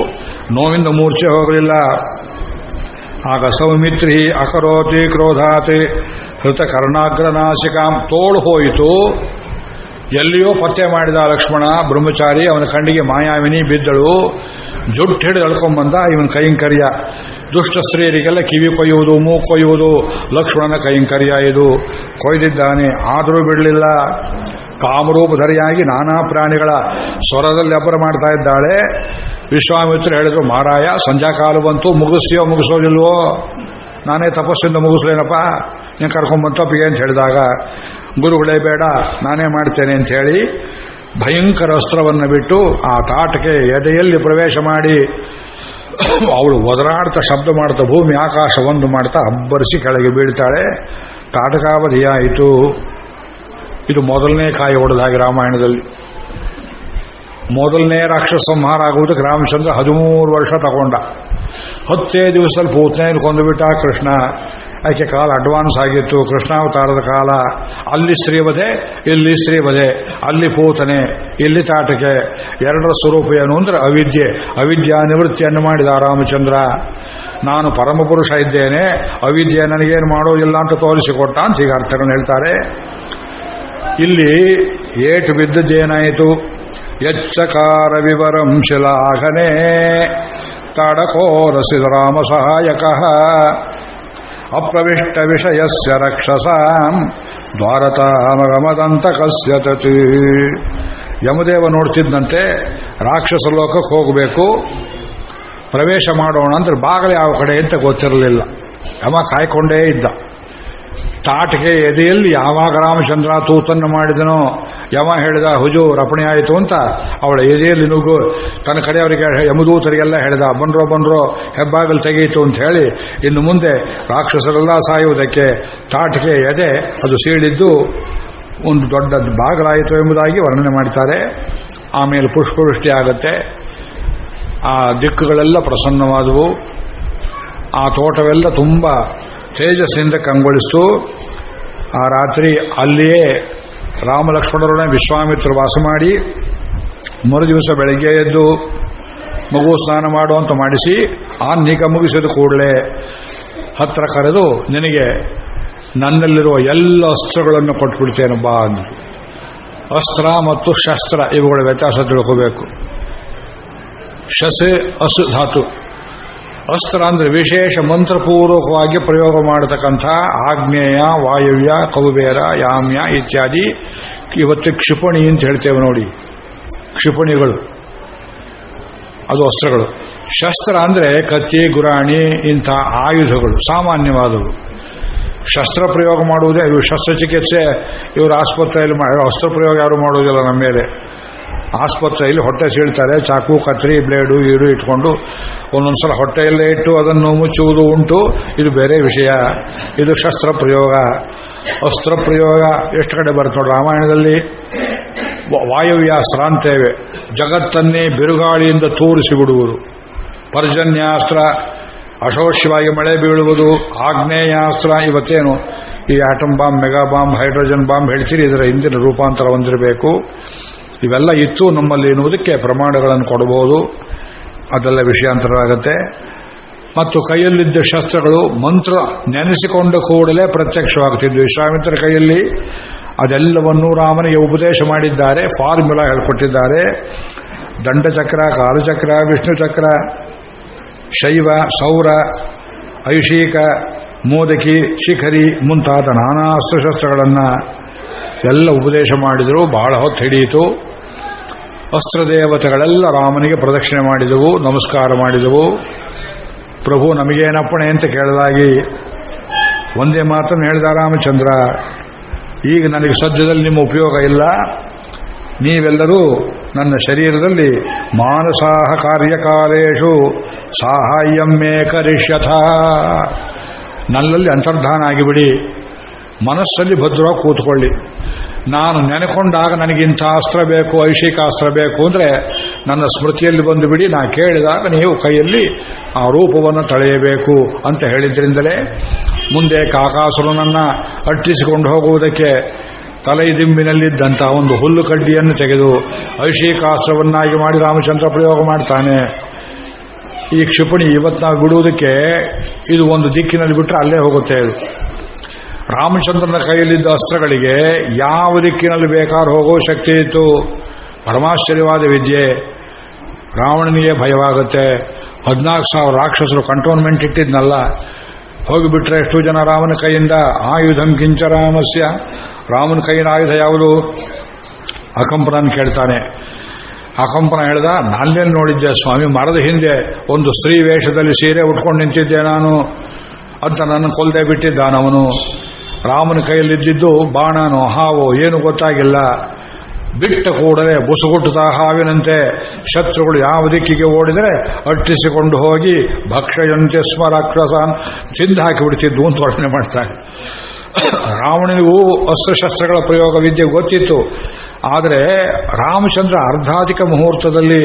ನೋವಿಂದ ಮೂರ್ಛೆ ಹೋಗಲಿಲ್ಲ. ಆಗ ಸೌಮಿತ್ರಿ ಅಕರೋತಿ ಕ್ರೋಧಾತಿ ಹೃತ ಕರ್ಣಾಗ್ರನಾಸಿಕಾಂ. ತೋಳು ಹೋಯಿತು, ಎಲ್ಲಿಯೋ ಪತ್ತೆ ಮಾಡಿದ ಲಕ್ಷ್ಮಣ ಬ್ರಹ್ಮಚಾರಿ. ಅವನ ಕಣ್ಣಿಗೆ ಮಾಯಾವಿನಿ ಬಿದ್ದಳು. ಜುಟ್ಟು ಹಿಡಿದು ಎಳ್ಕೊಂಡ್ಬಂದ. ಇವನ ಕೈಂಕರ್ಯ ದುಷ್ಟ ಸ್ತ್ರೀಯರಿಗೆಲ್ಲ ಕಿವಿ ಕೊಯ್ಯುವುದು, ಮೂಗು ಕೊಯ್ಯುವುದು ಲಕ್ಷ್ಮಣನ ಕೈಂಕರ್ಯ. ಇದು ಕೊಯ್ದಿದ್ದಾನೆ, ಆದರೂ ಬಿಡಲಿಲ್ಲ. ಕಾಮರೂಪಧರಿಯಾಗಿ ನಾನಾ ಪ್ರಾಣಿಗಳ ಸ್ವರದಲ್ಲಿ ಅಬ್ಬರ ಮಾಡ್ತಾ ಇದ್ದಾಳೆ. ವಿಶ್ವಾಮಿತ್ರ ಹೇಳಿದ್ರು, ಮಹಾರಾಯ ಸಂಧ್ಯಾಕಾಲ ಬಂತು, ಮುಗಿಸ್ತೀಯೋ ಮುಗಿಸೋದಿಲ್ವೋ? ನಾನೇ ತಪಸ್ಸಿಂದ ಮುಗಿಸ್ಲೇನಪ್ಪ, ನೀನು ಕರ್ಕೊಂಡ್ಬಂತಪ್ಪಿಗೆ ಅಂತ ಹೇಳಿದಾಗ ಗುರುಗಳೇ ಬೇಡ ನಾನೇ ಮಾಡ್ತೇನೆ ಅಂತ ಹೇಳಿ ಭಯಂಕರ ಅಸ್ತ್ರವನ್ನು ಬಿಟ್ಟು ಆ ತಾಟಕ್ಕೆ ಎದೆಯಲ್ಲಿ ಪ್ರವೇಶ ಮಾಡಿ ಅವಳು ಒದರಾಡ್ತಾ ಶಬ್ದ ಮಾಡ್ತಾ ಭೂಮಿ ಆಕಾಶ ಒಂದು ಮಾಡ್ತಾ ಅಬ್ಬರಿಸಿ ಕೆಳಗೆ ಬೀಳ್ತಾಳೆ. ತಾಟಕಾವಧಿಯಾಯಿತು. ಇದು ಮೊದಲನೇ ಕಾಯಿ ಹೊಡೆದಾಗಿ ರಾಮಾಯಣದಲ್ಲಿ. ಮೊದಲನೇ ರಾಕ್ಷಸ ಸಂಹಾರ ಆಗುವುದಕ್ಕೆ ರಾಮಚಂದ್ರ 13 ವರ್ಷ ತಗೊಂಡ. 10 ದಿವಸದಲ್ಲಿ ಪೂತನೆಯನ್ನು ಕೊಂದುಬಿಟ್ಟ ಕೃಷ್ಣ. ಆಕೆ ಕಾಲ ಅಡ್ವಾನ್ಸ್ ಆಗಿತ್ತು, ಕೃಷ್ಣಾವತಾರದ ಕಾಲ. ಅಲ್ಲಿ ಸ್ತ್ರೀವಧೆ, ಇಲ್ಲಿ ಸ್ತ್ರೀವಧೆ, ಅಲ್ಲಿ ಪೂತನೆ, ಇಲ್ಲಿ ತಾಟಕೆ. ಎರಡರ ಸ್ವರೂಪ ಏನು ಅಂದರೆ ಅವಿದ್ಯೆ. ಅವಿದ್ಯಾ ನಿವೃತ್ತಿಯನ್ನು ಮಾಡಿದ ರಾಮಚಂದ್ರ. ನಾನು ಪರಮಪುರುಷ ಇದ್ದೇನೆ, ಅವಿದ್ಯೆ ನನಗೇನು ಮಾಡೋದಿಲ್ಲ ಅಂತ ತೋರಿಸಿಕೊಟ್ಟ ಅಂತ ಈಗ ಅರ್ಥಗಳನ್ನು ಹೇಳ್ತಾರೆ. ಇಲ್ಲಿ ಏಟು ಬಿದ್ದದ್ದೇನಾಯಿತು? ಯಚ್ಚಕಾರ ವಿವರಂ ಶಿಲಾಘನೆ ತಾಡಕೋರಸಿದ ರಾಮ ಸಹಾಯಕ ಅಪ್ರವಿಷ್ಟ ವಿಷಯಸ್ಯ ರಕ್ಷಸಾಂ ದ್ವಾರತಾಮಗಮದಂತಕಸ್ಯ ತತಿ. ಯಮದೇವ ನೋಡ್ತಿದ್ದಂತೆ ರಾಕ್ಷಸ ಲೋಕಕ್ಕೆ ಹೋಗಬೇಕು, ಪ್ರವೇಶ ಮಾಡೋಣ ಅಂದ್ರೆ ಬಾಗಿಲು ಯಾವ ಕಡೆ ಅಂತ ಗೊತ್ತಿರಲಿಲ್ಲ. ಯಮ ಕಾಯ್ಕೊಂಡೇ ಇದ್ದ. ತಾಟಿಗೆ ಎದೆಯಲ್ಲಿ ಯಾವಾಗ ರಾಮಚಂದ್ರ ತೂತನ್ನು ಮಾಡಿದನೋ ಯಮ ಹೇಳಿದ ಹುಜೂರ್ ರಪಣೆ ಆಯಿತು ಅಂತ ಅವಳ ಎದೆಯಲ್ಲಿ ನುಗ್ಗು ತನ್ನ ಕಡೆಯವರಿಗೆ ಯಮದೂತರಿಗೆಲ್ಲ ಹೇಳಿದ, ಬಂದ್ರೋ ಹೆಬ್ಬಾಗಲು ತೆಗೆಯಿತು ಅಂತ ಹೇಳಿ. ಇನ್ನು ಮುಂದೆ ರಾಕ್ಷಸರೆಲ್ಲ ಸಾಯುವುದಕ್ಕೆ ತಾಟಿಗೆ ಎದೆ ಅದು ಸೀಳಿದ್ದು ಒಂದು ದೊಡ್ಡ ಬಾಗಲಾಯಿತು ಎಂಬುದಾಗಿ ವರ್ಣನೆ ಮಾಡ್ತಾರೆ. ಆಮೇಲೆ ಪುಷ್ಪವೃಷ್ಟಿ ಆಗುತ್ತೆ. ಆ ದಿಕ್ಕುಗಳೆಲ್ಲ ಪ್ರಸನ್ನವಾದವು. ಆ ತೋಟವೆಲ್ಲ ತುಂಬ ತೇಜಸ್ಸಿಂದ ಕಂಗೊಳಿಸ್ತು. ಆ ರಾತ್ರಿ ಅಲ್ಲಿಯೇ ರಾಮಲಕ್ಷ್ಮಣರೊಡನೆ ವಿಶ್ವಾಮಿತ್ರ ವಾಸ ಮಾಡಿ ಮರುದಿವಸ ಬೆಳಗ್ಗೆ ಎದ್ದು ಮಗು ಸ್ನಾನ ಮಾಡುವಂತ ಮಾಡಿಸಿ ಆನ್ನಿಕ ಮುಗಿಸಿದ ಕೂಡಲೇ ಹತ್ರ ಕರೆದು, ನಿನಗೆ ನನ್ನಲ್ಲಿರುವ ಎಲ್ಲ ಅಸ್ತ್ರಗಳನ್ನು ಕೊಟ್ಬಿಡ್ತೇನೆ ಬಾ ಅಂದರು. ಅಸ್ತ್ರ ಮತ್ತು ಶಸ್ತ್ರ ಇವುಗಳ ವ್ಯತ್ಯಾಸ ತಿಳ್ಕೋಬೇಕು. ಶಸೆ ಅಸು ಧಾತು. ಅಸ್ತ್ರ ಅಂದರೆ ವಿಶೇಷ ಮಂತ್ರಪೂರ್ವಕವಾಗಿ ಪ್ರಯೋಗ ಮಾಡತಕ್ಕಂಥ ಆಗ್ನೇಯ, ವಾಯುವ್ಯ, ಕೌಬೇರ, ಯಾಮ್ಯ ಇತ್ಯಾದಿ. ಇವತ್ತು ಕ್ಷಿಪಣಿ ಅಂತ ಹೇಳ್ತೇವೆ ನೋಡಿ, ಕ್ಷಿಪಣಿಗಳು ಅದು ಅಸ್ತ್ರಗಳು. ಶಸ್ತ್ರ ಅಂದರೆ ಕತ್ತಿ, ಗುರಾಣಿ ಇಂಥ ಆಯುಧಗಳು ಸಾಮಾನ್ಯವಾದವು. ಶಸ್ತ್ರ ಪ್ರಯೋಗ ಮಾಡುವುದೇ ಇವು. ಶಸ್ತ್ರಚಿಕಿತ್ಸೆ ಇವರು ಆಸ್ಪತ್ರೆಯಲ್ಲಿ ಅಸ್ತ್ರ ಪ್ರಯೋಗ ಯಾರು ಮಾಡುವುದಿಲ್ಲ ನಮ್ಮ ಮೇಲೆ. ಆಸ್ಪತ್ರೆಯಲ್ಲಿ ಹೊಟ್ಟೆ ಸೀಳ್ತಾರೆ, ಚಾಕು, ಕತ್ರಿ, ಬ್ಲೇಡು ಈರು ಇಟ್ಕೊಂಡು ಒಂದೊಂದ್ಸಲ ಹೊಟ್ಟೆಯಲ್ಲೇ ಇಟ್ಟು ಅದನ್ನು ಮುಚ್ಚುವುದು ಉಂಟು. ಇದು ಬೇರೆ ವಿಷಯ. ಇದು ಶಸ್ತ್ರ ಪ್ರಯೋಗ. ಅಸ್ತ್ರ ಪ್ರಯೋಗ ಎಷ್ಟು ಕಡೆ ಬರುತ್ತೆ ನೋಡಿ ರಾಮಾಯಣದಲ್ಲಿ. ವಾಯುವ್ಯಾಸ್ತ್ರ ಅಂತೇವೆ, ಜಗತ್ತನ್ನೇ ಬಿರುಗಾಳಿಯಿಂದ ತೂರಿಸಿ ಬಿಡುವುದು. ಪರ್ಜನ್ಯಾಸ್ತ್ರ ಅಶೋಷ್ಯವಾಗಿ ಮಳೆ ಬೀಳುವುದು, ಆಗ್ನೇಯಾಸ್ತ್ರ. ಇವತ್ತೇನು ಈ atom bomb, mega bomb, hydrogen bomb ಹೇಳ್ತೀರಿ, ಇದರ ಹಿಂದಿನ ರೂಪಾಂತರ ಹೊಂದಿರಬೇಕು. ಇವೆಲ್ಲ ಇತ್ತು ನಮ್ಮಲ್ಲಿ ಎನ್ನುವುದಕ್ಕೆ ಪ್ರಮಾಣಗಳನ್ನು ಕೊಡಬಹುದು. ಅದೆಲ್ಲ ವಿಷಯಾಂತರವಾಗುತ್ತೆ. ಮತ್ತು ಕೈಯಲ್ಲಿದ್ದ ಶಸ್ತ್ರಗಳು ಮಂತ್ರ ನೆನೆಸಿಕೊಂಡ ಕೂಡಲೇ ಪ್ರತ್ಯಕ್ಷವಾಗುತ್ತಿದ್ವು. ವಿಶ್ವಾಮಿತ್ರ ಕೈಯಲ್ಲಿ ಅದೆಲ್ಲವನ್ನೂ ರಾಮನಿಗೆ ಉಪದೇಶ ಮಾಡಿದ್ದಾರೆ, ಫಾರ್ಮುಲಾ ಹೇಳಿಕೊಟ್ಟಿದ್ದಾರೆ. ದಂಡಚಕ್ರ, ಕಾಲಚಕ್ರ, ವಿಷ್ಣು ಚಕ್ರ, ಶೈವ, ಸೌರ, ಐಶೀಕ, ಮೋದಕಿ, ಶಿಖರಿ ಮುಂತಾದ ನಾನಾ ಅಸ್ತ್ರಶಸ್ತ್ರಗಳನ್ನು ಎಲ್ಲ ಉಪದೇಶ ಮಾಡಿದರು. ಬಹಳ ಹೊತ್ತು ಹಿಡಿಯಿತು. ಅಸ್ತ್ರದೇವತೆಗಳೆಲ್ಲ ರಾಮನಿಗೆ ಪ್ರದಕ್ಷಿಣೆ ಮಾಡಿದವು, ನಮಸ್ಕಾರ ಮಾಡಿದವು. ಪ್ರಭು ನಮಗೇನಪ್ಪಣೆ ಅಂತ ಕೇಳಿದಾಗಿ ಒಂದೇ ಮಾತನ್ನು ಹೇಳಿದ ರಾಮಚಂದ್ರ, ಈಗ ನನಗೆ ಸದ್ಯದಲ್ಲಿ ನಿಮ್ಮ ಉಪಯೋಗ ಇಲ್ಲ. ನೀವೆಲ್ಲರೂ ನನ್ನ ಶರೀರದಲ್ಲಿ ಮಾನಸಾಹ ಕಾರ್ಯಕಾಲೇಶು ಸಾಹಾಯ್ಯಂ ಮೇ ಕರಿಷ್ಯಥ. ನನ್ನಲ್ಲಿ ಅಂತರ್ಧಾನ ಆಗಿಬಿಡಿ, ಮನಸ್ಸಲ್ಲಿ ಭದ್ರವಾಗಿ ಕೂತ್ಕೊಳ್ಳಿ. ನಾನು ನೆನೆಕೊಂಡಾಗ ನನಗಿಂಥ ಅಸ್ತ್ರ ಬೇಕು, ಐಶಿಕಾಸ್ತ್ರ ಬೇಕು ಅಂದರೆ ನನ್ನ ಸ್ಮೃತಿಯಲ್ಲಿ ಬಂದು ಬಿಡಿ. ನಾ ಕೇಳಿದಾಗ ನೀವು ಕೈಯಲ್ಲಿ ಆ ರೂಪವನ್ನು ತಳೆಯಬೇಕು ಅಂತ ಹೇಳಿದ್ರಿಂದಲೇ ಮುಂದೆ ಕಾಕಾಸುರನನ್ನು ಅಟ್ಟಿಸಿಕೊಂಡು ಹೋಗುವುದಕ್ಕೆ ತಲೆದಿಂಬಿನಲ್ಲಿದ್ದಂಥ ಒಂದು ಹುಲ್ಲು ಕಡ್ಡಿಯನ್ನು ತೆಗೆದು ಐಶಿಕಾಸ್ತ್ರವನ್ನಾಗಿ ಮಾಡಿ ರಾಮಚಂದ್ರ ಪ್ರಯೋಗ ಮಾಡ್ತಾನೆ. ಈ ಕ್ಷಿಪಣಿ ಇವತ್ತು ನಾವು ಬಿಡುವುದಕ್ಕೆ ಇದು ಒಂದು ದಿಕ್ಕಿನಲ್ಲಿ ಬಿಟ್ಟರೆ ಅಲ್ಲೇ ಹೋಗುತ್ತೆ. ಅದು ರಾಮಚಂದ್ರನ ಕೈಯಲ್ಲಿದ್ದ ಅಸ್ತ್ರಗಳಿಗೆ ಯಾವ ದಿಕ್ಕಿನಲ್ಲಿ ಬೇಕಾದ್ರೂ ಹೋಗೋ ಶಕ್ತಿ ಇತ್ತು. ಪರಮಾಶ್ಚರ್ಯವಾದ ವಿದ್ಯೆ. ರಾವಣನಿಗೆ ಭಯವಾಗುತ್ತೆ. 14,000 ರಾಕ್ಷಸರು ಕಂಟೋನ್ಮೆಂಟ್ ಇಟ್ಟಿದ್ನಲ್ಲ, ಹೋಗಿಬಿಟ್ರೆ ಎಷ್ಟು ಜನ ರಾಮನ ಕೈಯಿಂದ. ಆಯುಧಂ ಕಿಂಚ ರಾಮಸ್ಯ, ರಾಮನ ಕೈಯಿಂದ ಆಯುಧ ಯಾವುದು? ಅಕಂಪನ ಕೇಳ್ತಾನೆ. ಅಕಂಪನ ಹೇಳ್ದ, ನಾನೇನು ನೋಡಿದ್ದೆ ಸ್ವಾಮಿ, ಮರದ ಹಿಂದೆ ಒಂದು ಸ್ತ್ರೀ ವೇಷದಲ್ಲಿ ಸೀರೆ ಉಟ್ಕೊಂಡು ನಿಂತಿದ್ದೆ ನಾನು ಅಂತ ನನ್ನ ಕೊಲ್ಲದೆ ಬಿಟ್ಟಿದ್ದಾನವನು. ರಾಮನ ಕೈಯಲ್ಲಿದ್ದಿದ್ದು ಬಾಣನೋ ಹಾವೋ ಏನು ಗೊತ್ತಾಗಿಲ್ಲ. ಬಿಟ್ಟ ಕೂಡಲೇ ಬುಸುಗುಟ್ಟುತ್ತಾ ಹಾವಿನಂತೆ ಶತ್ರುಗಳು ಯಾವ ದಿಕ್ಕಿಗೆ ಓಡಿದರೆ ಅಟ್ಟಿಸಿಕೊಂಡು ಹೋಗಿ ಭಕ್ಷಯಂತೆ ಸ್ಮ ರಾಕ್ಷಸಾನ್ ತಿಂದು ಹಾಕಿಬಿಡ್ತಿದ್ದು ಅಂತ ವರ್ಣನೆ ಮಾಡ್ತಾರೆ. ರಾವಣನಿಗೂ ಅಸ್ತ್ರಶಸ್ತ್ರಗಳ ಪ್ರಯೋಗ ವಿದ್ಯೆ ಗೊತ್ತಿತ್ತು. ಆದರೆ ರಾಮಚಂದ್ರ ಅರ್ಧಾಧಿಕ ಮುಹೂರ್ತದಲ್ಲಿ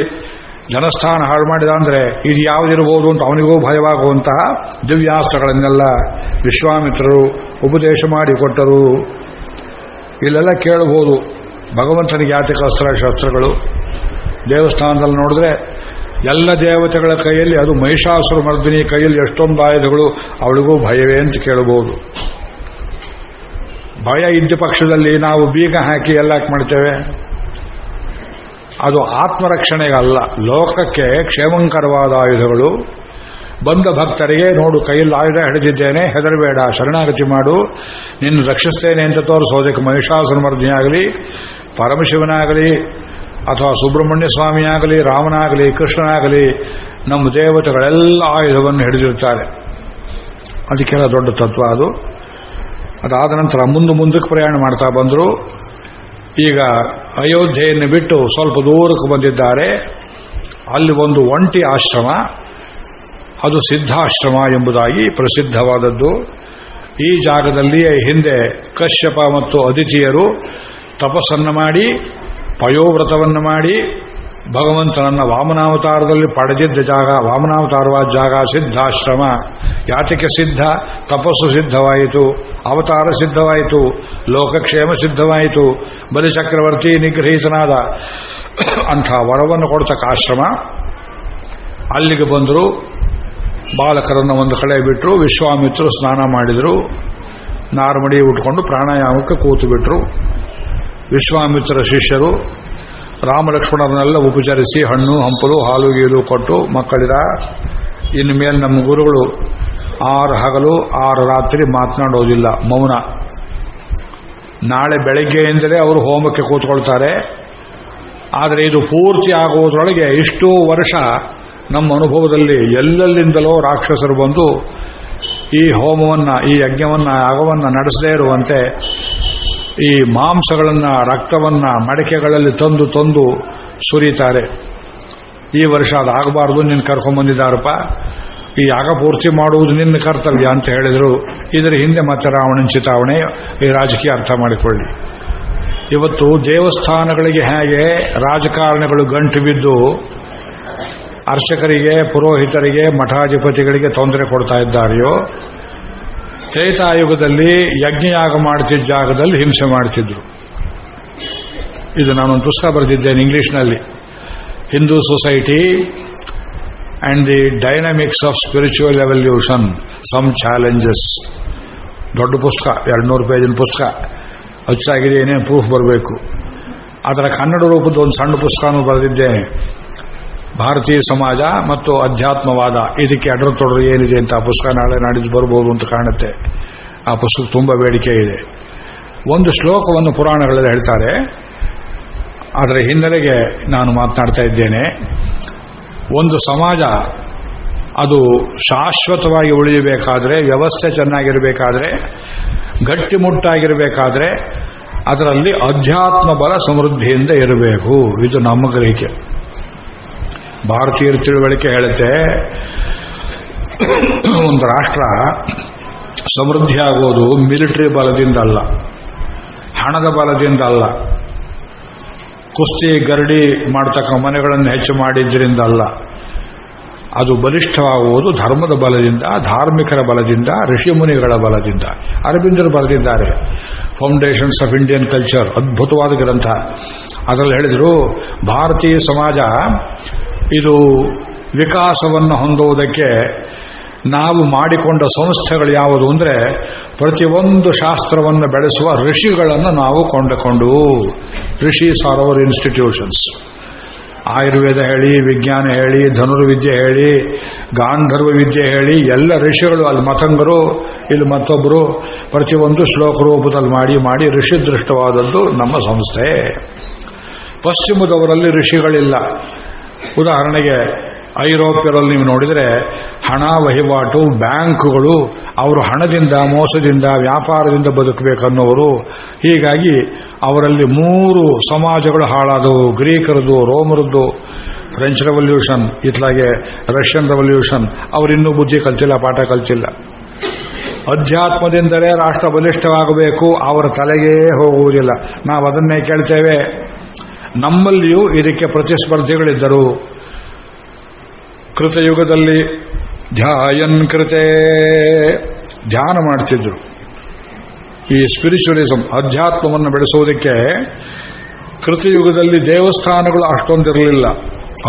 ಜನಸ್ಥಾನ ಹಾಳು ಮಾಡಿದ ಅಂದರೆ ಇದು ಯಾವುದಿರಬಹುದು ಅಂತ ಅವನಿಗೂ ಭಯವಾಗುವಂತಹ ದಿವ್ಯಾಸ್ತ್ರಗಳನ್ನೆಲ್ಲ ವಿಶ್ವಾಮಿತ್ರರು ಉಪದೇಶ ಮಾಡಿಕೊಟ್ಟರು. ಇಲ್ಲೆಲ್ಲ ಕೇಳಬಹುದು ಭಗವಂತನಿಗೆ ಯಾತಕ ಅಸ್ತ್ರಶಸ್ತ್ರಗಳು. ದೇವಸ್ಥಾನದಲ್ಲಿ ನೋಡಿದ್ರೆ ಎಲ್ಲ ದೇವತೆಗಳ ಕೈಯಲ್ಲಿ, ಅದು ಮಹಿಷಾಸುರ ಮರ್ದಿನಿ ಕೈಯಲ್ಲಿ ಎಷ್ಟೊಂದು ಆಯುಧಗಳು, ಅವಳಿಗೂ ಭಯವೇ ಅಂತ ಕೇಳಬಹುದು. ಭಯ ಇದ್ದ ಪಕ್ಷದಲ್ಲಿ ನಾವು ಬೀಗ ಹಾಕಿ ಎಲ್ಲ ಮಾಡ್ತೇವೆ. ಅದು ಆತ್ಮರಕ್ಷಣೆಗಲ್ಲ, ಲೋಕಕ್ಕೆ ಕ್ಷೇಮಂಕರವಾದ ಆಯುಧಗಳು. ಬಂದ ಭಕ್ತರಿಗೆ ನೋಡು ಕೈಯಲ್ಲಿ ಆಯುಧ ಹಿಡಿದಿದ್ದೇನೆ, ಹೆದರಬೇಡ, ಶರಣಾಗತಿ ಮಾಡು, ನಿನ್ನ ರಕ್ಷಿಸ್ತೇನೆ ಅಂತ ತೋರಿಸೋದಕ್ಕೆ ಮಹಿಷಾಸುರ ಮರ್ದಿನಿಯಾಗಲಿ, ಪರಮಶಿವನಾಗಲಿ, ಅಥವಾ ಸುಬ್ರಹ್ಮಣ್ಯ ಸ್ವಾಮಿಯಾಗಲಿ, ರಾಮನಾಗಲಿ, ಕೃಷ್ಣನಾಗಲಿ, ನಮ್ಮ ದೇವತೆಗಳೆಲ್ಲ ಆಯುಧವನ್ನು ಹಿಡಿದಿರ್ತಾರೆ. ಅದಕ್ಕೆಲ್ಲ ದೊಡ್ಡ ತತ್ವ ಅದು. ಅದಾದ ನಂತರ ಮುಂದಕ್ಕೆ ಪ್ರಯಾಣ ಮಾಡ್ತಾ ಬಂದರು. ಈಗ ಅಯೋಧ್ಯೆಯನ್ನು ಬಿಟ್ಟು ಸ್ವಲ್ಪ ದೂರಕ್ಕೆ ಬಂದಿದ್ದಾರೆ. ಅಲ್ಲಿ ಒಂದು ಒಂಟಿ ಆಶ್ರಮ, ಅದು ಸಿದ್ಧಾಶ್ರಮ ಎಂಬುದಾಗಿ ಪ್ರಸಿದ್ಧವಾದದ್ದು. ಈ ಜಾಗದಲ್ಲಿ ಹಿಂದೆ ಕಶ್ಯಪ ಮತ್ತು ಅದಿತಿಯರು ತಪಸ್ಸನ್ನು ಮಾಡಿ, ಪಯೋವ್ರತವನ್ನು ಮಾಡಿ, ಭಗವಂತನನ್ನ ವಾಮನಾವತಾರದಲ್ಲಿ ಪಡೆದಿದ್ದ ಜಾಗ, ವಾಮನಾವತಾರವಾದ ಜಾಗ ಸಿದ್ಧಾಶ್ರಮ. ಯಾತಕ್ಕೆ ಸಿದ್ಧ? ತಪಸ್ಸು ಸಿದ್ಧವಾಯಿತು, ಅವತಾರ ಸಿದ್ಧವಾಯಿತು, ಲೋಕಕ್ಷೇಮ ಸಿದ್ಧವಾಯಿತು, ಬಲಿಚಕ್ರವರ್ತಿ ನಿಗ್ರಹೀತನಾದ ಅಂಥ ವರವನ್ನು ಕೊಡ್ತಕ್ಕ ಆಶ್ರಮ. ಅಲ್ಲಿಗೆ ಬಂದರು. ಬಾಲಕರನ್ನು ಒಂದು ಕಡೆ ಬಿಟ್ಟರು. ವಿಶ್ವಾಮಿತ್ರರು ಸ್ನಾನ ಮಾಡಿದರು. ನಾರ್ಮಡಿ ಉಟ್ಕೊಂಡು ಪ್ರಾಣಾಯಾಮಕ್ಕೆ ಕೂತು ಬಿಟ್ರು. ವಿಶ್ವಾಮಿತ್ರ ಶಿಷ್ಯರು ರಾಮಲಕ್ಷ್ಮಣರನ್ನೆಲ್ಲ ಉಪಚರಿಸಿ ಹಣ್ಣು ಹಂಪಲು ಹಾಲು ಗೀಲು ಕೊಟ್ಟು, ಮಕ್ಕಳಿರ ಇನ್ನು ಮೇಲೆ ನಮ್ಮ ಗುರುಗಳು 6 ಹಗಲು 6 ರಾತ್ರಿ ಮಾತನಾಡೋದಿಲ್ಲ, ಮೌನ. ನಾಳೆ ಬೆಳಗ್ಗೆಯಿಂದಲೇ ಅವರು ಹೋಮಕ್ಕೆ ಕೂತ್ಕೊಳ್ತಾರೆ. ಆದರೆ ಇದು ಪೂರ್ತಿ ಆಗುವುದರೊಳಗೆ ಇಷ್ಟೂ ವರ್ಷ ನಮ್ಮ ಅನುಭವದಲ್ಲಿ ಎಲ್ಲೆಲ್ಲಿಂದಲೋ ರಾಕ್ಷಸರು ಬಂದು ಈ ಹೋಮವನ್ನು, ಈ ಯಜ್ಞವನ್ನು, ಯಾಗವನ್ನು ನಡೆಸದೇ ಇರುವಂತೆ ಈ ಮಾಂಸಗಳನ್ನು, ರಕ್ತವನ್ನು ಮಡಿಕೆಗಳಲ್ಲಿ ತಂದು ಸುರಿತಾರೆ. ಈ ವರ್ಷ ಅದಾಗಬಾರ್ದು, ನಿನ್ನ ಕರ್ಕೊಂಡ್ಬಂದಿದ್ದಾರಪ್ಪ, ಈ ಯಾಗ ಪೂರ್ತಿ ಮಾಡುವುದು ನಿನ್ನ ಕರ್ತವ್ಯ ಅಂತ ಹೇಳಿದರು. ಇದರ ಹಿಂದೆ ಮತ್ತೆ ರಾವಣನ ಚಿತಾವಣೆ, ಈ ರಾಜಕೀಯ ಅರ್ಥ ಮಾಡಿಕೊಳ್ಳಿ. ಇವತ್ತು ದೇವಸ್ಥಾನಗಳಿಗೆ ಹೇಗೆ ರಾಜಕಾರಣಿಗಳು ಗಂಟು ಬಿದ್ದು ಅರ್ಚಕರಿಗೆ, ಪುರೋಹಿತರಿಗೆ, ಮಠಾಧಿಪತಿಗಳಿಗೆ ತೊಂದರೆ ಕೊಡ್ತಾ ಇದ್ದಾರೆಯೋ, ತ್ರೇತಾಯುಗದಲ್ಲಿ ಯಜ್ಞಯಾಗ ಮಾಡ್ತಿದ್ದ ಜಾಗದಲ್ಲಿ ಹಿಂಸೆ ಮಾಡ್ತಿದ್ರು. ಇದು ನಾನೊಂದು ಪುಸ್ತಕ ಬರೆದಿದ್ದೇನೆ ಇಂಗ್ಲಿಷ್ನಲ್ಲಿ, Hindu society and the dynamics of spiritual evolution, some challenges. ದೊಡ್ಡ ಪುಸ್ತಕ, 200 ಪೇಜಿನ ಪುಸ್ತಕ, ಅಚ್ಚಾಗಿದೆ, ಏನೇನು ಪ್ರೂಫ್ ಬರಬೇಕು. ಅದರ ಕನ್ನಡ ರೂಪದ ಒಂದು ಸಣ್ಣ ಪುಸ್ತಕನೂ ಬರೆದಿದ್ದೇನೆ, ಭಾರತೀಯ ಸಮಾಜ ಮತ್ತು ಅಧ್ಯಾತ್ಮವಾದ, ಇದಕ್ಕೆ ಅಡ್ರ ತೊಡರು ಏನಿದೆ ಅಂತ. ಆ ಪುಸ್ತಕ ನಾಳೆ ನಾಡಿದ್ದು ಬರ್ಬೋದು ಅಂತ ಕಾಣುತ್ತೆ. ಆ ಪುಸ್ತಕ ತುಂಬ ಬೇಡಿಕೆ ಇದೆ. ಒಂದು ಶ್ಲೋಕವನ್ನು ಪುರಾಣಗಳಲ್ಲಿ ಹೇಳ್ತಾರೆ, ಅದರ ಹಿನ್ನೆಲೆಗೆ ನಾನು ಮಾತನಾಡ್ತಾ ಇದ್ದೇನೆ. ಒಂದು ಸಮಾಜ ಅದು ಶಾಶ್ವತವಾಗಿ ಉಳಿಯಬೇಕಾದ್ರೆ, ವ್ಯವಸ್ಥೆ ಚೆನ್ನಾಗಿರಬೇಕಾದ್ರೆ, ಗಟ್ಟಿಮುಟ್ಟಾಗಿರಬೇಕಾದ್ರೆ ಅದರಲ್ಲಿ ಅಧ್ಯಾತ್ಮ ಬಲ ಸಮೃದ್ಧಿಯಿಂದ ಇರಬೇಕು. ಇದು ನಮ್ಮ ಗ್ರಹಿಕೆ. ಭಾರತೀಯರ ತಿಳುವಳಿಕೆ ಹೇಳುತ್ತೆ, ಒಂದು ರಾಷ್ಟ್ರ ಸಮೃದ್ಧಿಯಾಗೋದು ಮಿಲಿಟರಿ ಬಲದಿಂದ ಅಲ್ಲ, ಹಣದ ಬಲದಿಂದ ಅಲ್ಲ, ಕುಸ್ತಿ ಗರಡಿ ಮಾಡ್ತಕ್ಕ ಮನೆಗಳನ್ನು ಹೆಚ್ಚು ಮಾಡಿದ್ರಿಂದ ಅಲ್ಲ. ಅದು ಬಲಿಷ್ಠವಾಗುವುದು ಧರ್ಮದ ಬಲದಿಂದ, ಧಾರ್ಮಿಕರ ಬಲದಿಂದ, ಋಷಿಮುನಿಗಳ ಬಲದಿಂದ. ಅರವಿಂದರು ಬರೆದಿದ್ದಾರೆ ಫೌಂಡೇಶನ್ಸ್ ಆಫ್ ಇಂಡಿಯನ್ ಕಲ್ಚರ್, ಅದ್ಭುತವಾದ ಗ್ರಂಥ. ಅದರಲ್ಲಿ ಹೇಳಿದರು, ಭಾರತೀಯ ಸಮಾಜ ಇದು ವಿಕಾಸವನ್ನು ಹೊಂದುವುದಕ್ಕೆ ನಾವು ಮಾಡಿಕೊಂಡ ಸಂಸ್ಥೆಗಳು ಯಾವುದು ಅಂದರೆ, ಪ್ರತಿಯೊಂದು ಶಾಸ್ತ್ರವನ್ನು ಬೆಳೆಸುವ ಋಷಿಗಳನ್ನು ನಾವು ಕೊಂಡುಕೊಂಡು. ಋಷೀಸ್ ಆರ್ ಅವರ್ ಇನ್ಸ್ಟಿಟ್ಯೂಷನ್ಸ್. ಆಯುರ್ವೇದ ಹೇಳಿ, ವಿಜ್ಞಾನ ಹೇಳಿ, ಧನುರ್ವಿದ್ಯೆ ಹೇಳಿ, ಗಾಂಧರ್ವ ವಿದ್ಯೆ ಹೇಳಿ, ಎಲ್ಲ ಋಷಿಗಳು. ಅಲ್ಲಿ ಮತಂಗರು, ಇಲ್ಲಿ ಮತ್ತೊಬ್ಬರು, ಪ್ರತಿಯೊಂದು ಶ್ಲೋಕ ರೂಪದಲ್ಲಿ ಮಾಡಿ ಋಷಿದೃಷ್ಟವಾದದ್ದು ನಮ್ಮ ಸಂಸ್ಥೆ. ಪಶ್ಚಿಮದವರಲ್ಲಿ ಋಷಿಗಳಿಲ್ಲ. ಉದಾಹರಣೆಗೆ ಐರೋಪ್ಯರಲ್ಲಿ ನೀವು ನೋಡಿದರೆ ಹಣ ವಹಿವಾಟು, ಬ್ಯಾಂಕುಗಳು, ಅವರು ಹಣದಿಂದ, ಮೋಸದಿಂದ, ವ್ಯಾಪಾರದಿಂದ ಬದುಕಬೇಕನ್ನೋರು. ಹೀಗಾಗಿ ಅವರಲ್ಲಿ 3 ಸಮಾಜಗಳು ಹಾಳಾದವು. ಗ್ರೀಕರದು, ರೋಮರದ್ದು, ಫ್ರೆಂಚ್ ರೆವಲ್ಯೂಷನ್, ಇತ್ಲಾಗೆ ರಷ್ಯನ್ ರೆವಲ್ಯೂಷನ್. ಅವರಿನ್ನೂ ಬುದ್ಧಿ ಕಲ್ತಿಲ್ಲ, ಪಾಠ ಕಲ್ತಿಲ್ಲ. ಅಧ್ಯಾತ್ಮದಿಂದಲೇ ರಾಷ್ಟ್ರ ಬಲಿಷ್ಠವಾಗಬೇಕು, ಅವರ ತಲೆಗೇ ಹೋಗುವುದಿಲ್ಲ. ನಾವು ಅದನ್ನೇ ಕೇಳ್ತೇವೆ. ನಮ್ಮಲ್ಲಿಯೂ ಇದಕ್ಕೆ ಪ್ರತಿಸ್ಪರ್ಧಿಗಳಿದ್ದರು. ಕೃತಯುಗದಲ್ಲಿ ಧ್ಯಾಯನ್ ಕೃತೆ, ಧ್ಯಾನ ಮಾಡ್ತಿದ್ರು. ಈ ಸ್ಪಿರಿಚುವಲಿಸಂ, ಅಧ್ಯಾತ್ಮವನ್ನು ಬೆಳೆಸುವುದಕ್ಕೆ ಕೃತಯುಗದಲ್ಲಿ ದೇವಸ್ಥಾನಗಳು ಅಷ್ಟೊಂದಿರಲಿಲ್ಲ,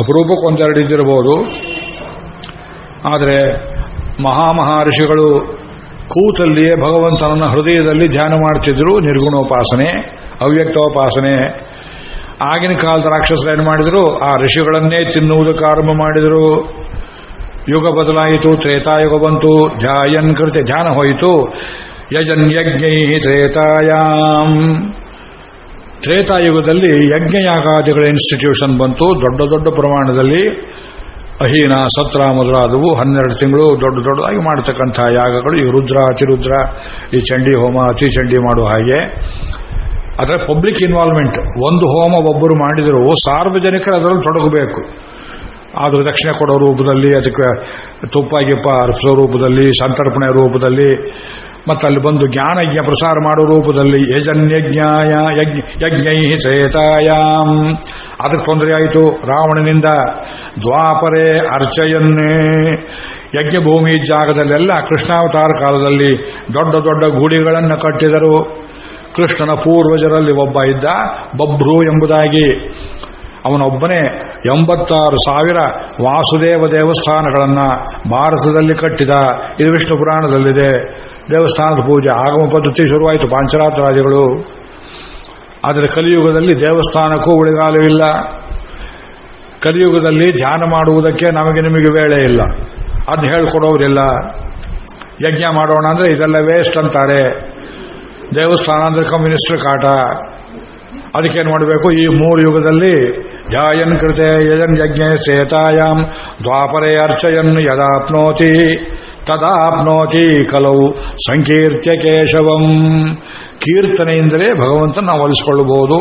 ಅಪರೂಪಕ್ಕೊಂದೆರಡು ಇದ್ದಿರಬಹುದು. ಆದರೆ ಮಹಾಮಹರ್ಷಿಗಳು ಕೂತಲ್ಲಿಯೇ ಭಗವಂತನನ್ನ ಹೃದಯದಲ್ಲಿ ಧ್ಯಾನ ಮಾಡ್ತಿದ್ರು. ನಿರ್ಗುಣೋಪಾಸನೆ, ಅವ್ಯಕ್ತೋಪಾಸನೆ. ಆಗಿನ ಕಾಲದ ರಾಕ್ಷಸರು ಏನು ಮಾಡಿದರು? ಆ ಋಷಿಗಳನ್ನೇ ತಿನ್ನುವುದಕ್ಕೆ ಆರಂಭ ಮಾಡಿದರು. ಯುಗ ಬದಲಾಯಿತು, ತ್ರೇತಾಯುಗ ಬಂತು. ಧ್ಯಾಯನ್ ಕೃತೆ, ಧ್ಯಾನ ಹೋಯಿತು. ಯಜನ್ ಯಜ್ಞೈ ತ್ರೇತಾಯಾಮ್, ತ್ರೇತಾಯುಗದಲ್ಲಿ ಯಜ್ಞಯಾಗಾದಿಗಳ ಇನ್ಸ್ಟಿಟ್ಯೂಷನ್ ಬಂತು. ದೊಡ್ಡ ದೊಡ್ಡ ಪ್ರಮಾಣದಲ್ಲಿ ಅಹೀನ, ಸತ್ರ ಮೊದಲಾದವು 12 ತಿಂಗಳು ದೊಡ್ಡದಾಗಿ ಮಾಡತಕ್ಕಂಥ ಯಾಗಗಳು. ಈ ರುದ್ರ, ಅತಿರುದ್ರ, ಈ ಚಂಡಿ ಹೋಮ, ಅತಿ ಚಂಡಿ ಮಾಡುವ ಹಾಗೆ. ಅದರ ಪಬ್ಲಿಕ್ ಇನ್ವಾಲ್ವ್ಮೆಂಟ್. ಒಂದು ಹೋಮ ಒಬ್ಬರು ಮಾಡಿದರೂ ಸಾರ್ವಜನಿಕರು ಅದರಲ್ಲಿ ತೊಡಗಬೇಕು. ಅದು ದಕ್ಷಿಣೆ ಕೊಡೋ ರೂಪದಲ್ಲಿ, ಅದಕ್ಕೆ ತುಪ್ಪ ಗಿಪ್ಪ ಅರ್ಪಿಸೋ ರೂಪದಲ್ಲಿ, ಸಂತರ್ಪಣೆ ರೂಪದಲ್ಲಿ, ಮತ್ತು ಅಲ್ಲಿ ಬಂದು ಜ್ಞಾನಜ್ಞ ಪ್ರಸಾರ ಮಾಡೋ ರೂಪದಲ್ಲಿ. ಯಜನ್ಯಜ್ಞಾಯ ಯಜ್ಞೈ ತ್ರೇತಾಯಾಮ್. ಅದಕ್ಕೆ ತೊಂದರೆ ಆಯಿತು ರಾವಣನಿಂದ. ದ್ವಾಪರೇ ಅರ್ಚಯನ್ನೇ, ಯಜ್ಞಭೂಮಿ ಜಾಗದಲ್ಲೆಲ್ಲ ಕೃಷ್ಣಾವತಾರ ಕಾಲದಲ್ಲಿ ದೊಡ್ಡ ದೊಡ್ಡ ಗುಡಿಗಳನ್ನು ಕಟ್ಟಿದರು. ಕೃಷ್ಣನ ಪೂರ್ವಜರಲ್ಲಿ ಒಬ್ಬ ಇದ್ದ, ಬಭ್ರು ಎಂಬುದಾಗಿ. ಅವನೊಬ್ಬನೇ 86,000 ವಾಸುದೇವ ದೇವಸ್ಥಾನಗಳನ್ನು ಭಾರತದಲ್ಲಿ ಕಟ್ಟಿದ. ಇದು ವಿಷ್ಣು ಪುರಾಣದಲ್ಲಿದೆ. ದೇವಸ್ಥಾನದ ಪೂಜೆ ಆಗಮ ಪದ್ಧತಿ ಶುರುವಾಯಿತು, ಪಾಂಚರಾತ್ರಾದಿಗಳು. ಆದರೆ ಕಲಿಯುಗದಲ್ಲಿ ದೇವಸ್ಥಾನಕ್ಕೂ ಉಳಿಗಾಲವಿಲ್ಲ. ಕಲಿಯುಗದಲ್ಲಿ ಧ್ಯಾನ ಮಾಡುವುದಕ್ಕೆ ನಿಮಗೆ ವೇಳೆ ಇಲ್ಲ. ಅದು ಹೇಳಿಕೊಡೋರಿಲ್ಲ. ಯಜ್ಞ ಮಾಡೋಣ ಅಂದರೆ ಇದೆಲ್ಲ ವೇಸ್ಟ್ ಅಂತಾರೆ. ದೇವಸ್ಥಾನ ಅಂದರೆ ಕಮ್ಯುನಿಸ್ಟರ್ ಕಾಟ. ಅದಕ್ಕೇನು ಮಾಡಬೇಕು? ಈ 3 ಯುಗದಲ್ಲಿ ಧ್ಯಾಯನ್ ಕೃತೆ ಯಜನ್ ಯಜ್ಞ ಶ್ರೇತಾಯಾಮ್ ದ್ವಾಪರೇ ಅರ್ಚಯನ್ ಯದಾಪ್ನೋತಿ ತದಾಪ್ನೋತಿ ಕಲವು ಸಂಕೀರ್ತ್ಯ ಕೇಶವಂ. ಕೀರ್ತನೆಯಿಂದಲೇ ಭಗವಂತನ ನಾವು ಒಲಿಸಿಕೊಳ್ಳಬಹುದು.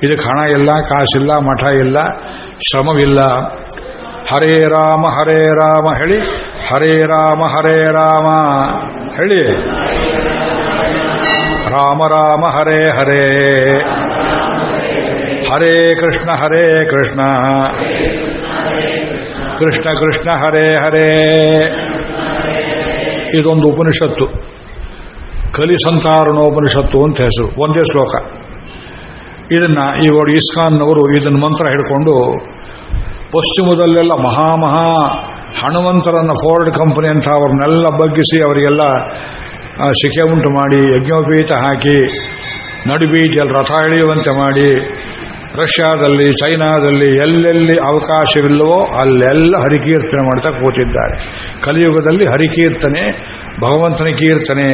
ಇದಕ್ಕೆ ಹಣ ಇಲ್ಲ, ಕಾಸಿಲ್ಲ, ಮಠ ಇಲ್ಲ, ಶ್ರಮವಿಲ್ಲ. ಹರೇ ರಾಮ ಹೇಳಿ, ಹರೇ ರಾಮ ಹೇಳಿ, ರಾಮ ರಾಮ ಹರೇ ಹರೇ, ಹರೇ ಕೃಷ್ಣ ಕೃಷ್ಣ ಕೃಷ್ಣ ಹರೇ ಹರೇ. ಇದೊಂದು ಉಪನಿಷತ್ತು, ಕಲಿಸಂತಾರಣೋಪನಿಷತ್ತು ಅಂತ ಹೆಸರು, ಒಂದೇ ಶ್ಲೋಕ. ಇದನ್ನ ಇವರು ಇಸ್ಕಾನ್ನವರು ಇದನ್ನ ಮಂತ್ರ ಹಿಡ್ಕೊಂಡು ಪಶ್ಚಿಮದಲ್ಲೆಲ್ಲ ಮಹಾ ಹನುಮಂತರನ್ನ ಫೋರ್ಡ್ ಕಂಪನಿ ಅಂತ ಅವ್ರನ್ನೆಲ್ಲ ಬಗ್ಗಿಸಿ ಅವರಿಗೆಲ್ಲ ಶಿಕೆ ಉಂಟು ಮಾಡಿ ಯಜ್ಞೋಪೀತ ಹಾಕಿ ನಡುಬೀದಿಯಲ್ಲಿ ರಥ ಎಳೆಯುವಂತೆ ಮಾಡಿ ರಷ್ಯಾದಲ್ಲಿ ಚೈನಾದಲ್ಲಿ ಎಲ್ಲೆಲ್ಲಿ ಅವಕಾಶವಿಲ್ಲವೋ ಅಲ್ಲೆಲ್ಲ ಹರಿಕೀರ್ತನೆ ಮಾಡ್ತಾ ಕೂತಿದ್ದಾರೆ. ಕಲಿಯುಗದಲ್ಲಿ ಹರಿಕೀರ್ತನೆ, ಭಗವಂತನ ಕೀರ್ತನೆ,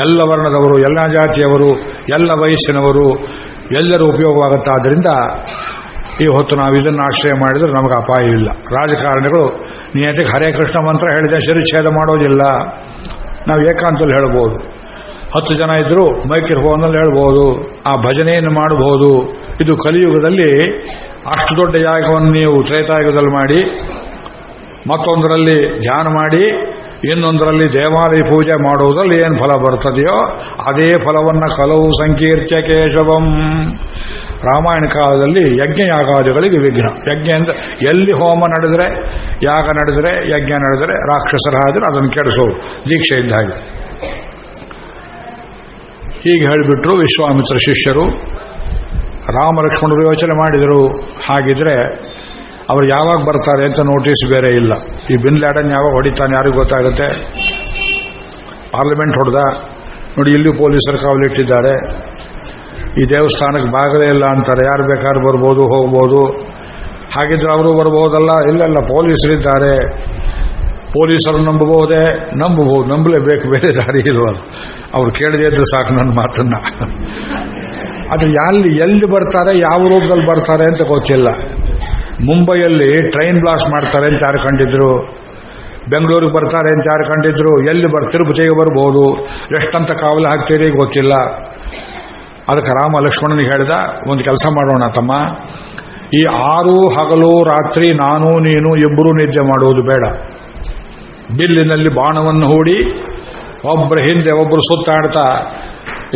ಎಲ್ಲ ವರ್ಣದವರು, ಎಲ್ಲ ಜಾತಿಯವರು, ಎಲ್ಲ ವಯಸ್ಸಿನವರು ಎಲ್ಲರೂ ಉಪಯೋಗವಾಗುತ್ತಾದ್ದರಿಂದ ಈ ಹೊತ್ತು ನಾವು ಇದನ್ನು ಆಶ್ರಯ ಮಾಡಿದರೆ ನಮಗೆ ಅಪಾಯವಿಲ್ಲ. ರಾಜಕಾರಣಿಗಳು ನಿಯತಿಗೆ ಹರೇ ಕೃಷ್ಣ ಮಂತ್ರ ಹೇಳಿದೆ ಶಿರಚ್ಛೇದ ಮಾಡೋದಿಲ್ಲ. ನಾವು ಏಕಾಂತದಲ್ಲಿ ಹೇಳ್ಬೋದು, 10 ಜನ ಇದ್ದರೂ ಮೈಕ್ರೋಫೋನಲ್ಲಿ ಹೇಳ್ಬೋದು, ಆ ಭಜನೆಯನ್ನು ಮಾಡಬಹುದು. ಇದು ಕಲಿಯುಗದಲ್ಲಿ ಅಷ್ಟು ದೊಡ್ಡ ಯಾಗವನ್ನು ನೀವು ತ್ರೇತಾಯುಗದಲ್ಲಿ ಮಾಡಿ, ಮತ್ತೊಂದರಲ್ಲಿ ಧ್ಯಾನ ಮಾಡಿ, ಇನ್ನೊಂದರಲ್ಲಿ ದೇವಾಲಯ ಪೂಜೆ ಮಾಡುವುದರಲ್ಲಿ ಏನು ಫಲ ಬರ್ತದೆಯೋ ಅದೇ ಫಲವನ್ನು ಕಲವು ಸಂಕೀರ್ತ್ಯ ಕೇಶವಂ. ರಾಮಾಯಣ ಕಾಲದಲ್ಲಿ ಯಜ್ಞ ಯಾಗಾದಿಗಳಿಗೆ ವಿಘ್ನ. ಯಜ್ಞ ಅಂದರೆ ಎಲ್ಲಿ ಹೋಮ ನಡೆದರೆ, ಯಾಗ ನಡೆದರೆ, ಯಜ್ಞ ನಡೆದರೆ ರಾಕ್ಷಸರ ಹಾಜರು ಅದನ್ನು ಕೆಡಿಸೋದು ದೀಕ್ಷೆ ಇದ್ದ ಹಾಗೆ. ಹೀಗೆ ಹೇಳಿಬಿಟ್ರು ವಿಶ್ವಾಮಿತ್ರ ಶಿಷ್ಯರು. ರಾಮ ಲಕ್ಷ್ಮಣರು ಯೋಚನೆ ಮಾಡಿದರು, ಹಾಗಿದ್ರೆ ಅವರು ಯಾವಾಗ ಬರ್ತಾರೆ ಅಂತ ನೋಟಿಸ್ ಬೇರೆ ಇಲ್ಲ. ಈ ಬಿನ್ ಲ್ಯಾಡನ್ ಯಾವಾಗ ಹೊಡಿತಾನೆ ಯಾರಿಗೂ ಗೊತ್ತಾಗುತ್ತೆ. ಪಾರ್ಲಿಮೆಂಟ್ ಹೊಡೆದ ನೋಡಿ, ಇಲ್ಲಿ ಪೊಲೀಸರು ಕಾವಲಿಟ್ಟಿದ್ದಾರೆ. ಈ ದೇವಸ್ಥಾನಕ್ಕೆ ಬಾಗಲೇ ಇಲ್ಲ ಅಂತಾರೆ, ಯಾರು ಬೇಕಾದ್ರೂ ಬರ್ಬೋದು ಹೋಗ್ಬೋದು. ಹಾಗಿದ್ರೆ ಅವರು ಬರ್ಬೋದಲ್ಲ, ಇಲ್ಲೆಲ್ಲ ಪೊಲೀಸರಿದ್ದಾರೆ. ಪೊಲೀಸರು ನಂಬಬಹುದೇ? ನಂಬಬಹುದು, ನಂಬಲೇಬೇಕು, ಬೇರೆ ದಾರಿ ಇಲ್ವಲ್ಲ. ಅವ್ರು ಕೇಳದೇ ಇದ್ರೆ ಸಾಕು ನನ್ನ ಮಾತನ್ನ. ಆದರೆ ಎಲ್ಲಿ ಬರ್ತಾರೆ, ಯಾವ ರೂಪದಲ್ಲಿ ಬರ್ತಾರೆ ಅಂತ ಗೊತ್ತಿಲ್ಲ. ಮುಂಬೈಯಲ್ಲಿ ಟ್ರೈನ್ ಬ್ಲಾಸ್ಟ್ ಮಾಡ್ತಾರೆ ಅಂತ ಯಾರು ಕಂಡಿದ್ರು, ಬೆಂಗಳೂರಿಗೆ ಬರ್ತಾರೆ ಅಂತ ಯಾರು ಕಂಡಿದ್ರು, ಎಲ್ಲಿ ತಿರುಪತಿಗೆ ಬರ್ಬೋದು, ಎಷ್ಟಂತ ಕಾವಲು ಹಾಕ್ತೀರಿ ಗೊತ್ತಿಲ್ಲ. ಅದಕ್ಕೆ ರಾಮ ಲಕ್ಷ್ಮಣನಿಗೆ ಹೇಳಿದ, ಒಂದು ಕೆಲಸ ಮಾಡೋಣ ತಮ್ಮ, ಈ 6 ಹಗಲು ರಾತ್ರಿ ನಾನು ನೀನು ಇಬ್ಬರು ನಿದ್ದೆ ಮಾಡುವುದು ಬೇಡ. ಬಿಲ್ಲಿನಲ್ಲಿ ಬಾಣವನ್ನು ಹೂಡಿ ಒಬ್ಬರ ಹಿಂದೆ ಒಬ್ಬರು ಸುತ್ತಾಡ್ತಾ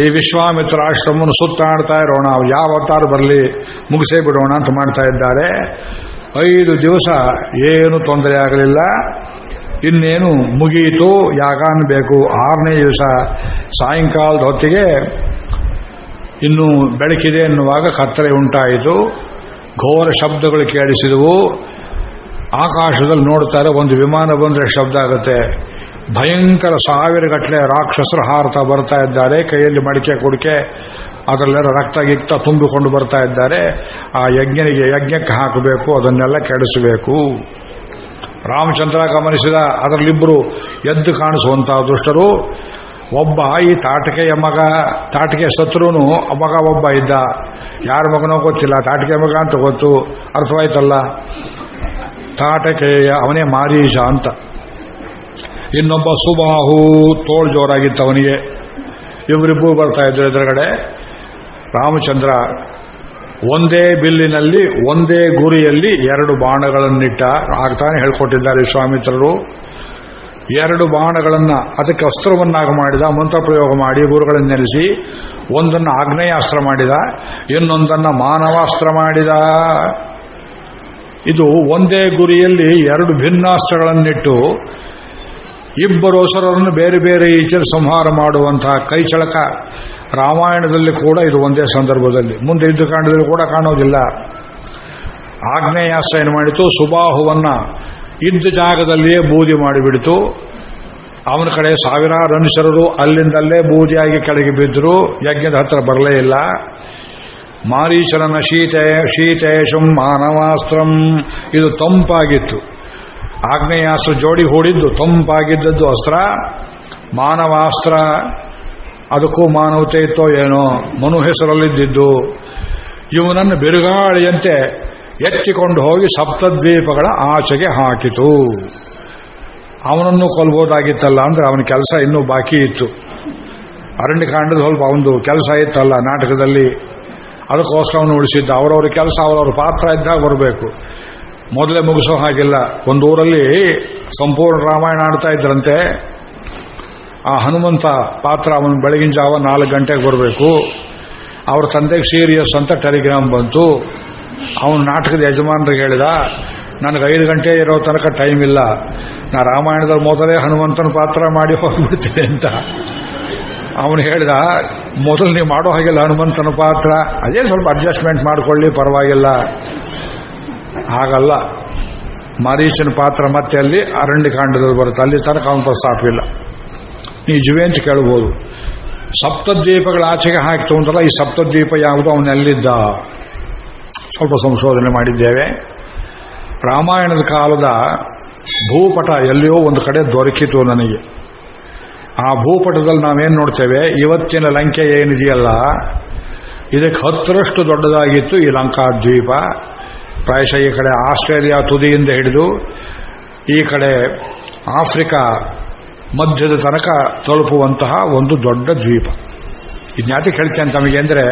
ಈ ವಿಶ್ವಾಮಿತ್ರ ಆಶ್ರಮವನ್ನು ಸುತ್ತಾಡ್ತಾ ಇರೋಣ. ಯಾವ ಅವತಾರ ಬರಲಿ ಮುಗಿಸೇ ಬಿಡೋಣ ಅಂತ ಮಾಡ್ತಾ ಇದ್ದಾರೆ. 5 ದಿವಸ ಏನು ತೊಂದರೆ ಆಗಲಿಲ್ಲ. ಇನ್ನೇನು ಮುಗಿಯಿತು, ಯಾಗ ಅನ್ಬೇಕು. 6ನೇ ದಿವಸ ಸಾಯಂಕಾಲದ ಹೊತ್ತಿಗೆ ಇನ್ನು ಬೆಳಕಿದೆ ಎನ್ನುವಾಗ ಕತ್ತಲೆ ಉಂಟಾಯಿತು. ಘೋರ ಶಬ್ದಗಳು ಕೇಳಿಸಿದವು. ಆಕಾಶದಲ್ಲಿ ನೋಡ್ತಾರೆ, ಒಂದು ವಿಮಾನ ಬಂದರೆ ಶಬ್ದ ಆಗುತ್ತೆ. ಭಯಂಕರ 1000 ಗಟ್ಟಲೆ ರಾಕ್ಷಸರು ಹಾರತಾ ಬರ್ತಾ ಇದ್ದಾರೆ. ಕೈಯಲ್ಲಿ ಮಡಿಕೆ ಕುಡಿಕೆ ಅದರಲ್ಲೆಲ್ಲ ರಕ್ತ ಗಿಕ್ತ ತುಂಬಿಕೊಂಡು ಬರ್ತಾ ಇದ್ದಾರೆ. ಆ ಯಜ್ಞಕ್ಕೆ ಹಾಕಬೇಕು, ಅದನ್ನೆಲ್ಲ ಕೆಡಿಸಬೇಕು. ರಾಮಚಂದ್ರ ಗಮನಿಸಿದ, ಅದರಲ್ಲಿಬ್ಬರು ಎದ್ದು ಕಾಣಿಸುವಂತಹ ದುಷ್ಟರು. ಒಬ್ಬ ಈ ತಾಟಕೆಯ ಮಗ, ತಾಟಕೆ ಶತ್ರುನು ಮಗ ಒಬ್ಬ ಇದ್ದ. ಯಾರ ಮಗನೋ ಗೊತ್ತಿಲ್ಲ, ತಾಟಕೆ ಮಗ ಅಂತ ಗೊತ್ತು, ಅರ್ಥವಾಯ್ತಲ್ಲ. ತಾಟಕೆಯ ಅವನೇ ಮಾರೀಷ ಅಂತ. ಇನ್ನೊಬ್ಬ ಸುಬಾಹು, ತೋಳು ಜೋರಾಗಿತ್ತು ಅವನಿಗೆ. ಇವರಿಬ್ಬರು ಬರ್ತಾ ಇದ್ರು ಎದುರುಗಡೆ. ರಾಮಚಂದ್ರ ಒಂದೇ ಬಿಲ್ಲಿನಲ್ಲಿ ಒಂದೇ ಗುರಿಯಲ್ಲಿ 2 ಬಾಣಗಳನ್ನಿಟ್ಟ. ಆಗ್ತಾನೆ ಹೇಳ್ಕೊಟ್ಟಿದ್ದಾರೆ ವಿಶ್ವಾಮಿತ್ರರು. 2 ಬಾಣಗಳನ್ನು ಅದಕ್ಕೆ ಅಸ್ತ್ರವನ್ನಾಗಿ ಮಾಡಿದ. ಮಂತ್ರ ಪ್ರಯೋಗ ಮಾಡಿ ಗುರುಗಳನ್ನು ನೆಲೆಸಿ ಒಂದನ್ನು ಆಗ್ನೇಯಾಸ್ತ್ರ ಮಾಡಿದ, ಇನ್ನೊಂದನ್ನು ಮಾನವಾಸ್ತ್ರ ಮಾಡಿದ. ಇದು ಒಂದೇ ಗುರಿಯಲ್ಲಿ 2 ಭಿನ್ನಾಸ್ತ್ರಗಳನ್ನಿಟ್ಟು ಇಬ್ಬರು ಅಸುರರನ್ನು ಬೇರೆ ಬೇರೆ ಈಚೆಗೆ ಸಂಹಾರ ಮಾಡುವಂತಹ ಕೈಚಳಕ. ರಾಮಾಯಣದಲ್ಲಿ ಕೂಡ ಇದು ಒಂದೇ ಸಂದರ್ಭದಲ್ಲಿ, ಮುಂದೆ ಯುದ್ಧಕಾಂಡದಲ್ಲಿ ಕೂಡ ಕಾಣೋದಿಲ್ಲ. ಆಗ್ನೇಯಾಸ್ತ್ರ ಏನು ಮಾಡಿತು, ಸುಬಾಹುವನ್ನ ಇದ್ದ ಜಾಗದಲ್ಲಿಯೇ ಬೂದಿ ಮಾಡಿಬಿಡಿತು. ಅವನ ಕಡೆ 1000 ಅನುಚರರು ಅಲ್ಲಿಂದಲ್ಲೇ ಬೂದಿಯಾಗಿ ಕೆಳಗೆ ಬಿದ್ದರು. ಯಜ್ಞದ ಹತ್ರ ಬರಲೇ ಇಲ್ಲ. ಮಾರೀಚರನ ಶೀತೇಶಂ ಮಾನವಾಸ್ತ್ರಂ, ಇದು ತಂಪಾಗಿತ್ತು. ಆಗ್ನೇಯಾಸ್ತ್ರ ಜೋಡಿ ಹೂಡಿದ್ದು ತಂಪಾಗಿದ್ದದ್ದು ಅಸ್ತ್ರ. ಮಾನವಾಸ್ತ್ರ ಅದಕ್ಕೂ ಮಾನವತೆ ಇತ್ತೋ ಏನೋ, ಮನು ಹೆಸರಲ್ಲಿದ್ದಿದ್ದು. ಇವನನ್ನು ಬಿರುಗಾಳಿಯಂತೆ ಎತ್ತಿಕೊಂಡು ಹೋಗಿ ಸಪ್ತದ್ವೀಪಗಳ ಆಚೆಗೆ ಹಾಕಿತು. ಅವನನ್ನು ಕೊಲ್ಬೋದಾಗಿತ್ತಲ್ಲ ಅಂದ್ರೆ ಅವನ ಕೆಲಸ ಇನ್ನೂ ಬಾಕಿ ಇತ್ತು. ಅರಣ್ಯಕಾಂಡದ ಸ್ವಲ್ಪ ಅವನದು ಕೆಲಸ ಇತ್ತಲ್ಲ ನಾಟಕದಲ್ಲಿ, ಅದಕ್ಕೋಸ್ಕರ ಅವನು ಉಳಿಸಿದ್ದ. ಅವರವ್ರ ಕೆಲಸ ಅವರವ್ರ ಪಾತ್ರ ಇದ್ದಾಗ ಬರಬೇಕು, ಮೊದಲೇ ಮುಗಿಸೋ ಹಾಗಿಲ್ಲ. ಒಂದು ಊರಲ್ಲಿ ಸಂಪೂರ್ಣ ರಾಮಾಯಣ ಆಡ್ತಾ ಇದ್ರಂತೆ. ಆ ಹನುಮಂತ ಪಾತ್ರ ಅವನು ಬೆಳಗಿನ ಜಾವ 4 ಗಂಟೆಗೆ ಬರಬೇಕು. ಅವ್ರ ತಂದೆಗೆ ಸೀರಿಯಸ್ ಅಂತ ಟೆಲಿಗ್ರಾಮ್ ಬಂತು. ಅವನು ನಾಟಕದ ಯಜಮಾನರಿಗೆ ಹೇಳಿದ, ನನಗೆ 5 ಗಂಟೆ ಇರೋ ತನಕ ಟೈಮ್ ಇಲ್ಲ, ನಾ ರಾಮಾಯಣದಲ್ಲಿ ಮೊದಲೇ ಹನುಮಂತನ ಪಾತ್ರ ಮಾಡಿ ಹೋಗ್ಬಿಡ್ತೀನಿ ಅಂತ. ಅವನು ಹೇಳಿದ, ಮೊದಲು ನೀವು ಮಾಡೋ ಹಾಗೆಲ್ಲ ಹನುಮಂತನ ಪಾತ್ರ, ಅದೇ ಸ್ವಲ್ಪ ಅಡ್ಜಸ್ಟ್ಮೆಂಟ್ ಮಾಡಿಕೊಳ್ಳಿ, ಪರವಾಗಿಲ್ಲ. ಹಾಗಲ್ಲ, ಮಾರೀಚನ ಪಾತ್ರ ಮತ್ತೆ ಅಲ್ಲಿ ಅರಣ್ಯಕಾಂಡದಲ್ಲಿ ಬರುತ್ತೆ, ಅಲ್ಲಿ ತನಕ ಅವನ ಪ್ರಸ್ತಾಪ ಇಲ್ಲ. ನಿಜವೇ ಅಂತ ಕೇಳ್ಬೋದು. ಸಪ್ತದ್ವೀಪಗಳ ಆಚೆಗೆ ಹಾಕ್ತು ಅಂತಲ್ಲ, ಈ ಸಪ್ತದ್ವೀಪ ಯಾವುದು, ಅವನೆಲ್ಲಿದ್ದ? ಸ್ವಲ್ಪ ಸಂಶೋಧನೆ ಮಾಡಿದ್ದೇವೆ. ರಾಮಾಯಣದ ಕಾಲದ ಭೂಪಟ ಎಲ್ಲಿಯೋ ಒಂದು ಕಡೆ ದೊರಕಿತು ನನಗೆ. ಆ ಭೂಪಟದಲ್ಲಿ ನಾವೇನು ನೋಡ್ತೇವೆ, ಇವತ್ತಿನ ಲಂಕೆ ಏನಿದೆಯಲ್ಲ, ಇದಕ್ಕೆ 10ರಷ್ಟು ದೊಡ್ಡದಾಗಿತ್ತು ಈ ಲಂಕಾದ್ವೀಪ. ಪ್ರಾಯಶಃ ಈ ಕಡೆ ಆಸ್ಟ್ರೇಲಿಯಾ ತುದಿಯಿಂದ ಹಿಡಿದು ಈ ಕಡೆ ಆಫ್ರಿಕಾ ಮಧ್ಯದ ತನಕ ತಲುಪುವಂತಹ ಒಂದು ದೊಡ್ಡ ದ್ವೀಪ. ಇದ್ಯಾತಕ್ಕೆ ಹೇಳ್ತೇನೆ ತಮಗೆ ಅಂದರೆ,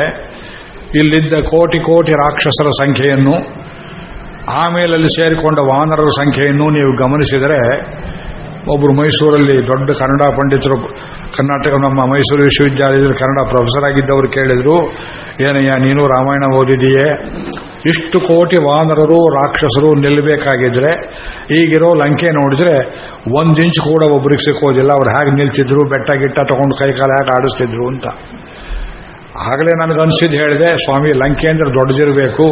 ಇಲ್ಲಿದ್ದ ಕೋಟಿ ಕೋಟಿ ರಾಕ್ಷಸರ ಸಂಖ್ಯೆಯನ್ನು, ಆಮೇಲೆ ಅಲ್ಲಿ ಸೇರಿಕೊಂಡ ವಾನರರ ಸಂಖ್ಯೆಯನ್ನು ನೀವು ಗಮನಿಸಿದರೆ, ಒಬ್ಬರು ಮೈಸೂರಲ್ಲಿ ದೊಡ್ಡ ಕನ್ನಡ ಪಂಡಿತರು, ಕರ್ನಾಟಕ ನಮ್ಮ ಮೈಸೂರು ವಿಶ್ವವಿದ್ಯಾಲಯದಲ್ಲಿ ಕನ್ನಡ ಪ್ರೊಫೆಸರ್ ಆಗಿದ್ದವರು ಕೇಳಿದರು, ಏನಯ್ಯ ನೀನು ರಾಮಾಯಣ ಓದಿದೆಯೇ, ಇಷ್ಟು ಕೋಟಿ ವಾನರರು ರಾಕ್ಷಸರು ನಿಲ್ಲಬೇಕಾಗಿದ್ರೆ ಈಗಿರೋ ಲಂಕೆ ನೋಡಿದ್ರೆ 1 ಇಂಚ್ ಕೂಡ ಒಬ್ಬರಿಗೆ ಸಿಕ್ಕೋದಿಲ್ಲ, ಅವ್ರು ಹೇಗೆ ನಿಲ್ತಿದ್ರು, ಬೆಟ್ಟ ಗಿಟ್ಟ ತಗೊಂಡು ಕೈಕಾಲ ಹೇಗೆ ಆಡಿಸ್ತಿದ್ರು ಅಂತ. ಆಗಲೇ ನನಗನ್ಸಿದ್ದು ಹೇಳಿದೆ, ಸ್ವಾಮಿ ಲಂಕೆ ಅಂದರೆ ದೊಡ್ಡದಿರಬೇಕು,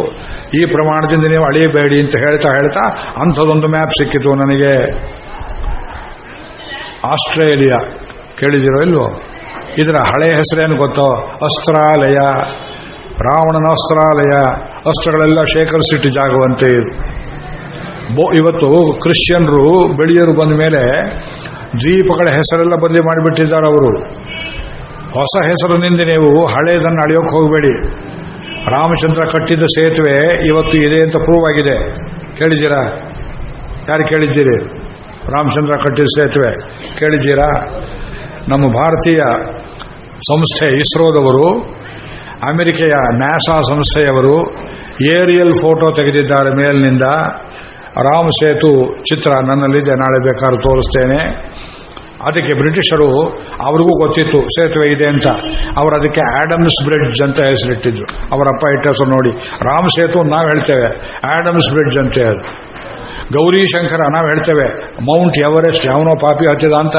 ಈ ಪ್ರಮಾಣದಿಂದ ನೀವು ಅಳಿಯಬೇಡಿ ಅಂತ ಹೇಳ್ತಾ ಅಂಥದ್ದೊಂದು ಮ್ಯಾಪ್ ಸಿಕ್ಕಿತು ನನಗೆ. ಆಸ್ಟ್ರೇಲಿಯಾ ಕೇಳಿದಿರೋ ಇಲ್ವೋ? ಇದರ ಹಳೆಯ ಹೆಸರೇನು ಗೊತ್ತೋ? ಅಸ್ತ್ರಾಲಯ, ರಾವಣನ ಅಸ್ತ್ರಾಲಯ. ಅಸ್ತ್ರಗಳೆಲ್ಲ ಶೇಖರಿಸಿಟ್ಟು ಜಾಗವಂತೆ ಇದು. ಇವತ್ತು ಕ್ರಿಶ್ಚಿಯನ್ರು ಬೆಳೆಯರು ಬಂದ ಮೇಲೆ ದ್ವೀಪಗಳ ಹೆಸರೆಲ್ಲ ಬದಲಿ ಮಾಡಿಬಿಟ್ಟಿದ್ದಾರೆ ಅವರು. ಹೊಸ ಹೆಸರಿನಿಂದ ನೀವು ಹಳೆಯದನ್ನು ಅಳೆಯೋಕೆ ಹೋಗಬೇಡಿ. ರಾಮಚಂದ್ರ ಕಟ್ಟಿದ ಸೇತುವೆ ಇವತ್ತು ಇದೆ ಅಂತ ಪ್ರೂವ್ ಆಗಿದೆ. ಕೇಳಿದ್ದೀರಾ? ಯಾರು ಕೇಳಿದ್ದೀರಿ? ರಾಮಚಂದ್ರ ಕಟ್ಟಿದ ಸೇತುವೆ ಕೇಳಿದ್ದೀರಾ? ನಮ್ಮ ಭಾರತೀಯ ಸಂಸ್ಥೆ ಇಸ್ರೋದವರು, ಅಮೆರಿಕೆಯ ನಾಸಾ ಸಂಸ್ಥೆಯವರು ಏರಿಯಲ್ ಫೋಟೋ ತೆಗೆದಿದ್ದಾರೆ ಮೇಲಿನಿಂದ. ರಾಮ ಸೇತು ಚಿತ್ರ ನನ್ನಲ್ಲಿದೆ, ನಾಳೆ ಬೇಕಾದ್ರೂ ತೋರಿಸ್ತೇನೆ. ಅದಕ್ಕೆ ಬ್ರಿಟಿಷರು, ಅವ್ರಿಗೂ ಗೊತ್ತಿತ್ತು ಸೇತುವೆ ಇದೆ ಅಂತ, ಅವರು ಅದಕ್ಕೆ ಆಡಮ್ಸ್ ಬ್ರಿಡ್ಜ್ ಅಂತ ಹೆಸರಿಟ್ಟಿದ್ರು. ಅವರಪ್ಪ ಇಟ್ಟ ಹೆಸರು ನೋಡಿ. ರಾಮ ಸೇತು ನಾವು ಹೇಳ್ತೇವೆ, ಆಡಮ್ಸ್ ಬ್ರಿಡ್ಜ್ ಅಂತ ಹೇಳಿ. ಗೌರಿ ಶಂಕರ ನಾವು ಹೇಳ್ತೇವೆ, ಮೌಂಟ್ ಎವರೆಸ್ಟ್ ಯಾವನೋ ಪಾಪಿ ಹತ್ತಿದ ಅಂತ.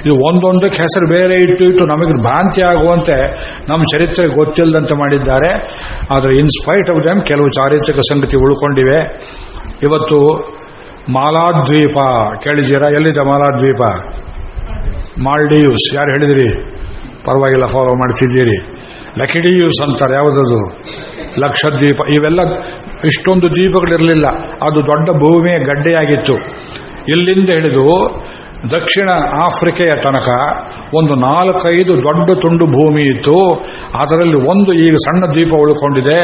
ಇದು ಒಂದೊಂದಕ್ಕೆ ಹೆಸರು ಬೇರೆ ಇಟ್ಟು ನಮಗೆ ಭ್ರಾಂತಿ ಆಗುವಂತೆ ನಮ್ಮ ಚರಿತ್ರೆ ಗೊತ್ತಿಲ್ಲದಂತೆ ಮಾಡಿದ್ದಾರೆ. ಆದರೆ ಇನ್ಸ್ಪೈಟ್ ಆಫ್ ದೆಮ್ ಕೆಲವು ಚಾರಿತ್ರಿಕ ಸಂಗತಿ ಉಳ್ಕೊಂಡಿವೆ. ಇವತ್ತು ಮಾಲಾದ್ವೀಪ ಕೇಳಿದ್ದೀರಾ? ಎಲ್ಲಿದೆ ಮಾಲಾದ್ವೀಪ? ಮಾಲ್ಡೀವ್ಸ್. ಯಾರು ಹೇಳಿದಿರಿ? ಪರವಾಗಿಲ್ಲ, ಫಾಲೋ ಮಾಡ್ತಿದ್ದೀರಿ. ಲಕಿಡಿಯೂಸ್ ಅಂತಾರೆ. ಯಾವುದದು? ಲಕ್ಷದ್ವೀಪ. ಇವೆಲ್ಲ ಇಷ್ಟೊಂದು ದ್ವೀಪಗಳಿರಲಿಲ್ಲ, ಅದು ದೊಡ್ಡ ಭೂಮಿಯ ಗಡ್ಡೆಯಾಗಿತ್ತು. ಇಲ್ಲಿಂದ ಹಿಡಿದು ದಕ್ಷಿಣ ಆಫ್ರಿಕೆಯ ತನಕ ಒಂದು 4-5 ದೊಡ್ಡ ತುಂಡು ಭೂಮಿ ಇತ್ತು. ಅದರಲ್ಲಿ ಒಂದು ಈಗ ಸಣ್ಣ ದ್ವೀಪ ಉಳ್ಕೊಂಡಿದೆ,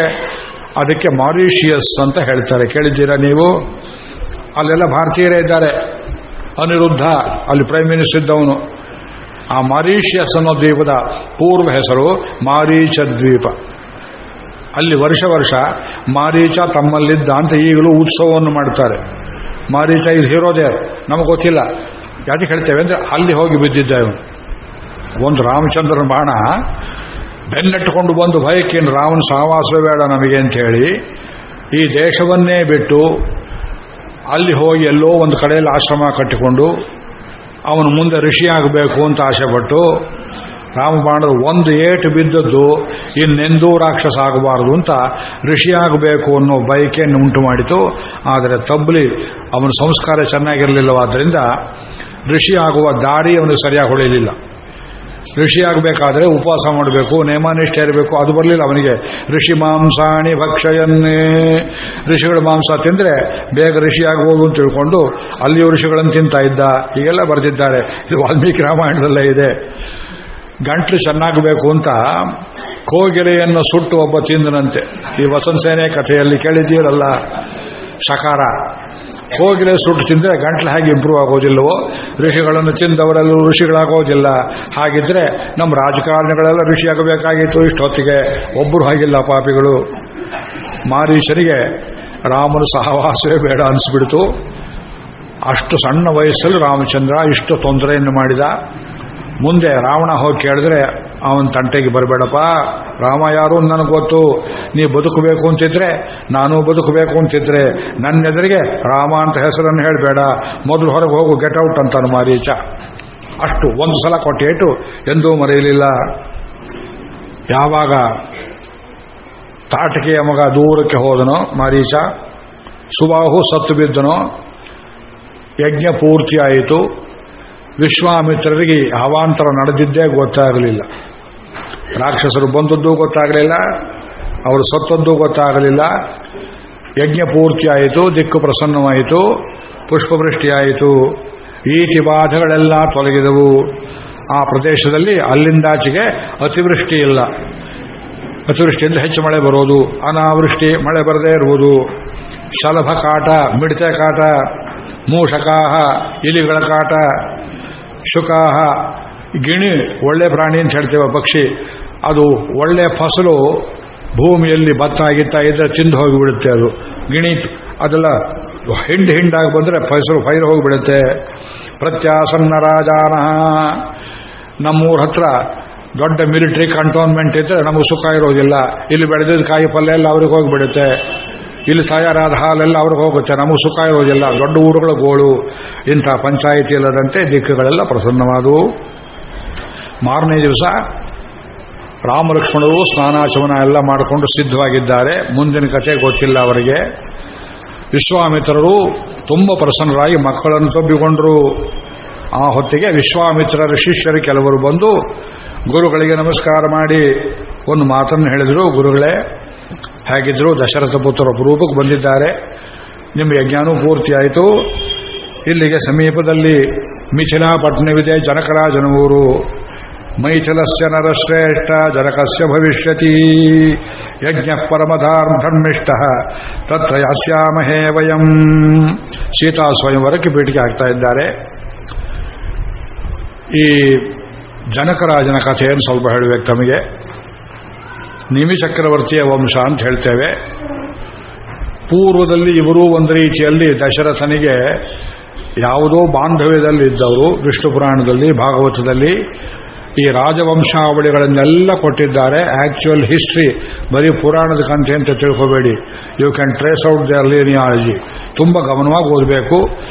ಅದಕ್ಕೆ ಮಾರಿಷಿಯಸ್ ಅಂತ ಹೇಳ್ತಾರೆ. ಕೇಳಿದ್ದೀರಾ ನೀವು? ಅಲ್ಲೆಲ್ಲ ಭಾರತೀಯರೇ ಇದ್ದಾರೆ. ಅನಿರುದ್ಧ ಅಲ್ಲಿ ಪ್ರೈಮ್ ಮಿನಿಸ್ಟರ್ ಇದ್ದವನು. ಆ ಮಾರಿಷಿಯಸ್ ಅನ್ನೋ ದ್ವೀಪದ ಪೂರ್ವ ಹೆಸರು ಮಾರೀಚ ದ್ವೀಪ. ಅಲ್ಲಿ ವರ್ಷ ಮಾರೀಚ ತಮ್ಮಲ್ಲಿದ್ದ ಅಂತ ಈಗಲೂ ಉತ್ಸವವನ್ನು ಮಾಡ್ತಾರೆ. ಮಾರೀಚ ಇದು ಹೀರೋದೇ, ನಮಗೆ ಗೊತ್ತಿಲ್ಲ. ಯಾಕೆ ಹೇಳ್ತೇವೆ ಅಂದರೆ ಅಲ್ಲಿ ಹೋಗಿ ಬಿದ್ದಿದ್ದ ಇವನು. ಒಂದು ರಾಮಚಂದ್ರನ ಬಾಣ ಬೆನ್ನಟ್ಟುಕೊಂಡು ಬಂದು ಭಯಕ್ಕೇನು ರಾವಣ ಸಹವಾಸವೇ ಬೇಡ ನಮಗೆ ಅಂಥೇಳಿ ಈ ದೇಶವನ್ನೇ ಬಿಟ್ಟು ಅಲ್ಲಿ ಹೋಗಿ ಎಲ್ಲೋ ಒಂದು ಕಡೆಯಲ್ಲಿ ಆಶ್ರಮ ಕಟ್ಟಿಕೊಂಡು ಅವನು ಮುಂದೆ ಋಷಿಯಾಗಬೇಕು ಅಂತ ಆಸೆಪಟ್ಟು, ರಾಮಬಾಣದ ಒಂದು ಏಟು ಬಿದ್ದದ್ದು ಇನ್ನೆಂದೂ ರಾಕ್ಷಸ ಆಗಬಾರದು ಅಂತ ಋಷಿಯಾಗಬೇಕು ಅನ್ನೋ ಬಯಕೆಯನ್ನು ಉಂಟು ಮಾಡಿತು. ಆದರೆ ತಬ್ಬಲಿ ಅವನ ಸಂಸ್ಕಾರ ಚೆನ್ನಾಗಿರಲಿಲ್ಲವಾದ್ದರಿಂದ ಋಷಿಯಾಗುವ ದಾರಿ ಅವನಿಗೆ ಸರಿಯಾಗಿ ಹೊಳೆಯಲಿಲ್ಲ. ಋಷಿಯಾಗಬೇಕಾದ್ರೆ ಉಪವಾಸ ಮಾಡಬೇಕು, ನೇಮನಿಷ್ಠೆ ಇರಬೇಕು, ಅದು ಬರಲಿಲ್ಲ ಅವನಿಗೆ. ಋಷಿ ಮಾಂಸಾಣಿ ಭಕ್ಷಯನ್ನೇ, ಋಷಿಗಳ ಮಾಂಸ ತಿಂದರೆ ಬೇಗ ಋಷಿಯಾಗಬಹುದು ಅಂತ ತಿಳ್ಕೊಂಡು ಅಲ್ಲಿಯೂ ಋಷಿಗಳನ್ನು ತಿಂತಾ ಇದ್ದ. ಹೀಗೆಲ್ಲ ಬರೆದಿದ್ದಾರೆ. ಇದು ವಾಲ್ಮೀಕಿ ರಾಮಾಯಣದಲ್ಲೇ ಇದೆ. ಗಂಟ್ಲು ಚೆನ್ನಾಗಬೇಕು ಅಂತ ಕೋಗಿಲೆಯನ್ನು ಸುಟ್ಟು ಒಬ್ಬ ತಿಂದನಂತೆ. ಈ ವಸಂತ ಸೇನೆ ಕಥೆಯಲ್ಲಿ ಕೇಳಿದ್ದೀರಲ್ಲ, ಶಕಾರ. ಕೋಗಿಲೆ ಸುಟ್ಟು ತಿಂದರೆ ಗಂಟ್ಲು ಹೇಗೆ ಇಂಪ್ರೂವ್ ಆಗೋದಿಲ್ಲವೋ, ಋಷಿಗಳನ್ನು ತಿಂದವರೆಲ್ಲೂ ಋಷಿಗಳಾಗೋದಿಲ್ಲ. ಹಾಗಿದ್ರೆ ನಮ್ಮ ರಾಜಕಾರಣಿಗಳೆಲ್ಲ ಋಷಿಯಾಗಬೇಕಾಗಿತ್ತು ಇಷ್ಟೊತ್ತಿಗೆ. ಒಬ್ಬರು ಹಾಗಿಲ್ಲ ಪಾಪಿಗಳು. ಮಾರೀಚನಿಗೆ ರಾಮನ ಸಹವಾಸವೇ ಬೇಡ ಅನಿಸ್ಬಿಡ್ತು. ಅಷ್ಟು ಸಣ್ಣ ವಯಸ್ಸಲ್ಲಿ ರಾಮಚಂದ್ರ ಇಷ್ಟು ತೊಂದರೆಯನ್ನು ಮಾಡಿದ. ಮುಂದೆ ರಾವಣ ಹೋಗಿ ಕೇಳಿದ್ರೆ ಅವನ ತಂಟೆಗೆ ಬರಬೇಡಪ್ಪ, ರಾಮ ಯಾರು ನನಗೆ ಗೊತ್ತು, ನೀ ಬದುಕಬೇಕು ಅಂತಿದ್ರೆ ನಾನು ಬದುಕಬೇಕು ಅಂತಿದ್ರೆ ನನ್ನ ಎದುರಿಗೆ ರಾಮ ಅಂತ ಹೆಸರನ್ನು ಹೇಳಬೇಡ, ಮೊದಲು ಹೊರಗೆ ಹೋಗು, ಗೆಟ್ ಔಟ್ ಅಂತಾನು ಮಾರೀಚ. ಅಷ್ಟು ಒಂದು ಸಲ ಕೊಟ್ಟೇಟು ಎಂದೂ ಮರೆಯಲಿಲ್ಲ. ಯಾವಾಗ ತಾಟಕೆಯ ಮಗ ದೂರಕ್ಕೆ ಹೋದನೋ ಮಾರೀಚ, ಸುಬಾಹು ಸತ್ತು ಬಿದ್ದನೋ, ಯಜ್ಞ ಪೂರ್ತಿಯಾಯಿತು. ವಿಶ್ವಾಮಿತ್ರರಿಗೆ ಅವಾಂತರ ನಡೆದಿದ್ದೇ ಗೊತ್ತಾಗಲಿಲ್ಲ. ರಾಕ್ಷಸರು ಬಂದದ್ದು ಗೊತ್ತಾಗಲಿಲ್ಲ, ಅವರು ಸತ್ತದ್ದು ಗೊತ್ತಾಗಲಿಲ್ಲ. ಯಜ್ಞ ಪೂರ್ತಿಯಾಯಿತು, ದಿಕ್ಕು ಪ್ರಸನ್ನವಾಯಿತು, ಪುಷ್ಪವೃಷ್ಟಿಯಾಯಿತು, ಈತಿ ಬಾಧೆಗಳೆಲ್ಲ ತೊಲಗಿದವು. ಆ ಪ್ರದೇಶದಲ್ಲಿ ಅಲ್ಲಿಂದಾಚೆಗೆ ಅತಿವೃಷ್ಟಿ ಇಲ್ಲ. ಅತಿವೃಷ್ಟಿಯಿಂದ ಹೆಚ್ಚು ಮಳೆ ಬರೋದು, ಅನಾವೃಷ್ಟಿ ಮಳೆ ಬರದೇ ಇರುವುದು, ಶಲಭ ಕಾಟ, ಮಿಡತೆ ಕಾಟ, ಮೂಷಕಾಹ ಇಲಿಗಳ ಕಾಟ, ಶುಕಾಹ ಗಿಣಿ ಒಳ್ಳೆ ಪ್ರಾಣಿ ಅಂತ ಹೇಳ್ತೇವೆ ಪಕ್ಷಿ, ಅದು ಒಳ್ಳೆ ಫಸಲು ಭೂಮಿಯಲ್ಲಿ ಭತ್ತ ಆಗಿತ್ತಾ ಇದ್ರೆ ತಿಂದು ಹೋಗಿಬಿಡುತ್ತೆ. ಅದು ಗಿಣಿ ಅದೆಲ್ಲ ಹಿಂಡಾಗಿ ಬಂದರೆ ಫೈರು ಹೋಗಿಬಿಡುತ್ತೆ. ಪ್ರತ್ಯಾಸನ್ನ ರಾಜಾನಃ, ನಮ್ಮೂರ ಹತ್ರ ದೊಡ್ಡ ಮಿಲಿಟರಿ ಕಂಟೋನ್ಮೆಂಟ್ ಇದ್ದರೆ ನಮಗೆ ಸುಖ ಇರೋದಿಲ್ಲ. ಇಲ್ಲಿ ಬೆಳೆದಿದ್ದ ಕಾಯಿ ಪಲ್ಯ ಎಲ್ಲ ಅವ್ರಿಗೆ ಹೋಗಿಬಿಡುತ್ತೆ, ಇಲ್ಲಿ ತಯಾರಾದ ಹಾಲೆಲ್ಲ ಅವ್ರಿಗೆ ಹೋಗುತ್ತೆ, ನಮಗೆ ಸುಖ ಇರೋದಿಲ್ಲ. ದೊಡ್ಡ ಊರುಗಳ ಗೋಳು. ಇಂಥ ಪಂಚಾಯಿತಿ ಇಲ್ಲದಂತೆ ದಿಕ್ಕುಗಳೆಲ್ಲ ಪ್ರಸನ್ನವಾದವು. ಮಾರನೇ ದಿವಸ ರಾಮಲಕ್ಷ್ಮಣರು ಸ್ನಾನಾಚಮನ ಎಲ್ಲ ಮಾಡಿಕೊಂಡು ಸಿದ್ಧವಾಗಿದ್ದಾರೆ. ಮುಂದಿನ ಕಥೆ ಗೊತ್ತಿಲ್ಲ ಅವರಿಗೆ. ವಿಶ್ವಾಮಿತ್ರರು ತುಂಬ ಪ್ರಸನ್ನರಾಗಿ ಮಕ್ಕಳನ್ನು ತಬ್ಬಿಕೊಂಡರು. ಆ ಹೊತ್ತಿಗೆ ವಿಶ್ವಾಮಿತ್ರರ ಶಿಷ್ಯರು ಕೆಲವರು ಬಂದು ಗುರುಗಳಿಗೆ ನಮಸ್ಕಾರ ಮಾಡಿ ಒಂದು ಮಾತನ್ನು ಹೇಳಿದರು. ಗುರುಗಳೇ, ಹೇಗಿದ್ರು ದಶರಥ ಪುತ್ರ ರೂಪಕ್ಕೆ ಬಂದಿದ್ದಾರೆ, ನಿಮ್ಮ ಯಜ್ಞಾನೂ ಪೂರ್ತಿಯಾಯಿತು. ಇಲ್ಲಿಗೆ ಸಮೀಪದಲ್ಲಿ ಮಿಥಿಲಾಪಟ್ಟಣವಿದೆ, ಜನಕರಾಜನ ಊರು. ಮೈಥಿಲಸ್ಯ ನರಶ್ರೇಷ್ಠ ಜನಕಸ್ಯ ಭವಿಷ್ಯತಿ ಯಜ್ಞ ಪರಮಧರ್ಮಿಷ್ಠ ತತ್ರ ಯಾಸ್ಯಾಮಹೇ ವಯಂ. ಸೀತಾ ಸ್ವಯಂವರಕ್ಕೆ ಪೀಠಿಕೆ ಆಗ್ತಾ ಇದ್ದಾರೆ. ಈ ಜನಕರಾಜನ ಕಥೆಯನ್ನು ಸ್ವಲ್ಪ ಹೇಳಬೇಕು ತಮಗೆ. ನಿಮಿ ಚಕ್ರವರ್ತಿಯ ವಂಶ ಅಂತ ಹೇಳ್ತೇವೆ. ಪೂರ್ವದಲ್ಲಿ ಇವರೂ ಒಂದು ರೀತಿಯಲ್ಲಿ ದಶರಥನಿಗೆ ಯಾವುದೋ ಬಾಂಧವ್ಯದಲ್ಲಿದ್ದವರು. ವಿಷ್ಣು ಪುರಾಣದಲ್ಲಿ, ಭಾಗವತದಲ್ಲಿ ಈ ರಾಜವಂಶಾವಳಿಗಳನ್ನೆಲ್ಲ ಕೊಟ್ಟಿದ್ದಾರೆ. ಆಕ್ಚುಯಲ್ ಹಿಸ್ಟ್ರಿ ಬರೀ ಪುರಾಣದ ಕಂತೆ ಅಂತ ತಿಳ್ಕೋಬೇಡಿ. You can trace out their lineology. ತುಂಬ ಗಮನವಾಗಿ ಓದಬೇಕು.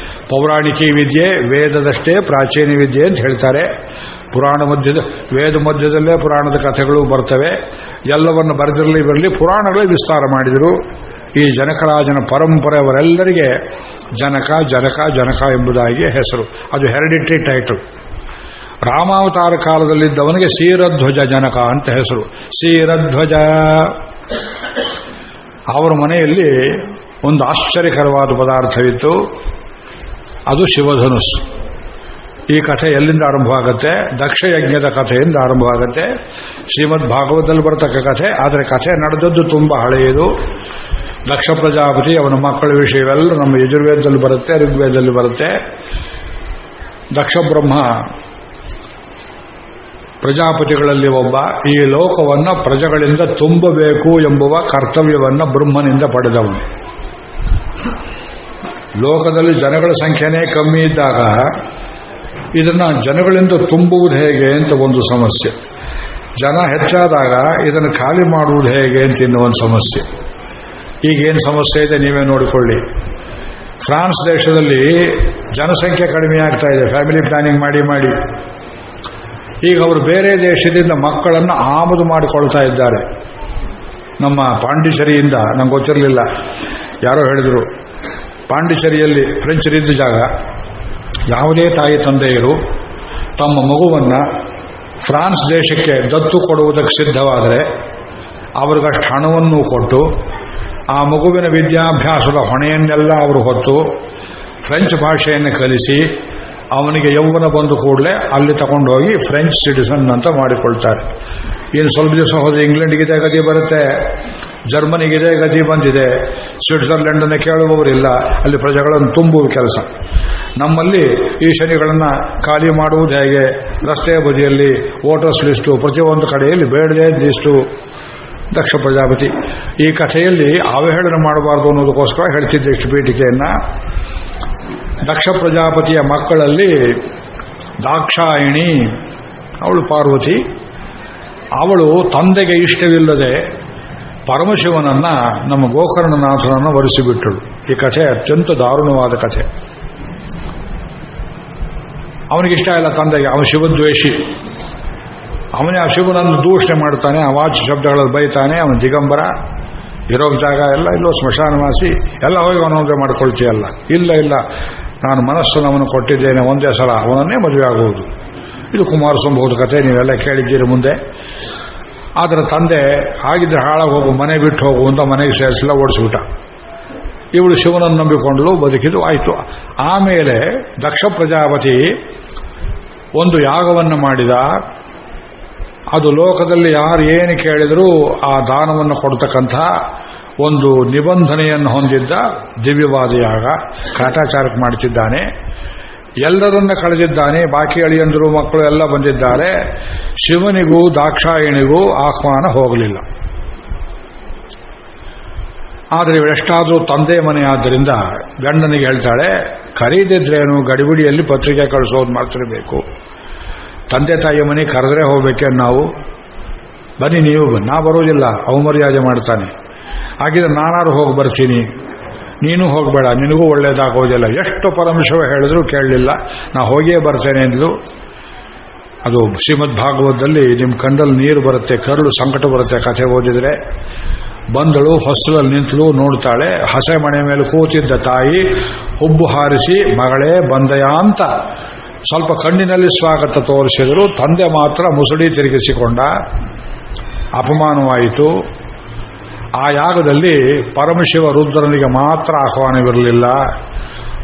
ಪೌರಾಣಿಕಿ ವಿದ್ಯೆ ವೇದದಷ್ಟೇ ಪ್ರಾಚೀನ ವಿದ್ಯೆ ಅಂತ ಹೇಳ್ತಾರೆ. ಪುರಾಣ ವೇದ ಮಧ್ಯದಲ್ಲೇ ಪುರಾಣದ ಕಥೆಗಳು ಬರ್ತವೆ. ಎಲ್ಲವನ್ನು ಬರೆದಿರಲಿ ಬರಲಿ ಪುರಾಣಗಳೇ ವಿಸ್ತಾರ ಮಾಡಿದರು. ಈ ಜನಕರಾಜನ ಪರಂಪರೆ ಅವರೆಲ್ಲರಿಗೆ ಜನಕ ಜನಕ ಜನಕ ಎಂಬುದಾಗಿ ಹೆಸರು. ಅದು ಹೆರಿಡಿಟರಿ ಟೈಟಲ್. ರಾಮಾವತಾರ ಕಾಲದಲ್ಲಿದ್ದವನಿಗೆ ಕ್ಷೀರಧ್ವಜ ಜನಕ ಅಂತ ಹೆಸರು. ಕ್ಷೀರಧ್ವಜ. ಅವರ ಮನೆಯಲ್ಲಿ ಒಂದು ಆಶ್ಚರ್ಯಕರವಾದ ಪದಾರ್ಥವಿತ್ತು, ಅದು ಶಿವಧನುಸ್ಸು. ಈ ಕಥೆ ಎಲ್ಲಿಂದ ಆರಂಭವಾಗುತ್ತೆ? ದಕ್ಷಯಜ್ಞದ ಕಥೆಯಿಂದ ಆರಂಭವಾಗುತ್ತೆ. ಶ್ರೀಮದ್ ಭಾಗವತದಲ್ಲಿ ಬರತಕ್ಕ ಕಥೆ, ಆದರೆ ಕಥೆ ನಡೆದದ್ದು ತುಂಬ ಹಳೆಯದು. ದಕ್ಷ ಪ್ರಜಾಪತಿ, ಅವನ ಮಕ್ಕಳ ವಿಷಯವೆಲ್ಲ ನಮ್ಮ ಯಜುರ್ವೇದದಲ್ಲಿ ಬರುತ್ತೆ, ಋಗ್ವೇದದಲ್ಲಿ ಬರುತ್ತೆ. ದಕ್ಷ ಬ್ರಹ್ಮ ಪ್ರಜಾಪತಿಗಳಲ್ಲಿ ಒಬ್ಬ. ಈ ಲೋಕವನ್ನು ಪ್ರಜೆಗಳಿಂದ ತುಂಬಬೇಕು ಎಂಬುವ ಕರ್ತವ್ಯವನ್ನು ಬ್ರಹ್ಮನಿಂದ ಪಡೆದವನು. ಲೋಕದಲ್ಲಿ ಜನಗಳ ಸಂಖ್ಯೆನೇ ಕಮ್ಮಿ ಇದ್ದಾಗ ಇದನ್ನು ಜನಗಳಿಂದ ತುಂಬುವುದು ಹೇಗೆ ಅಂತ ಒಂದು ಸಮಸ್ಯೆ. ಜನ ಹೆಚ್ಚಾದಾಗ ಇದನ್ನು ಖಾಲಿ ಮಾಡುವುದು ಹೇಗೆ ಅಂತ ಇನ್ನೊಂದು ಸಮಸ್ಯೆ. ಈಗೇನು ಸಮಸ್ಯೆ ಇದೆ ನೀವೇ ನೋಡಿಕೊಳ್ಳಿ. ಫ್ರಾನ್ಸ್ ದೇಶದಲ್ಲಿ ಜನಸಂಖ್ಯೆ ಕಡಿಮೆ ಆಗ್ತಾ ಇದೆ, ಫ್ಯಾಮಿಲಿ ಪ್ಲಾನಿಂಗ್ ಮಾಡಿ ಮಾಡಿ. ಈಗ ಅವರು ಬೇರೆ ದೇಶದಿಂದ ಮಕ್ಕಳನ್ನು ಆಮದು ಮಾಡಿಕೊಳ್ತಾ ಇದ್ದಾರೆ. ನಮ್ಮ ಪಾಂಡಿಚೇರಿಯಿಂದ, ನಂಗೆ ಗೊತ್ತಿರಲಿಲ್ಲ, ಯಾರೋ ಹೇಳಿದರು, ಪಾಂಡಿಚೇರಿಯಲ್ಲಿ ಫ್ರೆಂಚರಿದ್ದ ಜಾಗ. ಯಾವುದೇ ತಾಯಿ ತಂದೆಯರು ತಮ್ಮ ಮಗುವನ್ನು ಫ್ರಾನ್ಸ್ ದೇಶಕ್ಕೆ ದತ್ತು ಕೊಡುವುದಕ್ಕೆ ಸಿದ್ಧವಾದರೆ ಅವ್ರಿಗಷ್ಟು ಹಣವನ್ನು ಕೊಟ್ಟು ಆ ಮಗುವಿನ ವಿದ್ಯಾಭ್ಯಾಸದ ಹೊಣೆಯನ್ನೆಲ್ಲ ಅವರು ಹೊತ್ತು ಫ್ರೆಂಚ್ ಭಾಷೆಯನ್ನು ಕಲಿಸಿ ಅವನಿಗೆ ಯೌವನ ಬಂದು ಕೂಡಲೇ ಅಲ್ಲಿ ತಗೊಂಡೋಗಿ ಫ್ರೆಂಚ್ ಸಿಟಿಸನ್ ಅಂತ ಮಾಡಿಕೊಳ್ತಾರೆ. ಇನ್ನು ಸ್ವಲ್ಪ ದಿವಸ ಹೋದರೆ ಇಂಗ್ಲೆಂಡ್ಗಿದೆ ಗತಿ ಬರುತ್ತೆ, ಜರ್ಮನಿಗಿದೆ ಗತಿ ಬಂದಿದೆ, ಸ್ವಿಟ್ಜರ್ಲೆಂಡನ್ನು ಕೇಳುವವರಿಲ್ಲ, ಅಲ್ಲಿ ಪ್ರಜೆಗಳನ್ನು ತುಂಬುವ ಕೆಲಸ. ನಮ್ಮಲ್ಲಿ ಈ ಶನಿಗಳನ್ನು ಖಾಲಿ ಮಾಡುವುದು ಹೇಗೆ? ರಸ್ತೆ ಬದಿಯಲ್ಲಿ ವೋಟರ್ಸ್ ಲಿಸ್ಟು, ಪ್ರತಿಯೊಂದು ಕಡೆಯಲ್ಲಿ ಬೇಡದೇ ಲಿಸ್ಟು. ದಕ್ಷ ಪ್ರಜಾಪತಿ ಈ ಕಥೆಯಲ್ಲಿ ಅವಹೇಳನ ಮಾಡಬಾರ್ದು ಅನ್ನೋದಕ್ಕೋಸ್ಕರ ಹೇಳ್ತಿದ್ದೆ ಇಷ್ಟು ಪೀಠಿಕೆಯನ್ನು. ದಕ್ಷ ಪ್ರಜಾಪತಿಯ ಮಕ್ಕಳಲ್ಲಿ ದಾಕ್ಷಾಯಿಣಿ, ಅವಳು ಪಾರ್ವತಿ, ಅವಳು ತಂದೆಗೆ ಇಷ್ಟವಿಲ್ಲದೆ ಪರಮಶಿವನನ್ನ ನಮ್ಮ ಗೋಕರ್ಣನಾಥನನ್ನು ವರಿಸಿಬಿಟ್ಟಳು. ಈ ಕಥೆ ಅತ್ಯಂತ ದಾರುಣವಾದ ಕಥೆ. ಅವನಿಗಿಷ್ಟ ಇಲ್ಲ ತಂದೆಗೆ, ಅವನು ಶಿವದ್ವೇಷಿ. ಅವನೇ ಆ ಶಿವನನ್ನು ದೂಷಣೆ ಮಾಡ್ತಾನೆ, ಅವಾಚ್ಯ ಶಬ್ದಗಳಲ್ಲಿ ಬೈತಾನೆ. ಅವನ ದಿಗಂಬರ, ಇರೋ ಜಾಗ ಎಲ್ಲ ಇಲ್ಲೋ ಸ್ಮಶಾನವಾಸಿ, ಎಲ್ಲ ಹೋಗಿ ಅವನೊಂದೇ ಮಾಡ್ಕೊಳ್ತೀಯಲ್ಲ. ಇಲ್ಲ, ನಾನು ಮನಸ್ಸನ್ನು ಅವನು ಕೊಟ್ಟಿದ್ದೇನೆ, ಒಂದೇ ಸಲ ಅವನನ್ನೇ ಮದುವೆ ಆಗುವುದು. ಇದು ಕುಮಾರಸ್ವಾಮಿ ಕಥೆ, ನೀವೆಲ್ಲ ಕೇಳಿದ್ದೀರಿ ಮುಂದೆ. ಆದರೆ ತಂದೆ ಹಾಗಿದ್ರೆ ಹಾಳಾಗಿ ಹೋಗು, ಮನೆ ಬಿಟ್ಟು ಹೋಗು ಅಂತ ಮನೆಗೆ ಸೇರಿಸಲ್ಲ, ಓಡಿಸ್ಬಿಟ್ಟ. ಇವಳು ಶಿವನನ್ನು ನಂಬಿಕೊಂಡಳು, ಬದುಕಿದು ಆಯಿತು. ಆಮೇಲೆ ದಕ್ಷ ಪ್ರಜಾಪತಿ ಒಂದು ಯಾಗವನ್ನು ಮಾಡಿದ. ಅದು ಲೋಕದಲ್ಲಿ ಯಾರು ಏನು ಕೇಳಿದರೂ ಆ ದಾನವನ್ನು ಕೊಡ್ತಕ್ಕಂಥ ಒಂದು ನಿಬಂಧನೆಯನ್ನು ಹೊಂದಿದ್ದ ದಿವ್ಯವಾದ ಯಾಗ. ಕಾಟಾಚಾರಕ್ಕೆ ಮಾಡುತ್ತಿದ್ದಾನೆ, ಎಲ್ಲರನ್ನ ಕಳೆದಿದ್ದಾನೆ. ಬಾಕಿ ಅಳಿಯಂದರು ಮಕ್ಕಳು ಎಲ್ಲ ಬಂದಿದ್ದಾರೆ. ಶಿವನಿಗೂ ದಾಕ್ಷಾಯಣಿಗೂ ಆಹ್ವಾನ ಹೋಗಲಿಲ್ಲ. ಆದರೆ ಇವಳೆಷ್ಟಾದರೂ ತಂದೆ ಮನೆ ಆದ್ದರಿಂದ ಗಂಡನಿಗೆ ಹೇಳ್ತಾಳೆ, ಕರೀದಿದ್ರೇನು, ಗಡಿಬಿಡಿಯಲ್ಲಿ ಪತ್ರಿಕೆ ಕಳಿಸೋದು ಮಾಡ್ತಿರಬೇಕು. ತಂದೆ ತಾಯಿಯ ಮನೆ ಕರೆದ್ರೆ ಹೋಗ್ಬೇಕೆ ನಾವು, ಬನ್ನಿ ನೀವು, ನಾ ಬರೋದಿಲ್ಲ, ಅವಮರ್ಯಾದೆ ಮಾಡ್ತಾನೆ. ಹಾಗಿದ್ರೆ ನಾನಾರು ಹೋಗಿ ಬರ್ತೀನಿ, ನೀನು ಹೋಗಬೇಡ, ನಿನಗೂ ಒಳ್ಳೇದಾಗೋದಿಲ್ಲ. ಎಷ್ಟು ಪರಮಶಿವ ಹೇಳಿದ್ರು ಕೇಳಲಿಲ್ಲ, ನಾ ಹೋಗಿಯೇ ಬರ್ತೇನೆ ಎಂದ್ಲು. ಅದು ಶ್ರೀಮದ್ ಭಾಗವತದಲ್ಲಿ ನಿಮ್ಮ ಕಣ್ಣಲ್ಲಿ ನೀರು ಬರುತ್ತೆ, ಕರಳು ಸಂಕಟ ಬರುತ್ತೆ ಕಥೆ ಓದಿದ್ರೆ. ಬಂದಳು, ಹೊಸಲಲ್ಲಿ ನಿಂತಳು, ನೋಡ್ತಾಳೆ. ಹಸೆ ಮನೆ ಮೇಲೆ ಕೂತಿದ್ದ ತಾಯಿ ಹುಬ್ಬು ಹಾರಿಸಿ, ಮಗಳೇ ಬಂದಯ ಅಂತ ಸ್ವಲ್ಪ ಕಣ್ಣಿನಲ್ಲಿ ಸ್ವಾಗತ ತೋರಿಸಿದರು. ತಂದೆ ಮಾತ್ರ ಮುಸುಡಿ ತಿರುಗಿಸಿಕೊಂಡ. ಅಪಮಾನವಾಯಿತು. ಆ ಯಾಗದಲ್ಲಿ ಪರಮಶಿವ ರುದ್ರನಿಗೆ ಮಾತ್ರ ಆಹ್ವಾನವಿರಲಿಲ್ಲ.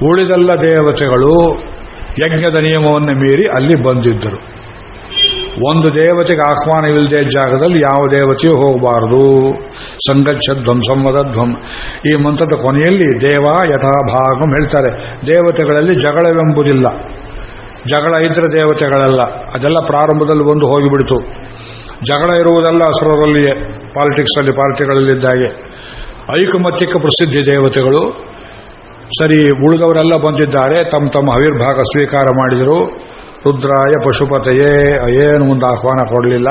ಉಳಿದೆಲ್ಲ ದೇವತೆಗಳು ಯಜ್ಞದ ನಿಯಮವನ್ನು ಮೀರಿ ಅಲ್ಲಿ ಬಂದಿದ್ದರು. ಒಂದು ದೇವತೆಗೆ ಆಹ್ವಾನವಿಲ್ಲದೆ ಜಾಗದಲ್ಲಿ ಯಾವ ದೇವತೆಯೂ ಹೋಗಬಾರದು. ಸಂಗಚ್ಚ ಧ್ವಂಸಂವದಧ್ವಂ. ಈ ಮಂತ್ರದ ಕೊನೆಯಲ್ಲಿ ದೇವ ಯಥಾಭಾಗಂ ಹೇಳ್ತಾರೆ. ದೇವತೆಗಳಲ್ಲಿ ಜಗಳವೆಂಬುದಿಲ್ಲ. ಜಗಳ ಇದ್ರೆ ದೇವತೆಗಳಲ್ಲ, ಅದೆಲ್ಲ ಪ್ರಾರಂಭದಲ್ಲಿ ಒಂದು ಹೋಗಿಬಿಡ್ತು. ಜಗಳ ಇರುವುದೆಲ್ಲ ಅಸುರರಲ್ಲಿಯೇ, ಪಾಲಿಟಿಕ್ಸಲ್ಲಿ ಪಾರ್ಟಿಗಳಲ್ಲಿದ್ದಾಗೆ. ಐಕಮತ್ಯಕ್ಕೆ ಪ್ರಸಿದ್ಧಿ ದೇವತೆಗಳು. ಸರಿ, ಉಳಿದವರೆಲ್ಲ ಬಂದಿದ್ದಾರೆ, ತಮ್ಮ ಆವಿರ್ಭಾಗ ಸ್ವೀಕಾರ ಮಾಡಿದರು. ರುದ್ರಾಯ ಪಶುಪತೆಯೇ ಏನು ಮುಂದೆ ಆಹ್ವಾನ ಕೊಡಲಿಲ್ಲ.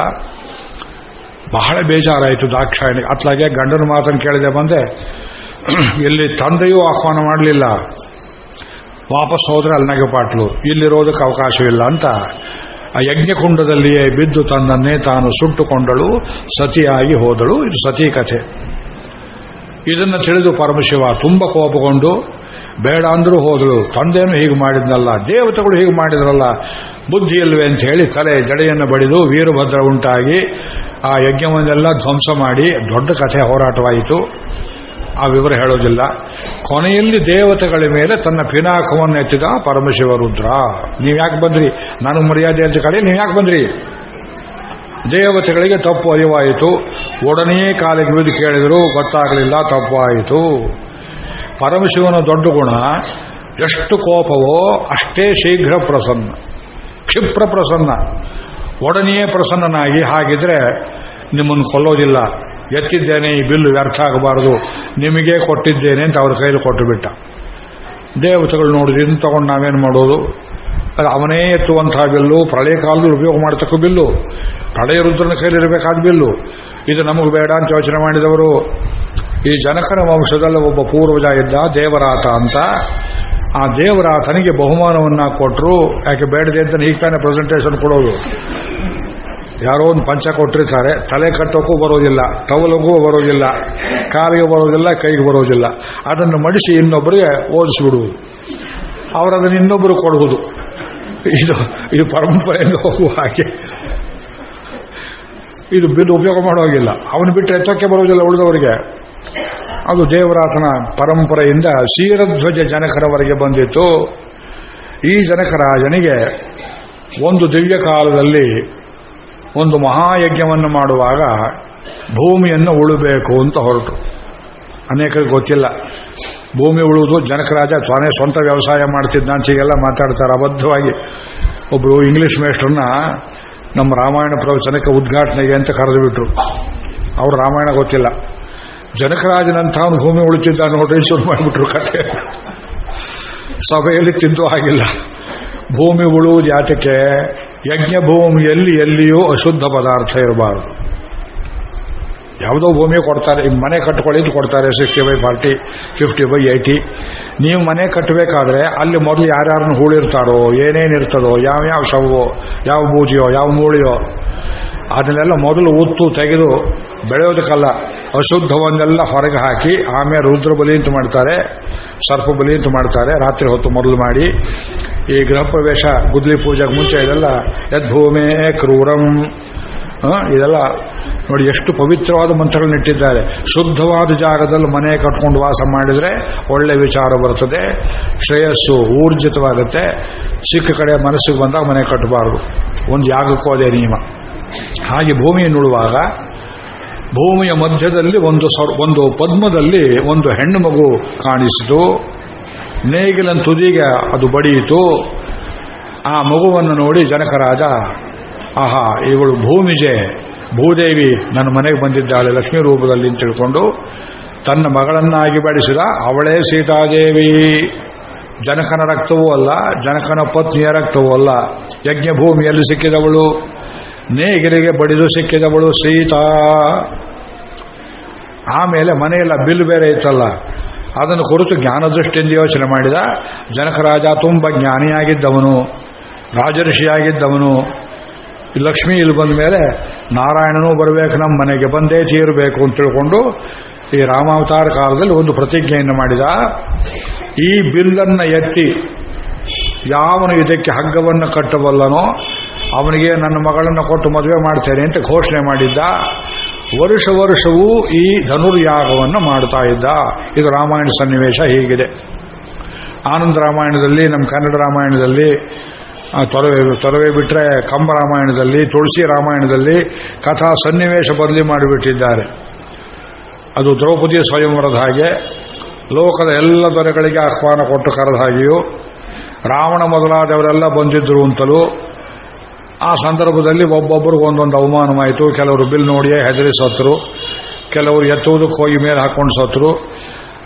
ಬಹಳ ಬೇಜಾರಾಯಿತು ದಾಕ್ಷಾಯಣಿಗೆ. ಅತ್ಲಾಗೆ ಗಂಡನ ಮಾತನ್ನು ಕೇಳದೆ ಬಂದೆ, ಇಲ್ಲಿ ತಂದೆಯೂ ಆಹ್ವಾನ ಮಾಡಲಿಲ್ಲ, ವಾಪಸ್ ಹೋದ್ರೆ ಅಲ್ಲಿನಾಗೆ ಪಾಟ್ಲು, ಇಲ್ಲಿರೋದಕ್ಕೆ ಅವಕಾಶವಿಲ್ಲ ಅಂತ ಆ ಯಜ್ಞಕುಂಡದಲ್ಲಿಯೇ ಬಿದ್ದು ತನ್ನನ್ನೇ ತಾನು ಸುಟ್ಟುಕೊಂಡಳು, ಸತಿಯಾಗಿ ಹೋದಳು. ಇದು ಸತಿ ಕಥೆ. ಇದನ್ನು ತಿಳಿದು ಪರಮಶಿವ ತುಂಬ ಕೋಪಗೊಂಡು ಬೇಡ ಅಂದರೂ ಹೋದಳು. ತಂದೆನೂ ಹೀಗೆ ಮಾಡಿದ್ನಲ್ಲ, ದೇವತೆಗಳು ಹೀಗೆ ಮಾಡಿದ್ರಲ್ಲ, ಬುದ್ಧಿ ಇಲ್ವೇ ಅಂತ ಹೇಳಿ ತಲೆ ಜಡೆಯನ್ನು ಬಡಿದು ವೀರಭದ್ರ ಉಂಟಾಗಿ ಆ ಯಜ್ಞವನ್ನೆಲ್ಲ ಧ್ವಂಸ ಮಾಡಿ ದೊಡ್ಡ ಕಥೆ ಹೋರಾಟವಾಯಿತು. ಆ ವಿವರ ಹೇಳೋದಿಲ್ಲ. ಕೊನೆಯಲ್ಲಿ ದೇವತೆಗಳ ಮೇಲೆ ತನ್ನ ಪಿನಾಕವನ್ನು ಎತ್ತಿದ ಪರಮಶಿವ ರುದ್ರ. ನೀವ್ಯಾಕೆ ಬಂದ್ರಿ, ನಾನು ಮರ್ಯಾದೆ ಅಂತ ಕಡೆ ನೀವ್ಯಾಕೆ ಬಂದ್ರಿ? ದೇವತೆಗಳಿಗೆ ತಪ್ಪು ಅರಿವಾಯಿತು. ಒಡನೆಯೇ ಕಾಲಿಗೆ ಬಿದ್ದು ಕೇಳಿದರೂ ಗೊತ್ತಾಗಲಿಲ್ಲ, ತಪ್ಪು ಆಯಿತು. ಪರಮಶಿವನ ದೊಡ್ಡ ಗುಣ, ಎಷ್ಟು ಕೋಪವೋ ಅಷ್ಟೇ ಶೀಘ್ರ ಪ್ರಸನ್ನ, ಕ್ಷಿಪ್ರ ಪ್ರಸನ್ನ. ಒಡನೆಯೇ ಪ್ರಸನ್ನನಾಗಿ, ಹಾಗಿದ್ರೆ ನಿಮ್ಮನ್ನು ಕೊಲ್ಲೋದಿಲ್ಲ, ಎತ್ತಿದ್ದೇನೆ, ಈ ಬಿಲ್ಲು ವ್ಯರ್ಥ ಆಗಬಾರದು, ನಿಮಗೇ ಕೊಟ್ಟಿದ್ದೇನೆ ಅಂತ ಅವ್ರ ಕೈಲಿ ಕೊಟ್ಟು ಬಿಟ್ಟ. ದೇವತೆಗಳು ನೋಡಿದ್ರು, ಇದನ್ನು ತಗೊಂಡು ನಾವೇನು ಮಾಡೋದು? ಅದು ಅವನೇ ಎತ್ತುವಂತಹ ಬಿಲ್ಲು, ಪ್ರಳಯ ಕಾಲದಲ್ಲಿ ಉಪಯೋಗ ಮಾಡತಕ್ಕ ಬಿಲ್ಲು, ಪ್ರಳಯ ರುದ್ರನ ಕೈಲಿರಬೇಕಾದ ಬಿಲ್ಲು. ಇದು ನಮಗೆ ಬೇಡ ಅಂತ ಯೋಚನೆ ಮಾಡಿದವರು. ಈ ಜನಕನ ವಂಶದಲ್ಲಿ ಒಬ್ಬ ಪೂರ್ವಜ ಇದ್ದ, ದೇವರಾತ ಅಂತ. ಆ ದೇವರಾತನಿಗೆ ಬಹುಮಾನವನ್ನು ಕೊಟ್ಟರು. ಯಾಕೆ ಬೇಡದೆ ಅಂತ ಈಗ ತಾನೇ ಪ್ರೆಸೆಂಟೇಷನ್ ಕೊಡೋದು. ಯಾರೋ ಒಂದು ಪಂಚ ಕೊಟ್ಟಿರ್ತಾರೆ, ತಲೆ ಕಟ್ಟೋಕ್ಕೂ ಬರೋದಿಲ್ಲ, ಟವಲಿಗೂ ಬರೋದಿಲ್ಲ, ಕಾಲಿಗೆ ಬರೋದಿಲ್ಲ, ಕೈಗೆ ಬರೋದಿಲ್ಲ. ಅದನ್ನು ಮಡಿಸಿ ಇನ್ನೊಬ್ಬರಿಗೆ ಓದಿಸಿಬಿಡುವುದು, ಅವರದನ್ನು ಇನ್ನೊಬ್ಬರು ಕೊಡುವುದು. ಇದು ಪರಂಪರೆಯಿಂದ ಹೋಗುವ ಹಾಗೆ. ಇದು ಬಿಲ್ ಉಪಯೋಗ ಮಾಡೋಗಿಲ್ಲ, ಅವನು ಬಿಟ್ಟರೆ ಎತ್ತಕ್ಕೆ ಬರೋದಿಲ್ಲ ಉಳಿದವರಿಗೆ. ಅದು ದೇವರಾತನ ಪರಂಪರೆಯಿಂದ ಕ್ಷೀರಧ್ವಜ ಜನಕರವರೆಗೆ ಬಂದಿತ್ತು. ಈ ಜನಕರಾಜನಿಗೆ ಒಂದು ದಿವ್ಯ ಕಾಲದಲ್ಲಿ ಒಂದು ಮಹಾಯಜ್ಞವನ್ನು ಮಾಡುವಾಗ ಭೂಮಿಯನ್ನು ಉಳಬೇಕು ಅಂತ ಹೊರಟು. ಅನೇಕರಿಗೆ ಗೊತ್ತಿಲ್ಲ ಭೂಮಿ ಉಳುವುದು. ಜನಕರಾಜ ತಾನೇ ಸ್ವಂತ ವ್ಯವಸಾಯ ಮಾಡ್ತಿದ್ದ ಅಂತ ಹೀಗೆಲ್ಲ ಮಾತಾಡ್ತಾರೆ ಅಬದ್ಧವಾಗಿ. ಒಬ್ಬರು ಇಂಗ್ಲಿಷ್ ಮೇಸ್ಟ್ರನ್ನ ನಮ್ಮ ರಾಮಾಯಣ ಪ್ರವಚನಕ್ಕೆ ಉದ್ಘಾಟನೆಗೆ ಅಂತ ಕರೆದು ಬಿಟ್ರು. ಅವರು ರಾಮಾಯಣ ಗೊತ್ತಿಲ್ಲ. ಜನಕರಾಜನಂತ ಅವನು ಭೂಮಿ ಉಳಿತಿದ್ದ ನೋಡ್ರಿ ಶುರು ಮಾಡಿಬಿಟ್ರು ಕಥೆ. ಸಭೆಯಲ್ಲಿ ತಿಂದು ಆಗಿಲ್ಲ. ಭೂಮಿ ಉಳುವುದು ಯಾತಕ್ಕೆ? ಯಜ್ಞ ಭೂಮಿಯಲ್ಲಿ ಎಲ್ಲಿಯೂ ಅಶುದ್ಧ ಪದಾರ್ಥ ಇರಬಾರದು. ಯಾವುದೋ ಭೂಮಿ ಕೊಡ್ತಾರೆ, ಮನೆ ಕಟ್ಕೊಳ್ಳಿದ್ದು ಕೊಡ್ತಾರೆ 60/40, 50/80. ನೀವು ಮನೆ ಕಟ್ಟಬೇಕಾದ್ರೆ ಅಲ್ಲಿ ಮೊದಲು ಯಾರ್ಯಾರನ್ನು ಹೂಳಿರ್ತಾರೋ, ಏನೇನಿರ್ತದೋ, ಯಾವ್ಯಾವ ಶವೋ, ಯಾವ ಬೂಜಿಯೋ, ಯಾವ ಮೂಳಿಯೋ, ಅದನ್ನೆಲ್ಲ ಮೊದಲು ಉತ್ತು ತೆಗೆದು ಬೆಳೆಯೋದಕ್ಕಲ್ಲ, ಅಶುದ್ಧವನ್ನೆಲ್ಲ ಹೊರಗೆ ಹಾಕಿ ಆಮೇಲೆ ರುದ್ರ ಬಲಿ ಅಂತ ಮಾಡ್ತಾರೆ, ಸರ್ಪ ಬಲಿ ಅಂತ ಮಾಡ್ತಾರೆ. ರಾತ್ರಿ ಹೊತ್ತು ಮೊದಲು ಮಾಡಿ ಈ ಗೃಹ ಪ್ರವೇಶ ಗುದ್ಲಿ ಪೂಜೆಗೆ ಮುಂಚೆ ಇದೆಲ್ಲ ಯದ್ಭೂಮೇ ಕ್ರೂರಂ, ಇದೆಲ್ಲ ನೋಡಿ ಎಷ್ಟು ಪವಿತ್ರವಾದ ಮಂತ್ರಗಳನ್ನ ಇಟ್ಟಿದ್ದಾರೆ. ಶುದ್ಧವಾದ ಜಾಗದಲ್ಲಿ ಮನೆ ಕಟ್ಕೊಂಡು ವಾಸ ಮಾಡಿದರೆ ಒಳ್ಳೆ ವಿಚಾರ ಬರ್ತದೆ, ಶ್ರೇಯಸ್ಸು ಊರ್ಜಿತವಾಗುತ್ತೆ. ಸಿಕ್ಕ ಕಡೆ ಮನಸ್ಸಿಗೆ ಬಂದಾಗ ಮನೆ ಕಟ್ಟಬಾರದು, ಒಂದು ಯಾಗಕ್ಕೂ ಅದೇ ನಿಯಮ. ಹಾಗೆ ಭೂಮಿಯನ್ನುಳುವಾಗ ಭೂಮಿಯ ಮಧ್ಯದಲ್ಲಿ ಒಂದು ಪದ್ಮದಲ್ಲಿ ಒಂದು ಹೆಣ್ಣು ಮಗು ಕಾಣಿಸಿತು. ನೇಗಿಲನ ತುದಿಗೆ ಅದು ಬಡಿಯಿತು. ಆ ಮಗುವನ್ನು ನೋಡಿ ಜನಕರಾಜ, ಆಹಾ ಇವಳು ಭೂಮಿಜೆ, ಭೂದೇವಿ ನನ್ನ ಮನೆಗೆ ಬಂದಿದ್ದಾಳೆ ಲಕ್ಷ್ಮೀ ರೂಪದಲ್ಲಿ ಅಂತ ತಿಳ್ಕೊಂಡು ತನ್ನ ಮಗಳನ್ನಾಗಿ ಬೆಳೆಸಿದ. ಅವಳೇ ಸೀತಾದೇವಿ. ಜನಕನ ರಕ್ತವೂ ಅಲ್ಲ, ಜನಕನ ಪತ್ನಿಯ ರಕ್ತವೂ ಅಲ್ಲ, ಯಜ್ಞ ಭೂಮಿಯಲ್ಲಿ ಸಿಕ್ಕಿದವಳು, ನೇಗಿಲಿಗೆ ಬಡಿದು ಸಿಕ್ಕಿದವಳು ಸೀತಾ. ಆಮೇಲೆ ಮನೆಯಲ್ಲ ಬಿಲ್ ಬೇರೆ ಇತ್ತಲ್ಲ, ಅದನ್ನು ಕುರಿತು ಜ್ಞಾನದೃಷ್ಟಿಯಿಂದ ಯೋಚನೆ ಮಾಡಿದ. ಜನಕರಾಜ ತುಂಬ ಜ್ಞಾನಿಯಾಗಿದ್ದವನು, ರಾಜಋಷಿಯಾಗಿದ್ದವನು. ಲಕ್ಷ್ಮೀ ಇಲ್ಲಿ ಬಂದ ಮೇಲೆ ನಾರಾಯಣನೂ ಬರಬೇಕು, ನಮ್ಮ ಮನೆಗೆ ಬಂದೇ ತೀರಬೇಕು ಅಂತ ತಿಳ್ಕೊಂಡು ಈ ರಾಮಾವತಾರ ಕಾಲದಲ್ಲಿ ಒಂದು ಪ್ರತಿಜ್ಞೆಯನ್ನು ಮಾಡಿದ. ಈ ಬಿಲ್ಲನ್ನು ಎತ್ತಿ ಯಾವನು ಇದಕ್ಕೆ ಹಗ್ಗವನ್ನು ಕಟ್ಟಬಲ್ಲನೋ ಅವನಿಗೆ ನನ್ನ ಮಗಳನ್ನು ಕೊಟ್ಟು ಮದುವೆ ಮಾಡ್ತೇನೆ ಅಂತ ಘೋಷಣೆ ಮಾಡಿದ್ದ. ವರ್ಷವೂ ಈ ಧನುರ್ಯಾಗವನ್ನು ಮಾಡ್ತಾ ಇದ್ದ. ಇದು ರಾಮಾಯಣ ಸನ್ನಿವೇಶ ಹೀಗಿದೆ. ಆನಂದ ರಾಮಾಯಣದಲ್ಲಿ, ನಮ್ಮ ಕನ್ನಡ ರಾಮಾಯಣದಲ್ಲಿ, ತೊಲವೆ ಬಿಟ್ಟರೆ ಕಂಬ ರಾಮಾಯಣದಲ್ಲಿ, ತುಳಸಿ ರಾಮಾಯಣದಲ್ಲಿ ಕಥಾ ಸನ್ನಿವೇಶ ಬದಲಿ ಮಾಡಿಬಿಟ್ಟಿದ್ದಾರೆ. ಅದು ದ್ರೌಪದಿ ಸ್ವಯಂವರದ ಹಾಗೆ, ಲೋಕದ ಎಲ್ಲ ದೊರೆಗಳಿಗೆ ಆಹ್ವಾನ ಕೊಟ್ಟು ಕರೆದ ಹಾಗೆಯೂ, ರಾವಣ ಮೊದಲಾದವರೆಲ್ಲ ಬಂದಿದ್ದರು ಅಂತಲೂ. ಆ ಸಂದರ್ಭದಲ್ಲಿ ಒಬ್ಬೊಬ್ಬರಿಗೂ ಒಂದೊಂದು ಅವಮಾನವಾಯಿತು. ಕೆಲವರು ಬಿಲ್ ನೋಡಿಯೇ ಹೆದರಿ ಸತ್ತರು, ಕೆಲವರು ಎತ್ತುವುದಕ್ಕೆ ಹೋಗಿ ಮೇಲೆ ಹಾಕ್ಕೊಂಡು ಸತ್ತರು.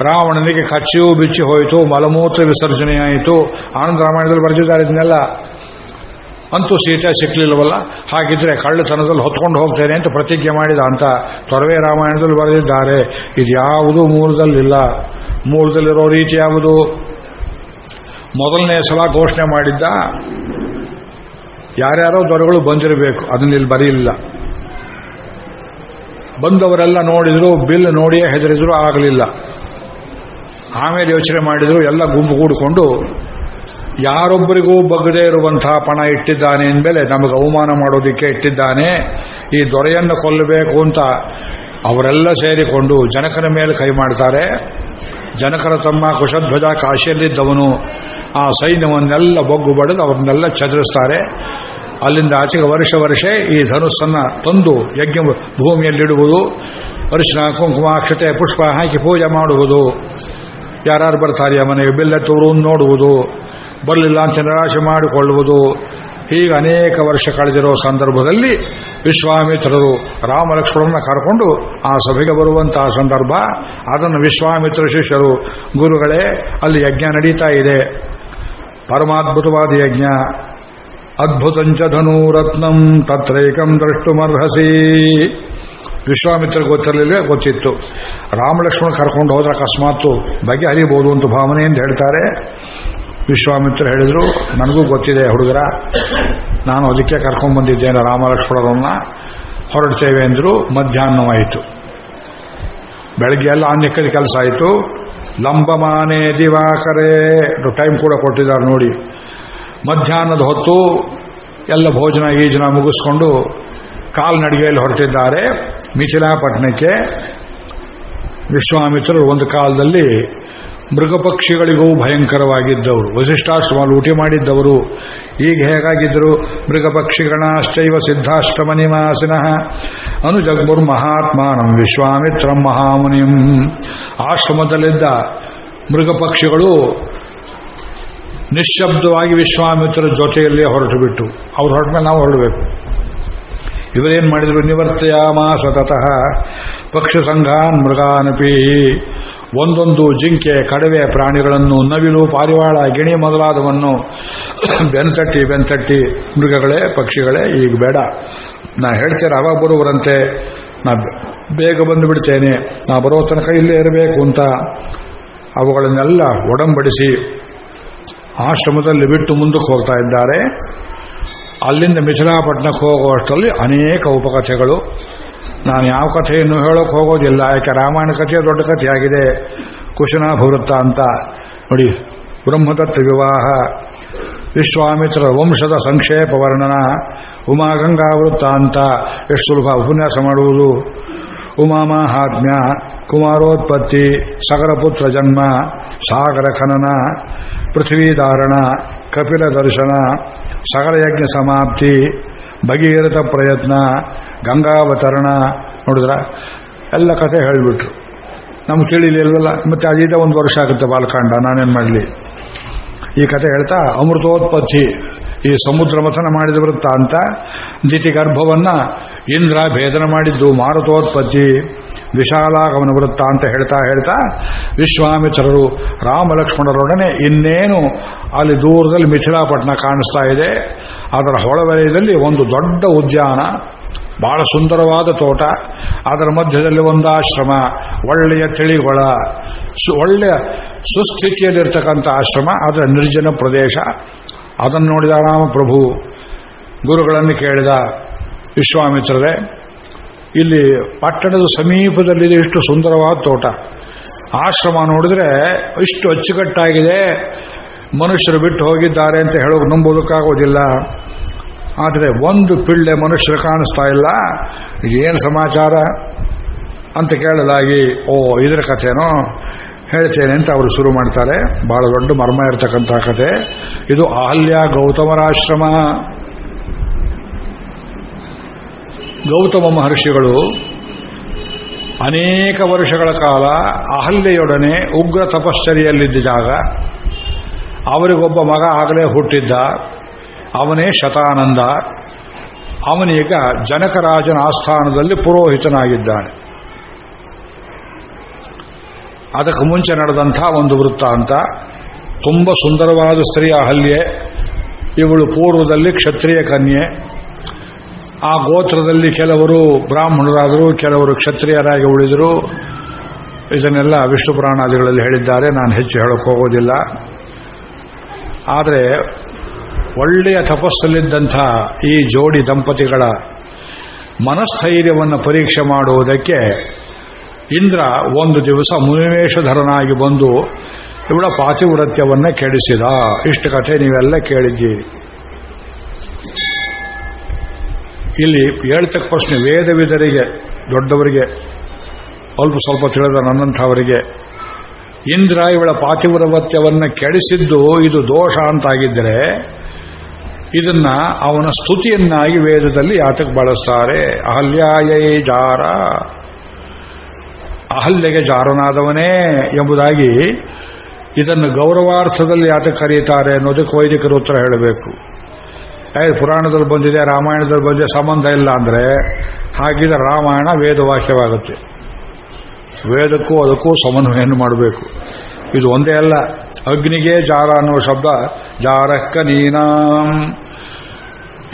ರಾವಣನಿಗೆ ಕಚ್ಚಿಯೂ ಬಿಚ್ಚಿ ಹೋಯಿತು, ಮಲಮೂತ್ರ ವಿಸರ್ಜನೆಯಾಯಿತು. ಆನಂದ ರಾಮಾಯಣದಲ್ಲಿ ಬರೆದಿದ್ದಾರೆ ಇದನ್ನೆಲ್ಲ. ಅಂತೂ ಸೀತೆ ಸಿಕ್ಕಲಿಲ್ಲವಲ್ಲ, ಹಾಗಿದ್ರೆ ಕಳ್ಳತನದಲ್ಲಿ ಹೊತ್ಕೊಂಡು ಹೋಗ್ತೇನೆ ಅಂತ ಪ್ರತಿಜ್ಞೆ ಮಾಡಿದ ಅಂತ ತೊರವೆ ರಾಮಾಯಣದಲ್ಲಿ ಬರೆದಿದ್ದಾರೆ. ಇದು ಯಾವುದೂ ಮೂಲದಲ್ಲಿಲ್ಲ. ಮೂಲದಲ್ಲಿರೋ ರೀತಿ ಯಾವುದು? ಮೊದಲನೇ ಸಲ ಘೋಷಣೆ ಮಾಡಿದ್ದ ಯಾರ್ಯಾರೋ ದೊರೆಗಳು ಬಂದಿರಬೇಕು, ಅದನ್ನ ಇಲ್ಲಿ ಬರೀಲಿಲ್ಲ. ಬಂದವರೆಲ್ಲ ನೋಡಿದ್ರು, ಬಿಲ್ ನೋಡಿಯೇ ಹೆದರಿದ್ರು, ಆಗಲಿಲ್ಲ. ಆಮೇಲೆ ಯೋಚನೆ ಮಾಡಿದ್ರು, ಎಲ್ಲ ಗುಂಪು ಕೂಡಿಕೊಂಡು ಯಾರೊಬ್ಬರಿಗೂ ಬಗ್ಗದೇ ಇರುವಂತಹ ಪಣ ಇಟ್ಟಿದ್ದಾನೆ ಅಂದಮೇಲೆ ನಮಗೆ ಅವಮಾನ ಮಾಡೋದಕ್ಕೆ ಇಟ್ಟಿದ್ದಾನೆ, ಈ ದೊರೆಯನ್ನು ಕೊಲ್ಲಬೇಕು ಅಂತ ಅವರೆಲ್ಲ ಸೇರಿಕೊಂಡು ಜನಕನ ಮೇಲೆ ಕೈ ಮಾಡ್ತಾರೆ. ಜನಕರ ತಮ್ಮ ಕುಶಧ್ವಜ ಕಾಶಿಯಲ್ಲಿದ್ದವನು ಆ ಸೈನ್ಯವನ್ನೆಲ್ಲ ಬೊಗ್ಗು ಬಡಿದು ಅವ್ರನ್ನೆಲ್ಲ ಚದುರಿಸ್ತಾರೆ. ಅಲ್ಲಿಂದ ಆಚೆಗೆ ವರ್ಷ ಈ ಧನುಸ್ಸನ್ನು ತಂದು ಯಜ್ಞ ಭೂಮಿಯಲ್ಲಿಡುವುದು, ಅರಿಶಿನ ಕುಂಕುಮ ಅಕ್ಷತೆ ಪುಷ್ಪ ಹಾಕಿ ಪೂಜೆ ಮಾಡುವುದು, ಯಾರು ಬರ್ತಾರೆ ಮನೆಗೆ ಬೆಲ್ಲೆತ್ತವರು ನೋಡುವುದು, ಬರಲಿಲ್ಲ ಅಂತ ನಿರಾಶೆ ಮಾಡಿಕೊಳ್ಳುವುದು. ಹೀಗೆ ಅನೇಕ ವರ್ಷ ಕಳೆದಿರೋ ಸಂದರ್ಭದಲ್ಲಿ ವಿಶ್ವಾಮಿತ್ರರು ರಾಮಲಕ್ಷ್ಮಣರನ್ನ ಕರ್ಕೊಂಡು ಆ ಸಭೆಗೆ ಬರುವಂತಹ ಸಂದರ್ಭ. ಅದನ್ನು ವಿಶ್ವಾಮಿತ್ರ ಶಿಷ್ಯರು, ಗುರುಗಳೇ ಅಲ್ಲಿ ಯಜ್ಞ ನಡೀತಾ ಇದೆ, ಪರಮಾದ್ಭುತವಾದ ಯಜ್ಞ, ಅದ್ಭುತಂಚ ಧನುರತ್ನಂ ತತ್ರೈಕಂ ದ್ರಷ್ಟುಮರ್ಹಸಿ. ವಿಶ್ವಾಮಿತ್ರ ಗೊತ್ತಿರಲಿಲ್ಲ, ಗೊತ್ತಿತ್ತು. ರಾಮಲಕ್ಷ್ಮಣ ಕರ್ಕೊಂಡು ಹೋದ್ರೆ ಅಕಸ್ಮಾತ್ತು ಬಗೆಹರಿಬಹುದು ಅಂತ ಭಾವನೆಯಿಂದ ಹೇಳ್ತಾರೆ. ವಿಶ್ವಾಮಿತ್ರ ಹೇಳಿದರು, ನನಗೂ ಗೊತ್ತಿದೆ ಹುಡುಗರ, ನಾನು ಅದಕ್ಕೆ ಕರ್ಕೊಂಡು ಬಂದಿದ್ದೇನೆ ರಾಮಲಕ್ಷ್ಮಣರನ್ನ, ಹೊರಡ್ತೇವೆ ಅಂದರು. ಮಧ್ಯಾಹ್ನವಾಯಿತು. ಬೆಳಗ್ಗೆ ಎಲ್ಲ ಆನ್ಯಕ್ಕದ ಕೆಲಸ ಆಯಿತು. ಲಂಬಮಾನೆ ದಿವಾಕರೇ ಟೈಮ್ ಕೂಡ ಕೊಟ್ಟಿದ್ದಾರೆ ನೋಡಿ. ಮಧ್ಯಾಹ್ನದ ಹೊತ್ತು ಎಲ್ಲ ಭೋಜನ ಗೀಜನ ಮುಗಿಸ್ಕೊಂಡು ಕಾಲ್ನಡಿಗೆಯಲ್ಲಿ ಹೊರಟಿದ್ದಾರೆ ಮಿಥಿಲಾಪಟ್ಟಣಕ್ಕೆ. ವಿಶ್ವಾಮಿತ್ರರು ಒಂದು ಕಾಲದಲ್ಲಿ ಮೃಗಪಕ್ಷಿಗಳಿಗೂ ಭಯಂಕರವಾಗಿದ್ದವರು, ವಸಿಷ್ಠಾಶ್ರಮ ಲೂಟಿ ಮಾಡಿದ್ದವರು. ಈಗ ಹೇಗಾಗಿದ್ದರು? ಮೃಗಪಕ್ಷಿಗಣಾಶ್ಚೈವ ಸಿದ್ಧಾಶ್ರಮ ನಿವಾಸಿನಃ ಅನುಜಗ್ಮುರ್ಮಹಾತ್ಮಾನಂ ವಿಶ್ವಾಮಿತ್ರಂ ಮಹಾಮುನಿಂ. ಆಶ್ರಮದಲ್ಲಿದ್ದ ಮೃಗಪಕ್ಷಿಗಳು ನಿಶ್ಶಬ್ದವಾಗಿ ವಿಶ್ವಾಮಿತ್ರರ ಜೊತೆಯಲ್ಲೇ ಹೊರಟು ಬಿಟ್ಟು, ಅವ್ರು ಹೊರಟ ಮೇಲೆ ನಾವು ಹೊರಡಬೇಕು. ಇವರೇನು ಮಾಡಿದರು? ನಿವರ್ತಯಾಮಾಸ ತತಃ ಪಕ್ಷಿ ಸಂಘಾನ್ ಮೃಗಾನಪಿ. ಒಂದೊಂದು ಜಿಂಕೆ, ಕಡವೆ ಪ್ರಾಣಿಗಳನ್ನು, ನವಿಲು, ಪಾರಿವಾಳ, ಗಿಣಿ ಮೊದಲಾದವನ್ನು ಬೆನ್ತಟ್ಟಿ ಮೃಗಗಳೇ, ಪಕ್ಷಿಗಳೇ, ಈಗ ಬೇಡ, ನಾ ಹೇಳ್ತೇನೆ ಅವಾಗ ಬರುವರಂತೆ, ನಾ ಬೇಗ ಬಂದು ಬಿಡ್ತೇನೆ, ನಾ ಬರೋ ತನಕ ಇಲ್ಲೇ ಇರಬೇಕು ಅಂತ ಅವುಗಳನ್ನೆಲ್ಲ ಒಡಂಬಡಿಸಿ ಆಶ್ರಮದಲ್ಲಿ ಬಿಟ್ಟು ಮುಂದಕ್ಕೆ ಹೋಗ್ತಾ ಇದ್ದಾರೆ. ಅಲ್ಲಿಂದ ಮಿಥಿಲಾಪಟ್ಟಣಕ್ಕೆ ಹೋಗುವಷ್ಟರಲ್ಲಿ ಅನೇಕ ಉಪಕಥೆಗಳು. ನಾನು ಯಾವ ಕಥೆಯನ್ನು ಹೇಳೋಕೆ ಹೋಗೋದಿಲ್ಲ, ಯಾಕೆ ರಾಮಾಯಣ ಕಥೆ ದೊಡ್ಡ ಕಥೆಯಾಗಿದೆ. ಕುಶನಾಭ ವೃತ್ತ ಅಂತ ನೋಡಿ, ಬ್ರಹ್ಮದತ್ತ ವಿವಾಹ, ವಿಶ್ವಾಮಿತ್ರ ವಂಶದ ಸಂಕ್ಷೇಪ ವರ್ಣನ, ಉಮಾಗಂಗಾ ವೃತ್ತ ಅಂತ ಎಷ್ಟು ಸುಲಭ ಉಪನ್ಯಾಸ ಮಾಡುವುದು, ಉಮಾಮಾಹಾತ್ಮ್ಯ, ಕುಮಾರೋತ್ಪತ್ತಿ, ಸಗರಪುತ್ರ ಜನ್ಮ, ಸಾಗರ ಖನನ, ಪೃಥ್ವೀಧಾರಣ, ಕಪಿಲ ದರ್ಶನ, ಸಗರಯಜ್ಞ ಸಮಾಪ್ತಿ, ಭಗೀರಥ ಪ್ರಯತ್ನ, ಗಂಗಾವತರಣ. ನೋಡಿದ್ರ ಎಲ್ಲ ಕಥೆ ಹೇಳಿಬಿಟ್ರು. ನಮ್ಗೆ ತಿಳಿಲಿಲ್ವಲ್ಲ, ಮತ್ತೆ ಅದೀಗ 1 ವರ್ಷ ಆಗುತ್ತೆ ಬಾಲಕಾಂಡ, ನಾನೇನು ಮಾಡಲಿ. ಈ ಕಥೆ ಹೇಳ್ತಾ ಅಮೃತೋತ್ಪತ್ತಿ, ಈ ಸಮುದ್ರ ಮಥನ ಮಾಡಿದ ವೃತ್ತ ಅಂತ, ದಿತಿ ಗರ್ಭವನ್ನ ಇಂದ್ರ ಭೇದನ ಮಾಡಿದ್ದು ಮಾರುತೋತ್ಪತ್ತಿ, ವಿಶಾಲಾಗಮನ ವೃತ್ತ ಅಂತ ಹೇಳ್ತಾ ವಿಶ್ವಾಮಿತ್ರರು ರಾಮಲಕ್ಷ್ಮಣರೊಡನೆ ಇನ್ನೇನು ಅಲ್ಲಿ ದೂರದಲ್ಲಿ ಮಿಥಿಲಾಪಟ್ಟಣ ಕಾಣಿಸ್ತಾ ಇದೆ. ಅದರ ಹೊಳವಲಯದಲ್ಲಿ ಒಂದು ದೊಡ್ಡ ಉದ್ಯಾನ, ಬಹಳ ಸುಂದರವಾದ ತೋಟ, ಅದರ ಮಧ್ಯದಲ್ಲಿ ಒಂದು ಆಶ್ರಮ, ಒಳ್ಳೆಯ ತಿಳಿಗೊಳ, ಒಳ್ಳೆಯ ಸುಸ್ಥಿತಿಯಲ್ಲಿರ್ತಕ್ಕಂಥ ಆಶ್ರಮ, ಅದರ ನಿರ್ಜನ ಪ್ರದೇಶ. ಅದನ್ನು ನೋಡಿದ ರಾಮಪ್ರಭು ಗುರುಗಳನ್ನು ಕೇಳಿದ, ವಿಶ್ವಾಮಿತ್ರರೇ, ಇಲ್ಲಿ ಪಟ್ಟಣದ ಸಮೀಪದಲ್ಲಿದೆ ಇಷ್ಟು ಸುಂದರವಾದ ತೋಟ, ಆಶ್ರಮ ನೋಡಿದ್ರೆ ಇಷ್ಟು ಅಚ್ಚುಕಟ್ಟಾಗಿದೆ, ಮನುಷ್ಯರು ಬಿಟ್ಟು ಹೋಗಿದ್ದಾರೆ ಅಂತ ಹೇಳೋಕೆ ನಂಬೋದಕ್ಕಾಗೋದಿಲ್ಲ. ಆದರೆ ಒಂದು ಪಿಳ್ಳೆ ಮನುಷ್ಯರು ಕಾಣಿಸ್ತಾ ಇಲ್ಲ, ಏನು ಸಮಾಚಾರ ಅಂತ ಕೇಳಲಾಗಿ, ಓ ಇದರ ಕಥೆನೋ ಹೇಳ್ತೇನೆ ಅಂತ ಅವರು ಶುರು ಮಾಡ್ತಾರೆ. ಬಹಳ ದೊಡ್ಡ ಮರ್ಮ ಇರತಕ್ಕಂಥ ಕಥೆ ಇದು. ಅಹಲ್ಯ ಗೌತಮರಾಶ್ರಮ. ಗೌತಮ ಮಹರ್ಷಿಗಳು ಅನೇಕ ವರ್ಷಗಳ ಕಾಲ ಅಹಲ್ಯೆಯೊಡನೆ ಉಗ್ರ ತಪಶ್ಚರ್ಯೆಯಲ್ಲಿದ್ದಾಗ ಅವರಿಗೊಬ್ಬ ಮಗ ಆಗಲೇ ಹುಟ್ಟಿದ್ದ, ಅವನೇ ಶತಾನಂದ. ಅವನೀಗ ಜನಕರಾಜನ ಆಸ್ಥಾನದಲ್ಲಿ ಪುರೋಹಿತನಾಗಿದ್ದಾನೆ. ಅದಕ್ಕೆ ಮುಂಚೆ ನಡೆದಂಥ ಒಂದು ವೃತ್ತ ಅಂತ, ತುಂಬ ಸುಂದರವಾದ ಸ್ತ್ರೀ ಅಹಲ್ಯೆ. ಇವಳು ಪೂರ್ವದಲ್ಲಿ ಕ್ಷತ್ರಿಯ ಕನ್ಯೆ. ಆ ಗೋತ್ರದಲ್ಲಿ ಕೆಲವರು ಬ್ರಾಹ್ಮಣರಾದರು, ಕೆಲವರು ಕ್ಷತ್ರಿಯರಾಗಿ ಉಳಿದರು. ಇದನ್ನೆಲ್ಲ ವಿಷ್ಣು ಪುರಾಣಾದಿಗಳಲ್ಲಿ ಹೇಳಿದ್ದಾರೆ, ನಾನು ಹೆಚ್ಚು ಹೇಳೋಕೆ ಹೋಗೋದಿಲ್ಲ. ಆದರೆ ಒಳ್ಳೆಯ ತಪಸ್ಸಲ್ಲಿದ್ದಂಥ ಈ ಜೋಡಿ ದಂಪತಿಗಳ ಮನಸ್ಥೈರ್ಯವನ್ನು ಪರೀಕ್ಷೆ ಮಾಡುವುದಕ್ಕೆ ಇಂದ್ರ ಒಂದು ದಿವಸ ಮುನಿವೇಷಧರನಾಗಿ ಬಂದು ಇವಳ ಪಾತಿವ್ರತ್ಯವನ್ನು ಕೆಡಿಸಿದ. ಇಷ್ಟು ಕಥೆ ನೀವೆಲ್ಲ ಕೇಳಿದ್ದೀರಿ. ಇಲ್ಲಿ ಹೇಳ್ತಕ್ಕ ಪ್ರಶ್ನೆ ವೇದವಿದರಿಗೆ, ದೊಡ್ಡವರಿಗೆ, ಸ್ವಲ್ಪ ತಿಳಿದ ನನ್ನಂಥವರಿಗೆ, ಇಂದ್ರ ಇವಳ ಪಾತಿವ್ರತ್ಯವನ್ನು ಕೆಡಿಸಿದ್ದು ಇದು ದೋಷ ಅಂತಾಗಿದ್ದರೆ ಇದನ್ನ ಅವನ ಸ್ತುತಿಯನ್ನಾಗಿ ವೇದದಲ್ಲಿ ಯಾತಕ್ಕೆ ಬಳಸ್ತಾರೆ? ಅಹಲ್ಯಾಯೈ ಜಾರ, ಅಹಲ್ಯೆಗೆ ಜಾರನಾದವನೇ ಎಂಬುದಾಗಿ ಇದನ್ನು ಗೌರವಾರ್ಥದಲ್ಲಿ ಯಾತಕ್ಕೆ ಕರೀತಾರೆ ಅನ್ನೋದಕ್ಕೆ ವೈದಿಕರು ಉತ್ತರ ಹೇಳಬೇಕು. ಪುರಾಣದಲ್ಲಿ ಬಂದಿದೆ, ರಾಮಾಯಣದಲ್ಲಿ ಬಂದಿದೆ, ಸಂಬಂಧ ಇಲ್ಲ ಅಂದರೆ ಹಾಗಿದ್ರೆ ರಾಮಾಯಣ ವೇದವಾಕ್ಯವಾಗುತ್ತೆ. ವೇದಕ್ಕೂ ಅದಕ್ಕೂ ಸಮನ್ವಯವನ್ನು ಮಾಡಬೇಕು. ಇದು ಒಂದೇ ಅಲ್ಲ. ಅಗ್ನಿಗೆ ಜಾರ ಅನ್ನುವ ಶಬ್ದ ಜಾರಕ್ಕ ನೀನಾಂ.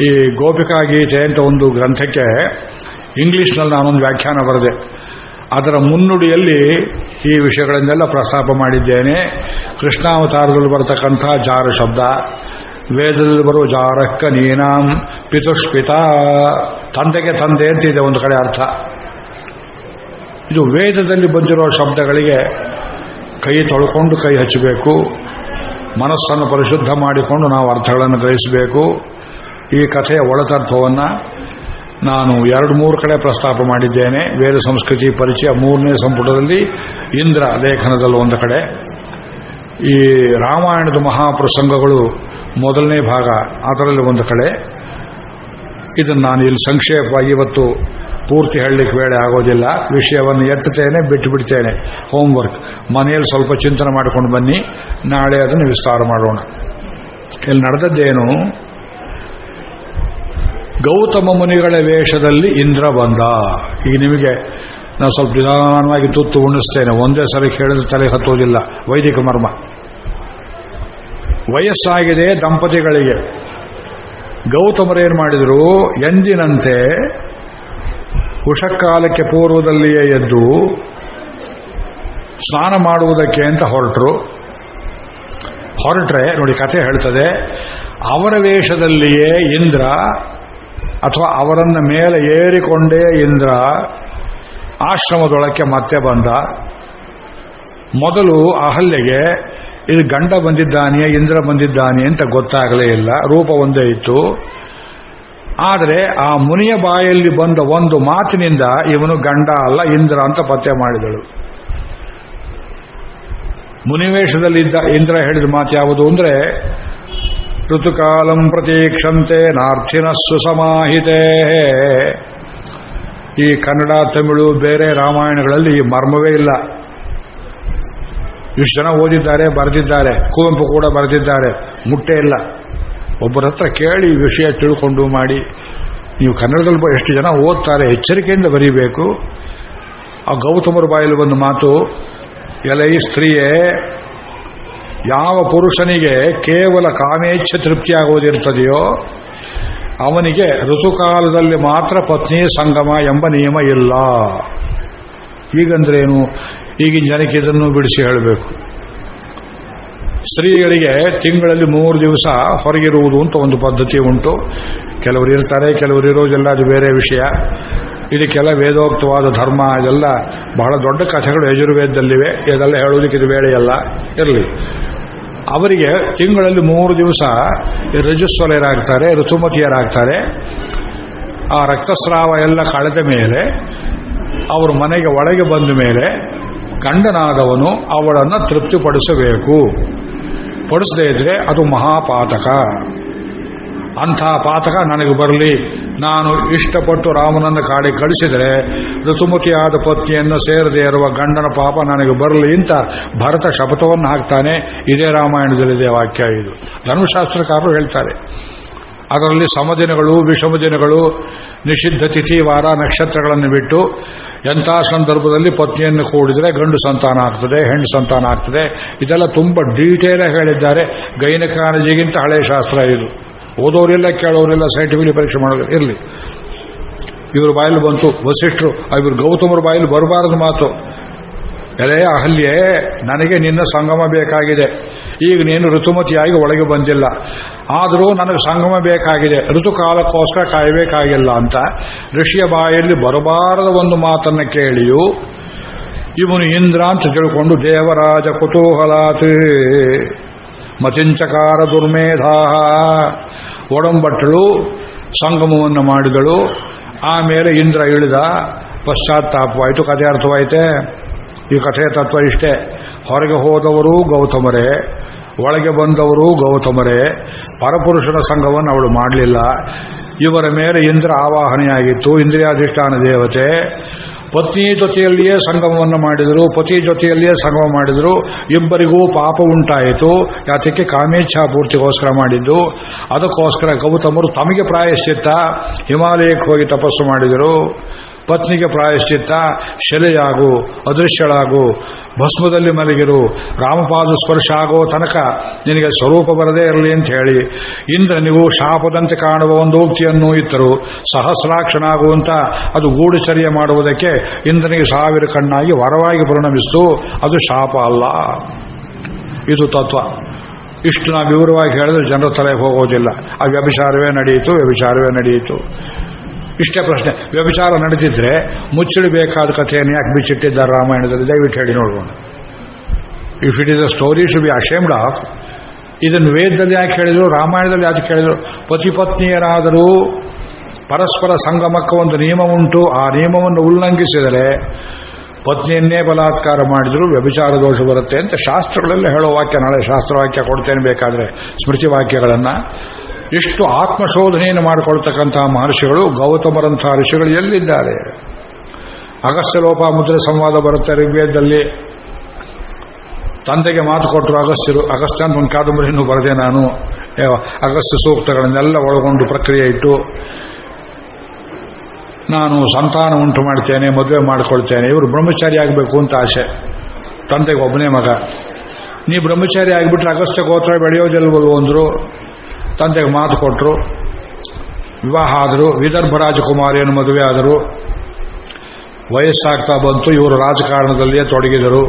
ಈ ಗೋಪಿಕಾ ಗೀತೆ ಅಂತ ಒಂದು ಗ್ರಂಥಕ್ಕೆ ಇಂಗ್ಲಿಷ್ನಲ್ಲಿ ನಾನೊಂದು ವ್ಯಾಖ್ಯಾನ ಬರೆದೆ. ಅದರ ಮುನ್ನುಡಿಯಲ್ಲಿ ಈ ವಿಷಯಗಳನ್ನೆಲ್ಲ ಪ್ರಸ್ತಾಪ ಮಾಡಿದ್ದೇನೆ. ಕೃಷ್ಣಾವತಾರದಲ್ಲಿ ಬರತಕ್ಕಂಥ ಜಾರ ಶಬ್ದ, ವೇದದಲ್ಲಿ ಬರುವ ಜಾರಕ್ಕ ನೀನಾಂ ಪಿತುಷ್ಪಿತ, ತಂದೆಗೆ ತಂದೆ ಅಂತಿದೆ ಒಂದು ಕಡೆ ಅರ್ಥ. ಇದು ವೇದದಲ್ಲಿ ಬಂದಿರೋ ಶಬ್ದಗಳಿಗೆ ಕೈ ತೊಳ್ಕೊಂಡು ಕೈ ಹಚ್ಚಬೇಕು, ಮನಸ್ಸನ್ನು ಪರಿಶುದ್ಧ ಮಾಡಿಕೊಂಡು ನಾವು ಅರ್ಥಗಳನ್ನು ಗ್ರಹಿಸಬೇಕು. ಈ ಕಥೆಯ ಒಳತತ್ವವನ್ನು ನಾನು 2-3 ಕಡೆ ಪ್ರಸ್ತಾಪ ಮಾಡಿದ್ದೇನೆ. ವೇದ ಸಂಸ್ಕೃತಿ ಪರಿಚಯ 3ನೇ ಸಂಪುಟದಲ್ಲಿ, ಇಂದ್ರ ಲೇಖನದಲ್ಲಿ ಒಂದು ಕಡೆ, ಈ ರಾಮಾಯಣದ ಮಹಾಪ್ರಸಂಗಗಳು 1ನೇ ಭಾಗ ಅದರಲ್ಲಿ ಒಂದು ಕಡೆ. ಇದನ್ನು ನಾನು ಇಲ್ಲಿ ಸಂಕ್ಷೇಪವಾಗಿ ಇವತ್ತು ಪೂರ್ತಿ ಹೇಳಲಿಕ್ಕೆ ವೇಳೆ ಆಗೋದಿಲ್ಲ. ವಿಷಯವನ್ನು ಎತ್ತುತ್ತೇನೆ, ಬಿಟ್ಟು ಬಿಡ್ತೇನೆ. ಹೋಮ್ವರ್ಕ್ ಮನೆಯಲ್ಲಿ ಸ್ವಲ್ಪ ಚಿಂತನೆ ಮಾಡಿಕೊಂಡು ಬನ್ನಿ, ನಾಳೆ ಅದನ್ನು ವಿಸ್ತಾರ ಮಾಡೋಣ. ಇಲ್ಲಿ ನಡೆದದ್ದೇನು? ಗೌತಮ ಮುನಿಗಳ ವೇಷದಲ್ಲಿ ಇಂದ್ರ ಬಂದ. ಈಗ ನಿಮಗೆ ನಾನು ಸ್ವಲ್ಪ ನಿಧಾನವಾಗಿ ತುತ್ತು ಉಣಿಸ್ತೇನೆ, ಒಂದೇ ಸಲ ಕೇಳಿದ್ರೆ ತಲೆ ಹತ್ತೋದಿಲ್ಲ. ವೈದಿಕ ಮರ್ಮ. ವಯಸ್ಸಾಗಿದೆ ದಂಪತಿಗಳಿಗೆ. ಗೌತಮರೇನು ಮಾಡಿದರು, ಎಂದಿನಂತೆ ಉಷಕಾಲಕ್ಕೆ ಪೂರ್ವದಲ್ಲಿಯೇ ಎದ್ದು ಸ್ನಾನ ಮಾಡುವುದಕ್ಕೆ ಅಂತ ಹೊರಟ್ರೆ ನೋಡಿ ಕಥೆ ಹೇಳ್ತದೆ, ಅವರ ವೇಷದಲ್ಲಿಯೇ ಇಂದ್ರ ಅಥವಾ ಅವರನ್ನ ಮೇಲೆ ಏರಿಕೊಂಡೇ ಇಂದ್ರ ಆಶ್ರಮದೊಳಕ್ಕೆ ಮತ್ತೆ ಬಂದ. ಮೊದಲು ಅಹಲ್ಯೆಗೆ ಇದು ಗಂಡ ಬಂದಿದ್ದಾನೆಯೇ ಇಂದ್ರ ಬಂದಿದ್ದಾನೆ ಅಂತ ಗೊತ್ತಾಗಲೇ ಇಲ್ಲ, ರೂಪ ಒಂದೇ ಇತ್ತು. ಆದರೆ ಆ ಮುನಿಯ ಬಾಯಲ್ಲಿ ಬಂದ ಒಂದು ಮಾತಿನಿಂದ ಇವನು ಗಂಡ ಅಲ್ಲ ಇಂದ್ರ ಅಂತ ಪತ್ತೆ ಮಾಡಿದಳು. ಮುನಿವೇಷದಲ್ಲಿದ್ದ ಇಂದ್ರ ಹೇಳಿದ ಮಾತು ಯಾವುದು ಅಂದರೆ, ಋತುಕಾಲಂ ಪ್ರತೀಕ್ಷಂತೆ ನಾರ್ಥಿನ ಸುಸಮಾಹಿತೆ. ಈ ಕನ್ನಡ ತಮಿಳು ಬೇರೆ ರಾಮಾಯಣಗಳಲ್ಲಿ ಈ ಮರ್ಮವೇ ಇಲ್ಲ. ಇಷ್ಟು ಜನ ಓದಿದ್ದಾರೆ, ಬರೆದಿದ್ದಾರೆ, ಕುವೆಂಪು ಕೂಡ ಬರೆದಿದ್ದಾರೆ, ಮುಟ್ಟೇ ಇಲ್ಲ. ಒಬ್ಬರ ಹತ್ರ ಕೇಳಿ ವಿಷಯ ತಿಳ್ಕೊಂಡು ಮಾಡಿ. ನೀವು ಕನ್ನಡದಲ್ಲಿ ಎಷ್ಟು ಜನ ಓದ್ತಾರೆ, ಎಚ್ಚರಿಕೆಯಿಂದ ಬರೀಬೇಕು. ಆ ಗೌತಮರ ಬಾಯಲ್ಲಿ ಒಂದು ಮಾತು, ಎಲೈ ಸ್ತ್ರೀಯೇ, ಯಾವ ಪುರುಷನಿಗೆ ಕೇವಲ ಕಾಮೇಚ್ಛೆ ತೃಪ್ತಿಯಾಗುವುದಿರ್ತದೆಯೋ ಅವನಿಗೆ ಋತುಕಾಲದಲ್ಲಿ ಮಾತ್ರ ಪತ್ನಿ ಸಂಗಮ ಎಂಬ ನಿಯಮ ಇಲ್ಲ. ಈಗಂದ್ರೇನು? ಈಗಿನ ಜನಕ್ಕೆ ಇದನ್ನು ಬಿಡಿಸಿ ಹೇಳಬೇಕು. ಸ್ತ್ರೀಯರಿಗೆ ತಿಂಗಳಲ್ಲಿ 3 ದಿವಸ ಹೊರಗಿರುವುದು ಅಂತ ಒಂದು ಪದ್ಧತಿ ಉಂಟು. ಕೆಲವರು ಇರ್ತಾರೆ, ಕೆಲವರು ಇರೋದಿಲ್ಲ, ಅದು ಬೇರೆ ವಿಷಯ. ಇದಕ್ಕೆಲ್ಲ ವೇದೋಕ್ತವಾದ ಧರ್ಮ, ಇದೆಲ್ಲ ಬಹಳ ದೊಡ್ಡ ಕಥೆಗಳು ಯಜುರ್ವೇದದಲ್ಲಿವೆ. ಇದೆಲ್ಲ ಹೇಳೋದಕ್ಕೆ ಇದು ಬೇಳೆಯಲ್ಲ, ಇರಲಿ. ಅವರಿಗೆ ತಿಂಗಳಲ್ಲಿ 3 ದಿವಸ ರಜಸ್ವಲರಾಗ್ತಾರೆ, ಋತುಮತಿಯರಾಗ್ತಾರೆ. ಆ ರಕ್ತಸ್ರಾವ ಎಲ್ಲ ಕಳೆದ ಮೇಲೆ ಅವರು ಮನೆಗೆ ಒಳಗೆ ಬಂದ ಮೇಲೆ ಗಂಡನಾದವನು ಅವಳನ್ನು ತೃಪ್ತಿಪಡಿಸಬೇಕು. ಪಡಿಸದೇ ಇದ್ರೆ ಅದು ಮಹಾಪಾತಕ. ಅಂಥ ಪಾತಕ ನನಗೆ ಬರಲಿ, ನಾನು ಇಷ್ಟಪಟ್ಟು ರಾಮನನ್ನು ಕಾಡಿ ಕಳಿಸಿದರೆ ಋತುಮತಿಯಾದ ಪತ್ನಿಯನ್ನು ಸೇರದೇ ಇರುವ ಗಂಡನ ಪಾಪ ನನಗೆ ಬರಲಿ ಅಂತ ಭರತ ಶಪಥವನ್ನು ಹಾಕ್ತಾನೆ. ಇದೇ ರಾಮಾಯಣದಲ್ಲಿದೆ ವಾಕ್ಯ. ಇದು ಧರ್ಮಶಾಸ್ತ್ರಕಾರರು ಹೇಳ್ತಾರೆ. ಅದರಲ್ಲಿ ಸಮದಿನಗಳು, ವಿಷಮ ದಿನಗಳು, ನಿಷಿದ್ಧ ತಿಥಿ, ವಾರ, ನಕ್ಷತ್ರಗಳನ್ನು ಬಿಟ್ಟು ಎಂಥ ಸಂದರ್ಭದಲ್ಲಿ ಪತ್ನಿಯನ್ನು ಕೂಡಿದರೆ ಗಂಡು ಸಂತಾನ ಆಗ್ತದೆ, ಹೆಣ್ಣು ಸಂತಾನ ಆಗ್ತದೆ, ಇದೆಲ್ಲ ತುಂಬ ಡೀಟೇಲ್ ಆಗಿ ಹೇಳಿದ್ದಾರೆ. ಗೈನಕಾಲಜಿಗಿಂತ ಹಳೆಯ ಶಾಸ್ತ್ರ ಇದು. ಓದೋರೆಲ್ಲ ಕೇಳೋರೆಲ್ಲ ಸೈಂಟಿಫಿಕ್ ಪರೀಕ್ಷೆ ಮಾಡೋದು ಇರಲಿ. ಇವ್ರ ಬಾಯಲ್ಲಿ ಬಂತು ವಸಿಷ್ಠರು, ಇವರು ಗೌತಮರ ಬಾಯಲ್ಲಿ ಬರಬಾರದು ಮಾತು. ಎಲೆ ಅಹಲ್ಯೆ, ನನಗೆ ನಿನ್ನ ಸಂಗಮ ಬೇಕಾಗಿದೆ. ಈಗ ನೀನು ಋತುಮತಿಯಾಗಿ ಒಳಗೆ ಬಂದಿಲ್ಲ, ಆದರೂ ನನಗೆ ಸಂಗಮ ಬೇಕಾಗಿದೆ, ಋತುಕಾಲಕ್ಕೋಸ್ಕರ ಕಾಯಬೇಕಾಗಿಲ್ಲ ಅಂತ ಋಷಿಯ ಬಾಯಲ್ಲಿ ಬರಬಾರದ ಒಂದು ಮಾತನ್ನು ಕೇಳಿಯೂ ಇವನು ಇಂದ್ರ ಅಂತ ತಿಳ್ಕೊಂಡು ದೇವರಾಜ ಕುತೂಹಲಾತ್ ಮತಿಂಚಕಾರ ದುರ್ಮೇಧಾ ಒಡಂಬಟ್ಟಳು, ಸಂಗಮವನ್ನು ಮಾಡಿದಳು. ಆಮೇಲೆ ಇಂದ್ರ ಇಳಿದ, ಪಶ್ಚಾತ್ತಾಪವಾಯಿತು. ಕಥೆ ಅರ್ಥವಾಯಿತೆ. ಈ ಕಥೆಯ ತತ್ವ ಇಷ್ಟೇ. ಹೊರಗೆ ಹೋದವರು ಗೌತಮರೇ, ಒಳಗೆ ಬಂದವರು ಗೌತಮರೇ. ಪರಪುರುಷನ ಸಂಘವನ್ನು ಅವಳು ಮಾಡಲಿಲ್ಲ. ಇವರ ಮೇಲೆ ಇಂದ್ರ ಆವಾಹನೆಯಾಗಿತ್ತು, ಇಂದ್ರಿಯಾಧಿಷ್ಠಾನ ದೇವತೆ. ಪತ್ನಿ ಜೊತೆಯಲ್ಲಿಯೇ ಸಂಗಮವನ್ನು ಮಾಡಿದರು, ಪತಿ ಜೊತೆಯಲ್ಲಿಯೇ ಸಂಗಮ ಮಾಡಿದರು. ಇಬ್ಬರಿಗೂ ಪಾಪ ಉಂಟಾಯಿತು. ಯಾತಕ್ಕೆ? ಕಾಮೇಚ್ಛಾಪೂರ್ತಿಗೋಸ್ಕರ ಮಾಡಿದ್ದು. ಅದಕ್ಕೋಸ್ಕರ ಗೌತಮರು ತಮಗೆ ಪ್ರಾಯಶ್ಚಿತ್ತ ಹಿಮಾಲಯಕ್ಕೆ ಹೋಗಿ ತಪಸ್ಸು ಮಾಡಿದರು. ಪತ್ನಿಗೆ ಪ್ರಾಯಶ್ಚಿತ್ತ ಶೆಲೆಯಾಗು, ಅದೃಶ್ಯಳಾಗು, ಭಸ್ಮದಲ್ಲಿ ಮಲಗಿರು, ರಾಮಪಾದ ಸ್ಪರ್ಶ ಆಗೋ ತನಕ ನಿನಗೆ ಸ್ವರೂಪ ಬರದೇ ಇರಲಿ ಅಂತ ಹೇಳಿ ಇಂದ್ರನಿಗೂ ಶಾಪದಂತೆ ಕಾಣುವ ಒಂದು ಉಕ್ತಿಯನ್ನು ಇತ್ತರು. ಸಹಸ್ರಾಕ್ಷನಾಗುವಂತ ಅದು ಗೂಢಚರ್ಯ ಮಾಡುವುದಕ್ಕೆ ಇಂದ್ರನಿಗೆ 1000 ಕಣ್ಣಾಗಿ ವರವಾಗಿ ಪರಿಣಮಿಸಿತು. ಅದು ಶಾಪ ಅಲ್ಲ, ಇದು ತತ್ವ. ಇಷ್ಟು ನಾವು ವಿವರವಾಗಿ ಹೇಳಿದ್ರೆ ಜನರ ತಲೆಗೆ ಹೋಗೋದಿಲ್ಲ. ಆ ವ್ಯಭಿಚಾರವೇ ನಡೆಯಿತು. ಇಷ್ಟೇ ಪ್ರಶ್ನೆ. ವ್ಯಭಿಚಾರ ನಡೆದಿದ್ರೆ ಮುಚ್ಚಿಡಬೇಕಾದ ಕಥೆಯನ್ನು ಯಾಕೆ ಬಿಚ್ಚಿಟ್ಟಿದ್ದಾರೆ ರಾಮಾಯಣದಲ್ಲಿ? ದಯವಿಟ್ಟು ಹೇಳಿ ನೋಡೋಣ. If it is a story should be ashamed of, ಇದನ್ನು ವೇದದಲ್ಲಿ ಯಾಕೆ ಹೇಳಿದ್ರು, ರಾಮಾಯಣದಲ್ಲಿ ಯಾಕೆ ಹೇಳಿದ್ರು? ಪತಿ ಪತ್ನಿಯರಾದರೂ ಪರಸ್ಪರ ಸಂಗಮಕ್ಕೆ ಒಂದು ನಿಯಮ ಉಂಟು. ಆ ನಿಯಮವನ್ನು ಉಲ್ಲಂಘಿಸಿದರೆ ಪತ್ನಿಯನ್ನೇ ಬಲಾತ್ಕಾರ ಮಾಡಿದ್ರು ವ್ಯಭಿಚಾರ ದೋಷ ಬರುತ್ತೆ ಅಂತ ಶಾಸ್ತ್ರಗಳಲ್ಲಿ ಹೇಳೋ ವಾಕ್ಯ. ನಾಳೆ ಶಾಸ್ತ್ರವಾಕ್ಯ ಕೊಡ್ತೇನೆ ಬೇಕಾದರೆ, ಸ್ಮೃತಿ ವಾಕ್ಯಗಳನ್ನು. ಇಷ್ಟು ಆತ್ಮಶೋಧನೆಯನ್ನು ಮಾಡಿಕೊಳ್ತಕ್ಕಂತಹ ಮಹರ್ಷಿಗಳು, ಗೌತಮರಂಥ ಋಷಿಗಳು ಎಲ್ಲಿದ್ದಾರೆ? ಅಗಸ್ತ್ಯ ಲೋಪಾಮುದ್ರೆ ಸಂವಾದ ಬರುತ್ತೆ ಋಗ್ವೇದದಲ್ಲಿ. ತಂದೆಗೆ ಮಾತು ಕೊಟ್ಟರು ಅಗಸ್ತ್ಯರು. ಅಗಸ್ತ್ಯ ಅಂತ ಒಂದು ಕಾದಂಬರಿಯನ್ನು ಬರೆದೆ ನಾನು. ಅಗಸ್ತ್ಯ ಸೂಕ್ತಗಳನ್ನೆಲ್ಲ ಒಳಗೊಂಡು ಪ್ರಕ್ರಿಯೆ ಇಟ್ಟು ನಾನು ಸಂತಾನ ಉಂಟು ಮಾಡ್ತೇನೆ, ಮದುವೆ ಮಾಡಿಕೊಳ್ತೇನೆ. ಇವರು ಬ್ರಹ್ಮಚಾರಿ ಆಗಬೇಕು ಅಂತ ಆಸೆ. ತಂದೆಗೆ ಒಬ್ಬನೇ ಮಗ. ನೀ ಬ್ರಹ್ಮಚಾರಿ ಆಗಿಬಿಟ್ರೆ ಅಗಸ್ತ್ಯ ಗೋತ್ರ ಬೆಳೆಯೋದಿಲ್ವಲ್ವ ಅಂದರು. ತಂದೆಗೆ ಮಾತು ಕೊಟ್ಟರು, ವಿವಾಹ ಆದರು. ವಿದರ್ಭ ರಾಜಕುಮಾರಿಯನ್ನು ಮದುವೆ ಆದರು. ವಯಸ್ಸಾಗ್ತಾ ಬಂತು. ಇವರು ರಾಜಕಾರಣದಲ್ಲಿಯೇ ತೊಡಗಿದರು.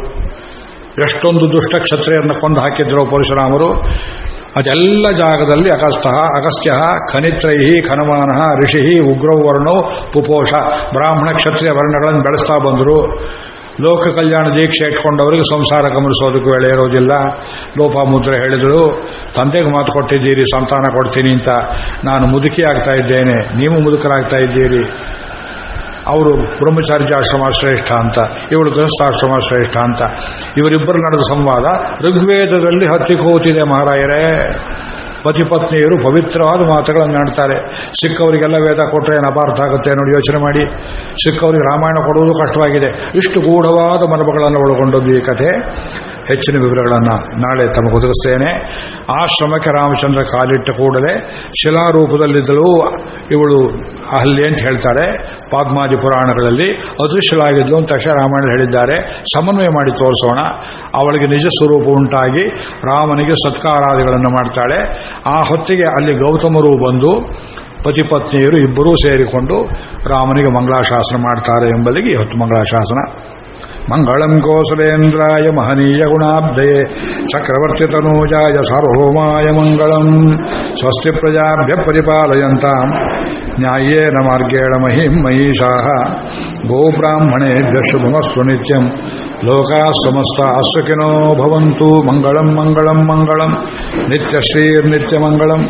ಎಷ್ಟೊಂದು ದುಷ್ಟ ಕ್ಷತ್ರಿಯರನ್ನು ಕೊಂದು ಹಾಕಿದ್ರು ಪರಶುರಾಮರು. ಅದೆಲ್ಲ ಜಾಗದಲ್ಲಿ ಅಗಸ್ತ್ಯ ಖನಿತ್ರೈ ಖನಮಾನ ಋಷಿ ಉಗ್ರವರ್ಣೋ ಪುಪೋಷ ಬ್ರಾಹ್ಮಣ ಕ್ಷತ್ರಿಯ ವರ್ಣಗಳನ್ನು ಬೆಳೆಸ್ತಾ ಬಂದರು. ಲೋಕ ಕಲ್ಯಾಣ ದೀಕ್ಷೆ ಇಟ್ಕೊಂಡವರಿಗೆ ಸಂಸಾರ ಗಮನಿಸೋದಕ್ಕೆ ವೇಳೆ ಇರೋದಿಲ್ಲ. ಲೋಪಾಮುದ್ರೆ ಹೇಳಿದರು, ತಂದೆಗೆ ಮಾತು ಕೊಟ್ಟಿದ್ದೀರಿ ಸಂತಾನ ಕೊಡ್ತೀನಿ ಅಂತ. ನಾನು ಮುದುಕಿ ಆಗ್ತಾ ಇದ್ದೇನೆ, ನೀವು ಮುದುಕರಾಗ್ತಾ ಇದ್ದೀರಿ. ಅವರು ಬ್ರಹ್ಮಚಾರ್ಯಾಶ್ರಮ ಶ್ರೇಷ್ಠ ಅಂತ, ಇವಳು ಗೃಹಸ್ಥಾಶ್ರಮ ಶ್ರೇಷ್ಠ ಅಂತ. ಇವರಿಬ್ಬರು ನಡೆದ ಸಂವಾದ ಋಗ್ವೇದದಲ್ಲಿ ಹತ್ತಿ ಕೂತಿದೆ ಮಹಾರಾಯರೇ. ಪತಿ ಪತ್ನಿಯರು ಪವಿತ್ರವಾದ ಮಾತುಗಳನ್ನು ಆಡ್ತಾರೆ. ಸಿಕ್ಕವರಿಗೆಲ್ಲ ವೇದ ಕೊಟ್ಟರೆ ಏನು ಅಪಾರ್ಥ ಆಗುತ್ತೆ ನೋಡಿ, ಯೋಚನೆ ಮಾಡಿ. ಸಿಕ್ಕವರಿಗೆ ರಾಮಾಯಣ ಕೊಡುವುದು ಕಷ್ಟವಾಗಿದೆ. ಇಷ್ಟು ಗೂಢವಾದ ಮರ್ಮಗಳನ್ನು ಒಳಗೊಂಡದ್ದು ಈ ಕಥೆ. ಹೆಚ್ಚಿನ ವಿವರಗಳನ್ನು ನಾಳೆ ತಮಗೆ ಒದಗಿಸ್ತೇನೆ. ಆಶ್ರಮಕ್ಕೆ ರಾಮಚಂದ್ರ ಕಾಲಿಟ್ಟ ಕೂಡಲೇ ಶಿಲಾರೂಪದಲ್ಲಿದ್ದಳು ಇವಳು ಅಹಲ್ಯೆ ಅಂತ ಹೇಳ್ತಾರೆ ಪಾದ್ಮಾದಿ ಪುರಾಣಗಳಲ್ಲಿ. ಅದೃಶ್ಯಳಾಗಿದ್ಲು ಅಂತ ರಾಮಾಯಣ ಹೇಳಿದ್ದಾರೆ. ಸಮನ್ವಯ ಮಾಡಿ ತೋರಿಸೋಣ. ಅವಳಿಗೆ ನಿಜ ಸ್ವರೂಪ ಉಂಟಾಗಿ ರಾಮನಿಗೆ ಸತ್ಕಾರಾದಿಗಳನ್ನು ಮಾಡ್ತಾಳೆ. ಆ ಹೊತ್ತಿಗೆ ಅಲ್ಲಿ ಗೌತಮರು ಬಂದು ಪತಿ ಪತ್ನಿಯರು ಇಬ್ಬರೂ ಸೇರಿಕೊಂಡು ರಾಮನಿಗೆ ಮಂಗಳಾಶಾಸನ ಮಾಡ್ತಾರೆ ಎಂಬುದಕ್ಕೆ ಇವತ್ತು ಮಂಗಳಾಶಾಸನ. ಮಂಗಳಂ ಕೋಸಲೇಂದ್ರಾಯ ಮಹನೀಯ ಗುಣಾಬ್ಧಯೇ ಚಕ್ರವರ್ತಿ ತನೂಜಾಯ ಸಾರ್ವಭೌಮಾಯ ಮಂಗಳಂ. ಸ್ವಸ್ತಿ ಪ್ರಜಾಭ್ಯ ಪರಿಪಾಲಯಂತಾಂ ನ್ಯಾಯೇನ ಮಾರ್ಗೇಣ ಮಹಿಂ ಮಹಿಷಾಃ. ಗೋಬ್ರಾಹ್ಮಣೇಭ್ಯಃ ಶುಭಮಸ್ತು ನಿತ್ಯಂ. ಲೋಕಾಃ ಸಮಸ್ತಾಃ ಸುಖಿನೋ ಭವಂತು. ಮಂಗಳಂ ಮಂಗಳಂ ಮಂಗಳಂ. ನಿತ್ಯಶ್ರೀರ್ನಿತ್ಯಮಂಗಳಂ.